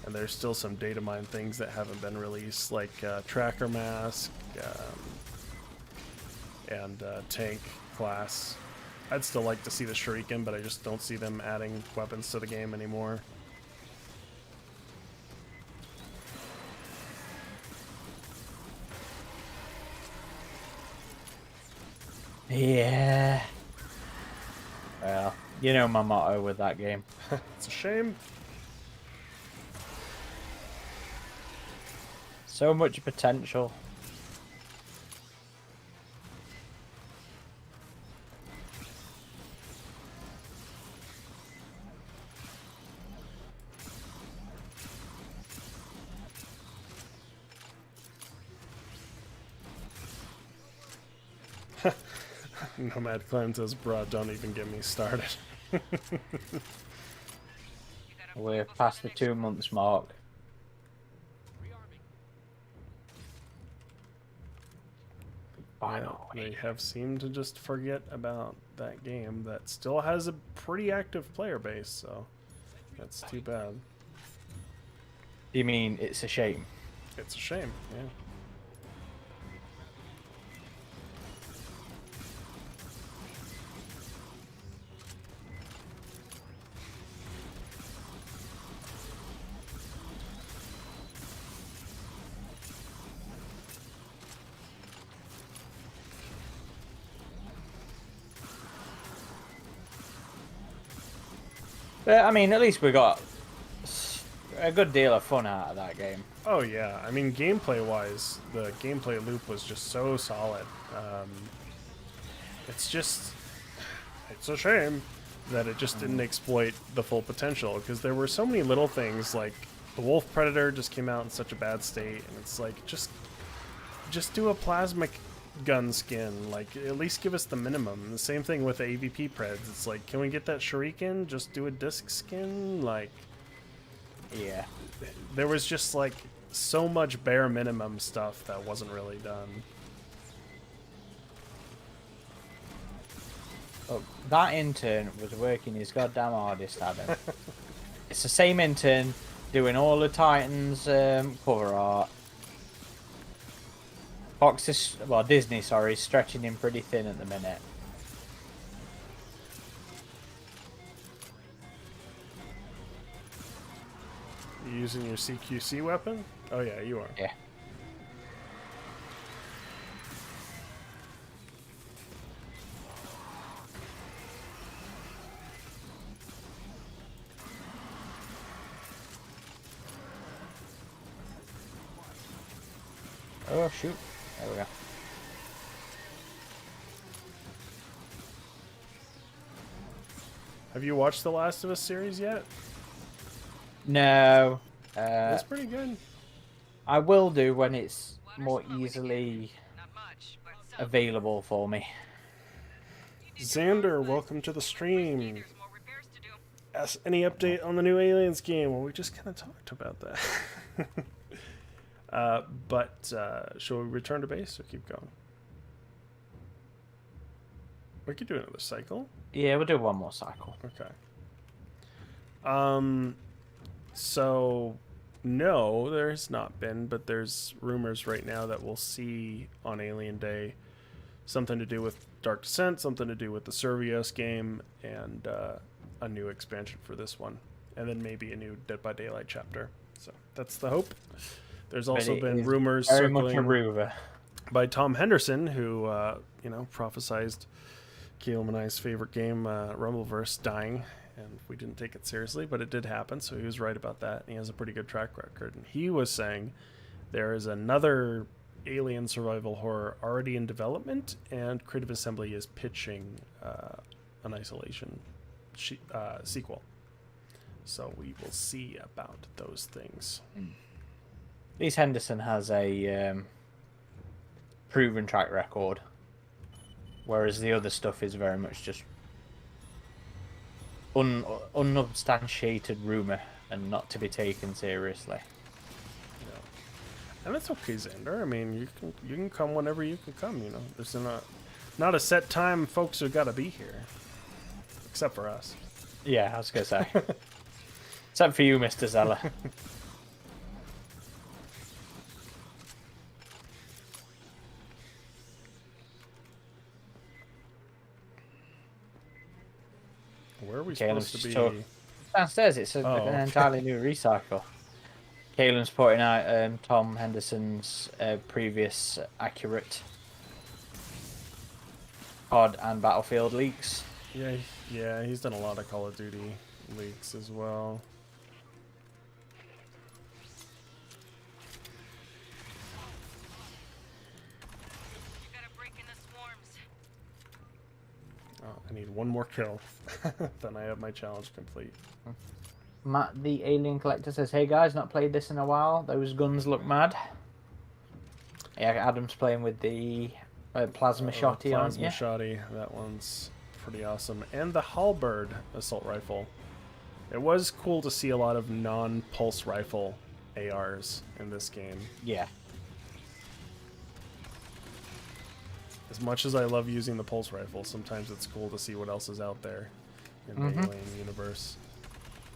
[SPEAKER 1] And there's still some data mine things that haven't been released, like Tracker Mask and Tank Class. I'd still like to see the Shuriken, but I just don't see them adding weapons to the game anymore.
[SPEAKER 2] Yeah. Well, you know my motto with that game.
[SPEAKER 1] It's a shame.
[SPEAKER 2] So much potential.
[SPEAKER 1] Nomad Clan says, bruh, don't even get me started.
[SPEAKER 2] We're past the 2 months mark.
[SPEAKER 1] They have seemed to just forget about that game that still has a pretty active player base, so that's too bad.
[SPEAKER 2] You mean it's a shame?
[SPEAKER 1] It's a shame, yeah.
[SPEAKER 2] But, I mean, at least we got a good deal of fun out of that game.
[SPEAKER 1] Oh yeah, I mean, gameplay-wise, the gameplay loop was just so solid. It's just, it's a shame that it just didn't exploit the full potential, because there were so many little things, like the Wolf Predator just came out in such a bad state, and it's like, just do a plasmic gun skin, like at least give us the minimum. And the same thing with the AVP Preds, it's like, can we get that Shuriken, just do a disc skin? Like,
[SPEAKER 2] Yeah.
[SPEAKER 1] there was just like so much bare minimum stuff that wasn't really done.
[SPEAKER 2] Look, that intern was working his goddamn hardest, Adam. It's the same intern doing all the Titans cover art. Fox is, well, Disney, sorry, is stretching him pretty thin at the minute.
[SPEAKER 1] You using your CQC weapon? Oh yeah, you are.
[SPEAKER 2] Yeah. Oh shoot. There we go.
[SPEAKER 1] Have you watched the Last of Us series yet?
[SPEAKER 2] No.
[SPEAKER 1] It's pretty good.
[SPEAKER 2] I will do when it's more
[SPEAKER 4] Water's flowing
[SPEAKER 2] easily
[SPEAKER 4] again. Not much, but some.
[SPEAKER 2] available for me.
[SPEAKER 1] Xander, welcome to the stream.
[SPEAKER 4] There's more repairs to do.
[SPEAKER 1] Ask any update on the new Aliens game? Well, we just kind of talked about that. Shall we return to base or keep going? We could do another cycle.
[SPEAKER 2] Yeah, we'll do one more cycle.
[SPEAKER 1] Okay. So, no, there's not been, but there's rumors right now that we'll see on Alien Day something to do with Dark Descent, something to do with the Servios game, and a new expansion for this one. And then maybe a new Dead by Daylight chapter. So, that's the hope. There's also been rumors
[SPEAKER 2] very much a
[SPEAKER 1] circling
[SPEAKER 2] rumor
[SPEAKER 1] by Tom Henderson, who, prophesized Caleb and I's favorite game, Rumbleverse, dying. And we didn't take it seriously, but it did happen, so he was right about that. And he has a pretty good track record. And he was saying there is another alien survival horror already in development, and Creative Assembly is pitching an Isolation sequel. So we will see about those things.
[SPEAKER 2] At least Henderson has a proven track record, whereas the other stuff is very much just unsubstantiated rumor and not to be taken seriously.
[SPEAKER 1] Yeah. And that's okay, Xander. I mean, you can come whenever you can come. You know, there's not a set time folks have got to be here, except for us.
[SPEAKER 2] Yeah, I was gonna say. Except for you, Mr. Zeller.
[SPEAKER 1] Where are we
[SPEAKER 2] Caleb's
[SPEAKER 1] supposed to be?
[SPEAKER 2] just downstairs. It's an entirely new recycle. Caelan's pointing out Tom Henderson's previous accurate COD and Battlefield leaks.
[SPEAKER 1] Yeah, he's done a lot of Call of Duty leaks as well.
[SPEAKER 4] You gotta break in the swarms.
[SPEAKER 1] Oh, I need one more kill. Then I have my challenge complete.
[SPEAKER 2] Matt, the Alien Collector, says, "Hey guys, not played this in a while. Those guns look mad." Yeah, Adam's playing with the plasma shotty, aren't you?
[SPEAKER 1] Plasma shotty, that one's pretty awesome. And the Halberd assault rifle. It was cool to see a lot of non-pulse rifle ARs in this game.
[SPEAKER 2] Yeah.
[SPEAKER 1] As much as I love using the pulse rifle, sometimes it's cool to see what else is out there in the Alien universe.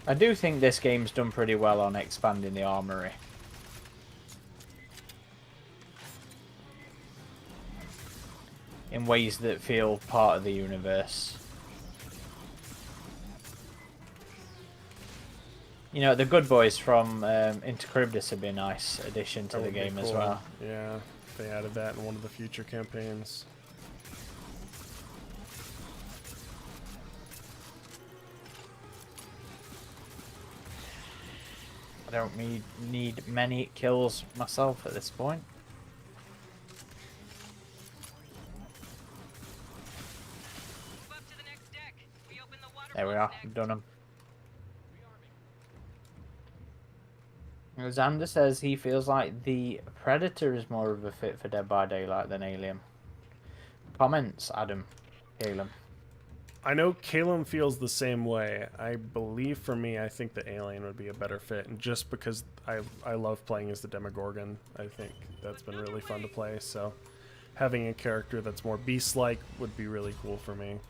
[SPEAKER 2] I do think this game's done pretty well on expanding the armory. In ways that feel part of the universe. You know, the good boys from Into Charybdis would be a nice addition to
[SPEAKER 1] That
[SPEAKER 2] the
[SPEAKER 1] would be
[SPEAKER 2] game as
[SPEAKER 1] cool.
[SPEAKER 2] well.
[SPEAKER 1] Yeah, if they added that in one of the future campaigns.
[SPEAKER 2] I don't need many kills myself at this point.
[SPEAKER 4] Move up to the next deck. We open the water
[SPEAKER 2] There we are. We've done them. Xander says he feels like the Predator is more of a fit for Dead by Daylight than Alien. Comments, Adam. Caleb.
[SPEAKER 1] I know Caleb feels the same way. I believe for me, I think the Alien would be a better fit, and just because I love playing as the Demogorgon, I think that's been really fun to play. So having a character that's more beast-like would be really cool for me.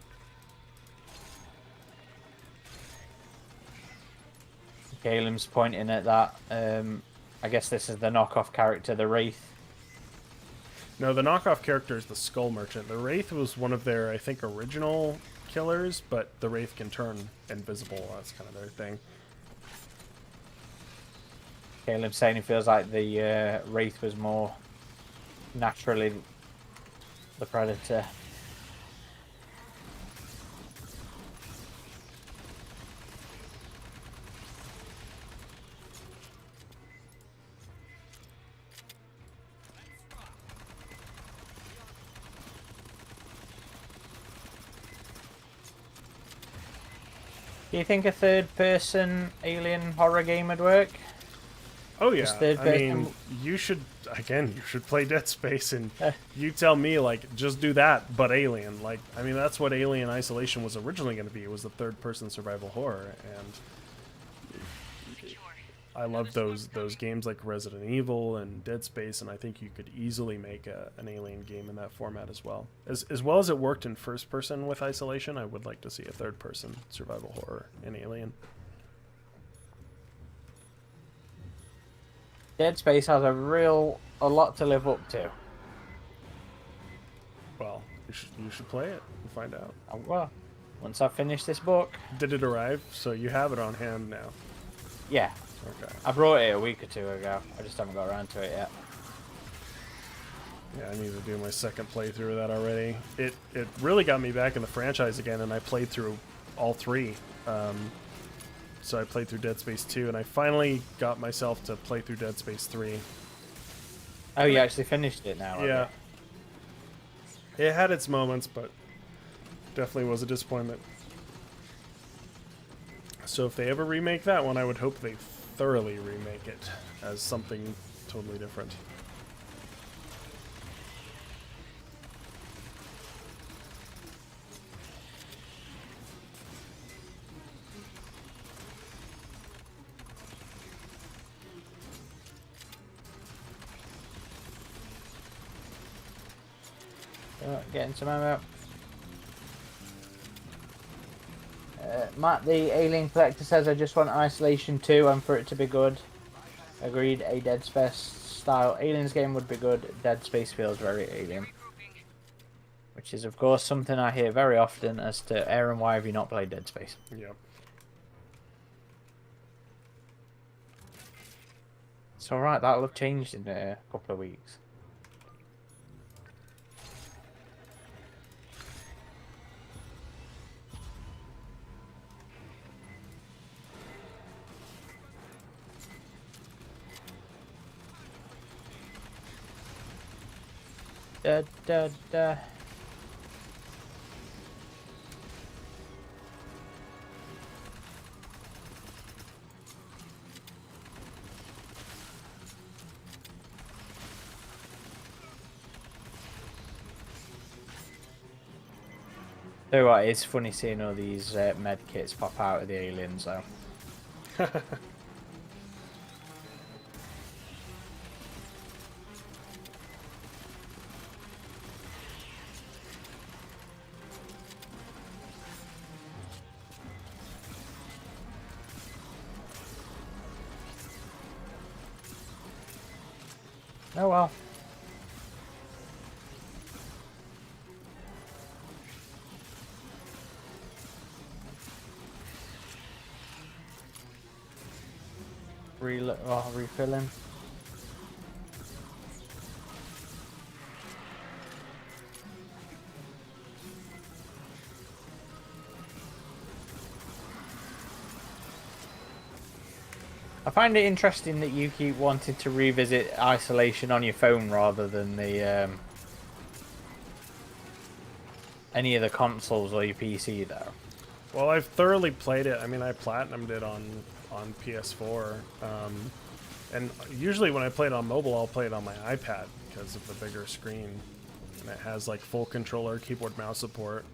[SPEAKER 2] Caleb's pointing at that. I guess this is the knockoff character, the Wraith.
[SPEAKER 1] No, the knockoff character is the Skull Merchant. The Wraith was one of their, I think, original killers, but the Wraith can turn invisible. That's kind of their thing.
[SPEAKER 2] Caleb's saying he feels like the Wraith was more naturally the Predator. Do you think a third-person alien horror game would work?
[SPEAKER 1] Oh yeah,
[SPEAKER 2] Just third
[SPEAKER 1] I
[SPEAKER 2] person?
[SPEAKER 1] mean, you should play Dead Space, and you tell me, like, just do that, but Alien. Like, I mean, that's what Alien Isolation was originally going to be. It was a third-person survival horror, and I love those games like Resident Evil and Dead Space, and I think you could easily make an Alien game in that format as well. As well as it worked in first-person with Isolation, I would like to see a third-person survival horror in Alien.
[SPEAKER 2] Dead Space has a lot to live up to.
[SPEAKER 1] Well, you should play it and find out.
[SPEAKER 2] Well, once I finish this book.
[SPEAKER 1] Did it arrive? So you have it on hand now.
[SPEAKER 2] Yeah.
[SPEAKER 1] Okay.
[SPEAKER 2] I brought it a week or two ago. I just haven't got around to it yet.
[SPEAKER 1] Yeah, I need to do my second playthrough of that already. It really got me back in the franchise again, and I played through all three. So I played through Dead Space 2, and I finally got myself to play through Dead Space 3.
[SPEAKER 2] Oh, you actually finished it now?
[SPEAKER 1] Yeah. It had its moments, but definitely was a disappointment. So if they ever remake that one, I would hope they thoroughly remake it as something totally different.
[SPEAKER 2] Getting some ammo. Matt, the Alien Collector, says, I just want Isolation 2 and for it to be good. Agreed, a Dead Space style Aliens game would be good. Dead Space feels very Alien. Which is, of course, something I hear very often as to, Aaron, why have you not played Dead Space?
[SPEAKER 1] Yep.
[SPEAKER 2] It's alright, that'll have changed in a couple of weeks. Da, da, da. Tell you what, it's funny seeing all these med kits pop out of the aliens, though. Oh well. Refilling. I find it interesting that you keep wanting to revisit Isolation on your phone rather than the any of the consoles or your PC, though.
[SPEAKER 1] Well, I've thoroughly played it. I mean, I platinumed it on PS4, and usually when I play it on mobile, I'll play it on my iPad because of the bigger screen, and it has like full controller, keyboard, mouse support.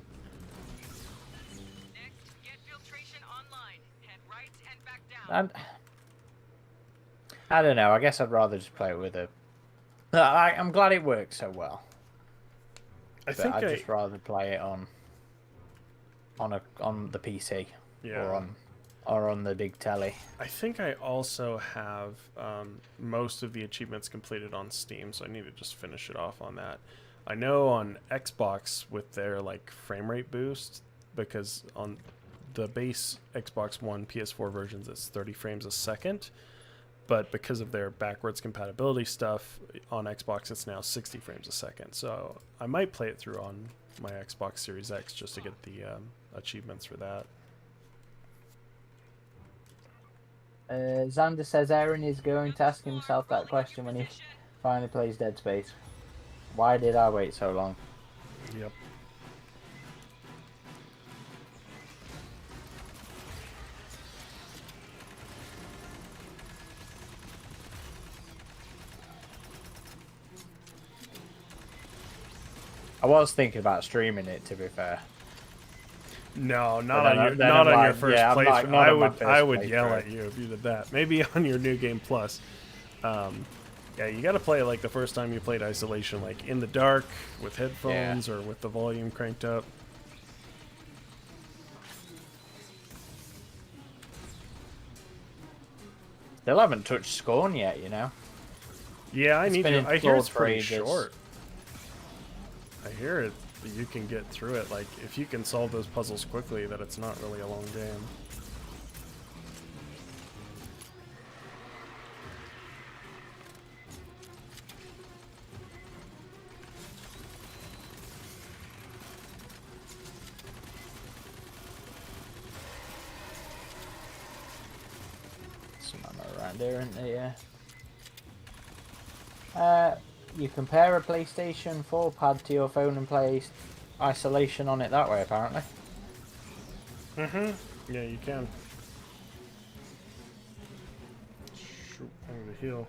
[SPEAKER 4] Next, get filtration online. Head right and back down.
[SPEAKER 2] And I don't know. I guess I'd rather just play it with a. I'm glad it works so well.
[SPEAKER 1] I
[SPEAKER 2] But
[SPEAKER 1] think
[SPEAKER 2] I'd just rather play it on the PC
[SPEAKER 1] yeah.
[SPEAKER 2] or on the big telly.
[SPEAKER 1] I think I also have most of the achievements completed on Steam, so I need to just finish it off on that. I know on Xbox with their like frame rate boost, because on the base Xbox One PS4 versions it's 30 frames a second, but because of their backwards compatibility stuff on Xbox it's now 60 frames a second. So I might play it through on my Xbox Series X just to get the achievements for that.
[SPEAKER 2] Xander says Aaron is going to ask himself that question when he finally plays Dead Space. Why did I wait so long?
[SPEAKER 1] Yep.
[SPEAKER 2] I was thinking about streaming it, to be fair.
[SPEAKER 1] No, not
[SPEAKER 2] But
[SPEAKER 1] on
[SPEAKER 2] then
[SPEAKER 1] your
[SPEAKER 2] I'm
[SPEAKER 1] not on
[SPEAKER 2] like,
[SPEAKER 1] your first
[SPEAKER 2] yeah, I'm
[SPEAKER 1] playthrough.
[SPEAKER 2] like, not on my
[SPEAKER 1] I
[SPEAKER 2] first
[SPEAKER 1] would yell
[SPEAKER 2] playthrough.
[SPEAKER 1] at you if you did that. Maybe on your New Game Plus. Yeah, you got to play it like the first time you played Isolation, like in the dark with headphones or with the volume cranked up.
[SPEAKER 2] Still haven't touched Scorn yet, you know.
[SPEAKER 1] Yeah, I
[SPEAKER 2] It's
[SPEAKER 1] need
[SPEAKER 2] been
[SPEAKER 1] to.
[SPEAKER 2] in
[SPEAKER 1] I hear it's
[SPEAKER 2] for
[SPEAKER 1] pretty
[SPEAKER 2] ages.
[SPEAKER 1] short. I hear it. You can get through it. Like if you can solve those puzzles quickly, that it's not really a long game.
[SPEAKER 2] Some ammo around here, isn't there? Yeah. You can pair a PlayStation 4 pad to your phone and play Isolation on it that way, apparently.
[SPEAKER 1] Yeah, you can. Shoot, I need to heal.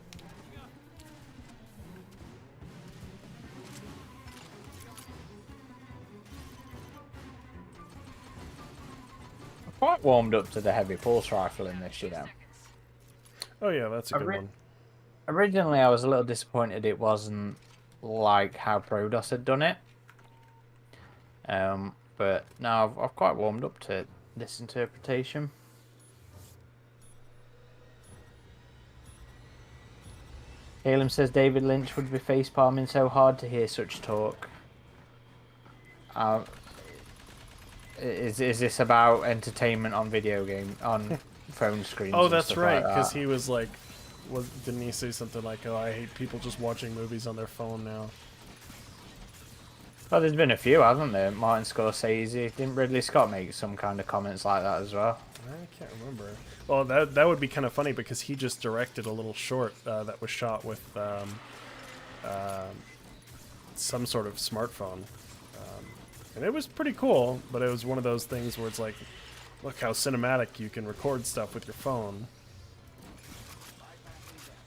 [SPEAKER 2] I'm quite warmed up to the heavy pulse rifle in this, you know.
[SPEAKER 1] Oh yeah, that's a good one.
[SPEAKER 2] Originally, I was a little disappointed it wasn't like how Prodos had done it. But now I've quite warmed up to this interpretation. Caleb says David Lynch would be facepalming so hard to hear such talk. Is this about entertainment on video game on phone screens?
[SPEAKER 1] Oh,
[SPEAKER 2] and
[SPEAKER 1] that's
[SPEAKER 2] stuff
[SPEAKER 1] right.
[SPEAKER 2] like
[SPEAKER 1] Because
[SPEAKER 2] that?
[SPEAKER 1] he was like, didn't he say something like, "Oh, I hate people just watching movies on their phone now"?
[SPEAKER 2] Well, there's been a few, hasn't there? Martin Scorsese. Didn't Ridley Scott make some kind of comments like that as well?
[SPEAKER 1] I can't remember. Well, that would be kind of funny because he just directed a little short that was shot with some sort of smartphone, and it was pretty cool. But it was one of those things where it's like, look how cinematic you can record stuff with your phone.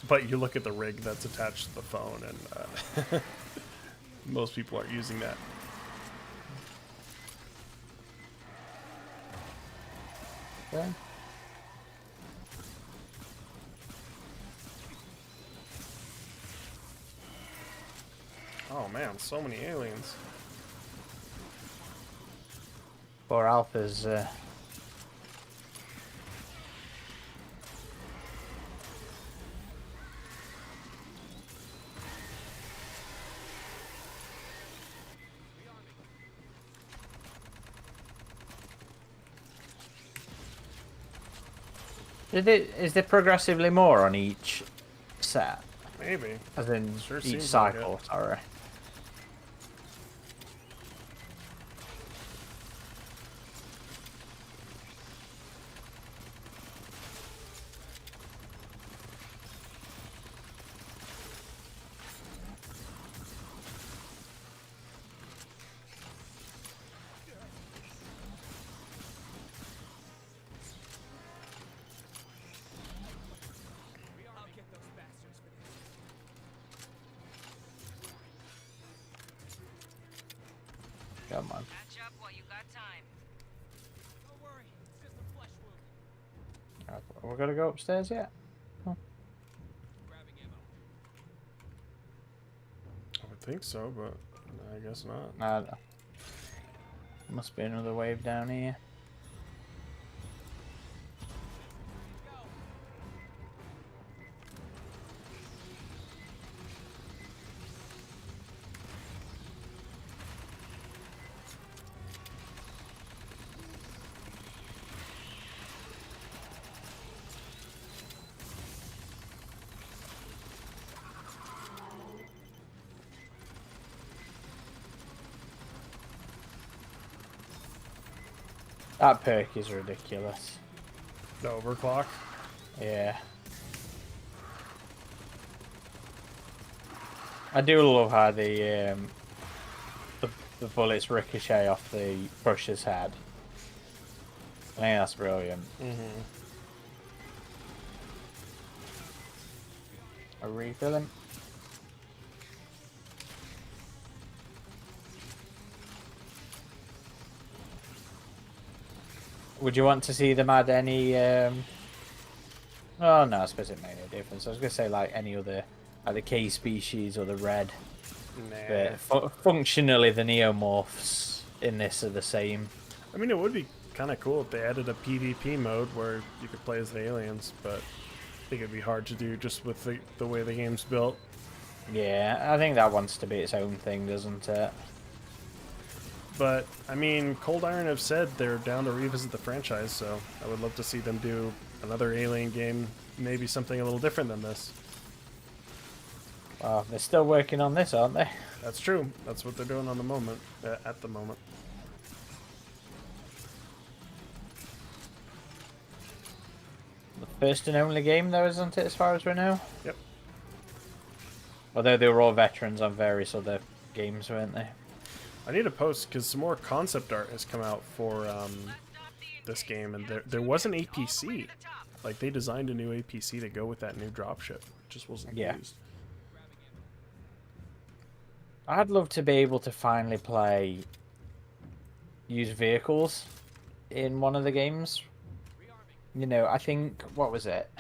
[SPEAKER 1] But you look at the rig that's attached to the phone, and most people aren't using that.
[SPEAKER 2] Okay.
[SPEAKER 1] Oh man, so many aliens.
[SPEAKER 2] Poor Alpha's. Is there progressively more on each set?
[SPEAKER 1] Maybe.
[SPEAKER 2] As in
[SPEAKER 1] Sure
[SPEAKER 2] each
[SPEAKER 1] seems like it.
[SPEAKER 2] cycle, sorry. Come on.
[SPEAKER 4] Catch up while you got time.
[SPEAKER 3] Don't worry, it's just a flesh wound.
[SPEAKER 2] We're gonna go upstairs yet?
[SPEAKER 3] Grabbing ammo.
[SPEAKER 1] I would think so, but I guess not.
[SPEAKER 2] I don't know. Must be another wave down here. That perk is ridiculous.
[SPEAKER 1] The overclock.
[SPEAKER 2] Yeah. I do love how the bullets ricochet off the Crusher's head. I think that's brilliant.
[SPEAKER 1] Mm-hmm.
[SPEAKER 2] A refilling. Would you want to see them add any? Oh no, I suppose it made no difference. I was gonna say like any other, like the K species or the red.
[SPEAKER 1] Nah.
[SPEAKER 2] But functionally, the neomorphs in this are the same.
[SPEAKER 1] I mean, it would be kind of cool if they added a PvP mode where you could play as the aliens, but I think it'd be hard to do just with the way the game's built.
[SPEAKER 2] Yeah, I think that wants to be its own thing, doesn't it?
[SPEAKER 1] But, I mean, Cold Iron have said they're down to revisit the franchise, so I would love to see them do another Alien game, maybe something a little different than this.
[SPEAKER 2] Well, they're still working on this, aren't they?
[SPEAKER 1] That's true. That's what they're doing on the moment, at the moment.
[SPEAKER 2] The first and only game, though, isn't it, as far as we know?
[SPEAKER 1] Yep.
[SPEAKER 2] Although they were all veterans on various other games, weren't they?
[SPEAKER 1] I need to post, because some more concept art has come out for this game, and there was an APC. Like, they designed a new APC to go with that new dropship. It just wasn't used.
[SPEAKER 2] I'd love to be able to finally use vehicles in one of the games. You know, I think, what was it?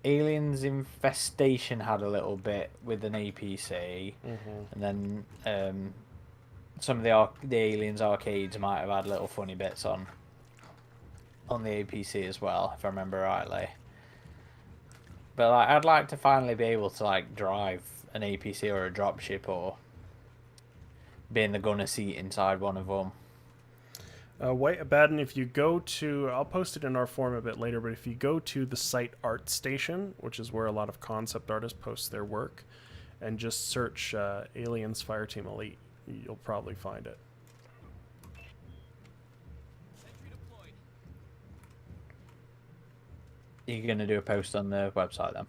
[SPEAKER 2] Aliens Infestation had a little bit with an APC, and then some of the Aliens arcades might have had little funny bits on the APC as well, if I remember rightly. But like, I'd like to finally be able to like drive an APC or a dropship, or be in the gunner seat inside one of them.
[SPEAKER 1] White Abaddon, if you go to, I'll post it in our forum a bit later, but if you go to the site Art Station, which is where a lot of concept artists post their work, and just search Aliens Fireteam Elite, you'll probably find it.
[SPEAKER 3] Sentry deployed.
[SPEAKER 2] You're going to do a post on the website then?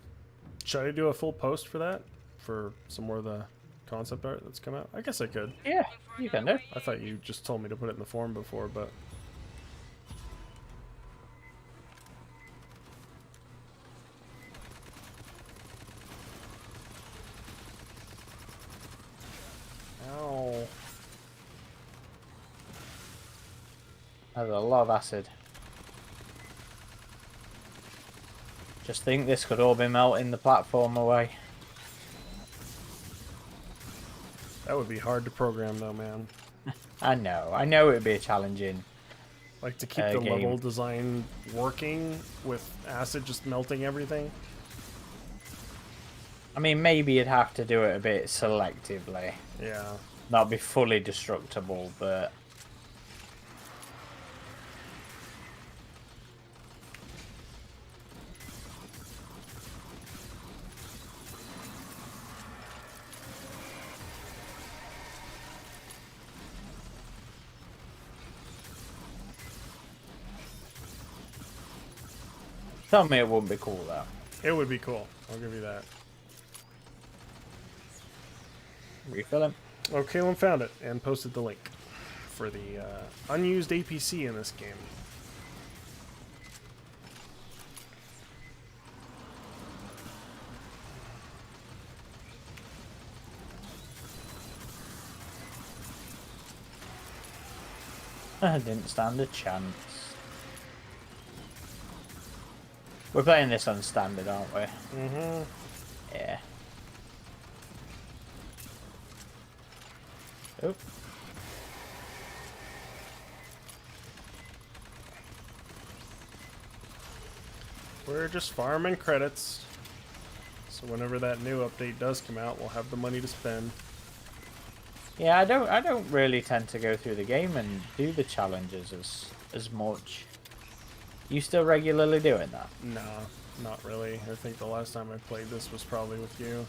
[SPEAKER 1] Should I do a full post for that? For some more of the concept art that's come out? I guess I could.
[SPEAKER 2] Yeah, you can do.
[SPEAKER 1] I thought you just told me to put it in the forum before, but... Ow.
[SPEAKER 2] There's a lot of acid. Just think this could all be melting the platform away.
[SPEAKER 1] That would be hard to program though, man.
[SPEAKER 2] I know it would be a challenging.
[SPEAKER 1] Like to keep the
[SPEAKER 2] game.
[SPEAKER 1] level design working with acid just melting everything.
[SPEAKER 2] I mean, maybe you'd have to do it a bit selectively.
[SPEAKER 1] Yeah.
[SPEAKER 2] Not be fully destructible, but... Tell me it wouldn't be cool, though.
[SPEAKER 1] It would be cool. I'll give you that.
[SPEAKER 2] Refill him.
[SPEAKER 1] Oh, Kalen found it and posted the link for the unused APC in this game.
[SPEAKER 2] I didn't stand a chance. We're playing this on standard, aren't we?
[SPEAKER 1] Mm-hmm.
[SPEAKER 2] Yeah. Oh.
[SPEAKER 1] We're just farming credits. So whenever that new update does come out, we'll have the money to spend.
[SPEAKER 2] Yeah, I don't really tend to go through the game and do the challenges as much. You still regularly doing that?
[SPEAKER 1] Nah, not really. I think the last time I played this was probably with you.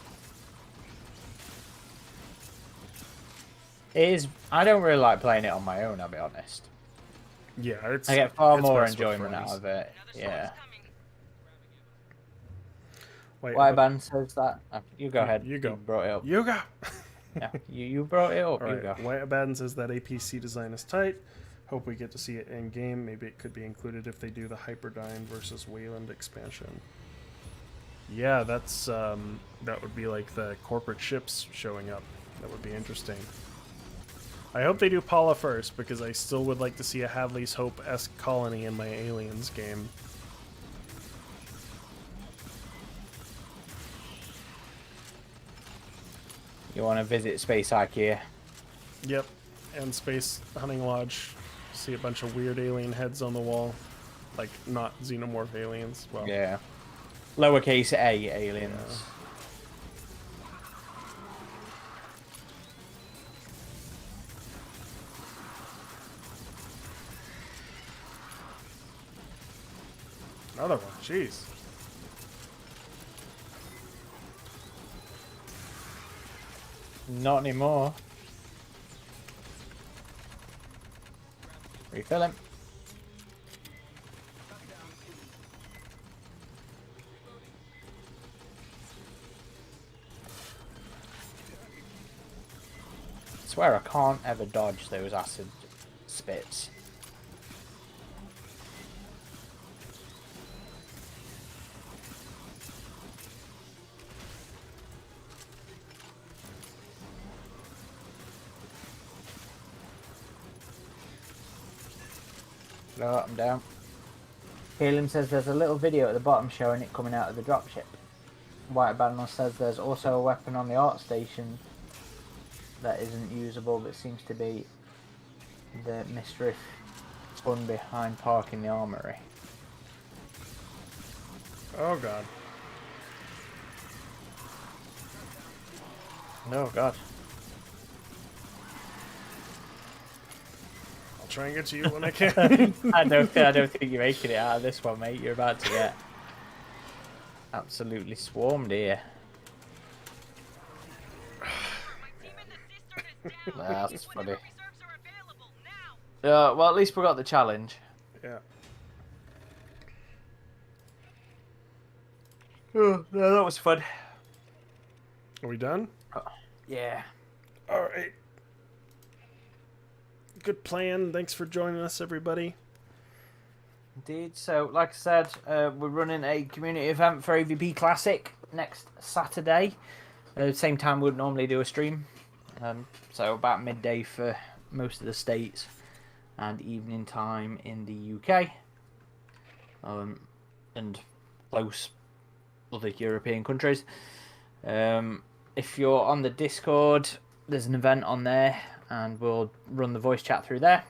[SPEAKER 2] It is. I don't really like playing it on my own, I'll be honest.
[SPEAKER 1] Yeah, it's.
[SPEAKER 2] I get far
[SPEAKER 1] it's
[SPEAKER 2] more
[SPEAKER 1] best with
[SPEAKER 2] enjoyment out
[SPEAKER 1] friends.
[SPEAKER 2] of it.
[SPEAKER 4] Another
[SPEAKER 2] Yeah.
[SPEAKER 4] squad's coming.
[SPEAKER 1] Wait,
[SPEAKER 2] White band says that. You go ahead.
[SPEAKER 1] You go.
[SPEAKER 2] You brought it up.
[SPEAKER 1] You go.
[SPEAKER 2] Yeah, you brought it up.
[SPEAKER 1] All
[SPEAKER 2] You
[SPEAKER 1] right.
[SPEAKER 2] go.
[SPEAKER 1] White Abaddon says that APC design is tight. Hope we get to see it in game. Maybe it could be included if they do the Hyperdyne versus Wayland expansion. Yeah, that's that would be like the corporate ships showing up. That would be interesting. I hope they do Paula first, because I still would like to see a Hadley's Hope-esque colony in my Aliens game.
[SPEAKER 2] You want to visit Space IKEA?
[SPEAKER 1] Yep, and Space Hunting Lodge. See a bunch of weird alien heads on the wall. Like, not xenomorph aliens. Well,
[SPEAKER 2] Yeah. Lowercase a aliens.
[SPEAKER 1] another one. Jeez.
[SPEAKER 2] Not anymore. Refill him. I swear I can't ever dodge those acid spits. No, I'm down. Helium says there's a little video at the bottom showing it coming out of the dropship. White Banner says there's also a weapon on the art station that isn't usable but seems to be the mischief fun behind parking the armory.
[SPEAKER 1] Oh, God.
[SPEAKER 2] Oh god.
[SPEAKER 1] I'll try and get to you when I can.
[SPEAKER 2] I don't think you're making it out of this one, mate. You're about to get absolutely swarmed here. That's funny. Well, at least we got the challenge.
[SPEAKER 1] Yeah.
[SPEAKER 2] Oh, no, that was fun.
[SPEAKER 1] Are we done?
[SPEAKER 2] Yeah.
[SPEAKER 1] All right. Good plan. Thanks for joining us, everybody.
[SPEAKER 2] Indeed. So, like I said, we're running a community event for AVP Classic next Saturday. Same time we'd normally do a stream. So about midday for most of the states and evening time in the UK. And close other European countries. If you're on the Discord, there's an event on there and we'll run the voice chat through there.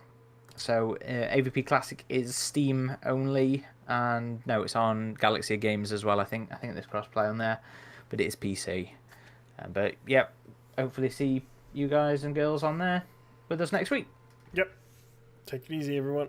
[SPEAKER 2] So AVP Classic is Steam only, and no, it's on Galaxy Games as well. I think there's crossplay on there, but it is PC. But yeah, hopefully see you guys and girls on there with us next week.
[SPEAKER 1] Yep. Take it easy, everyone.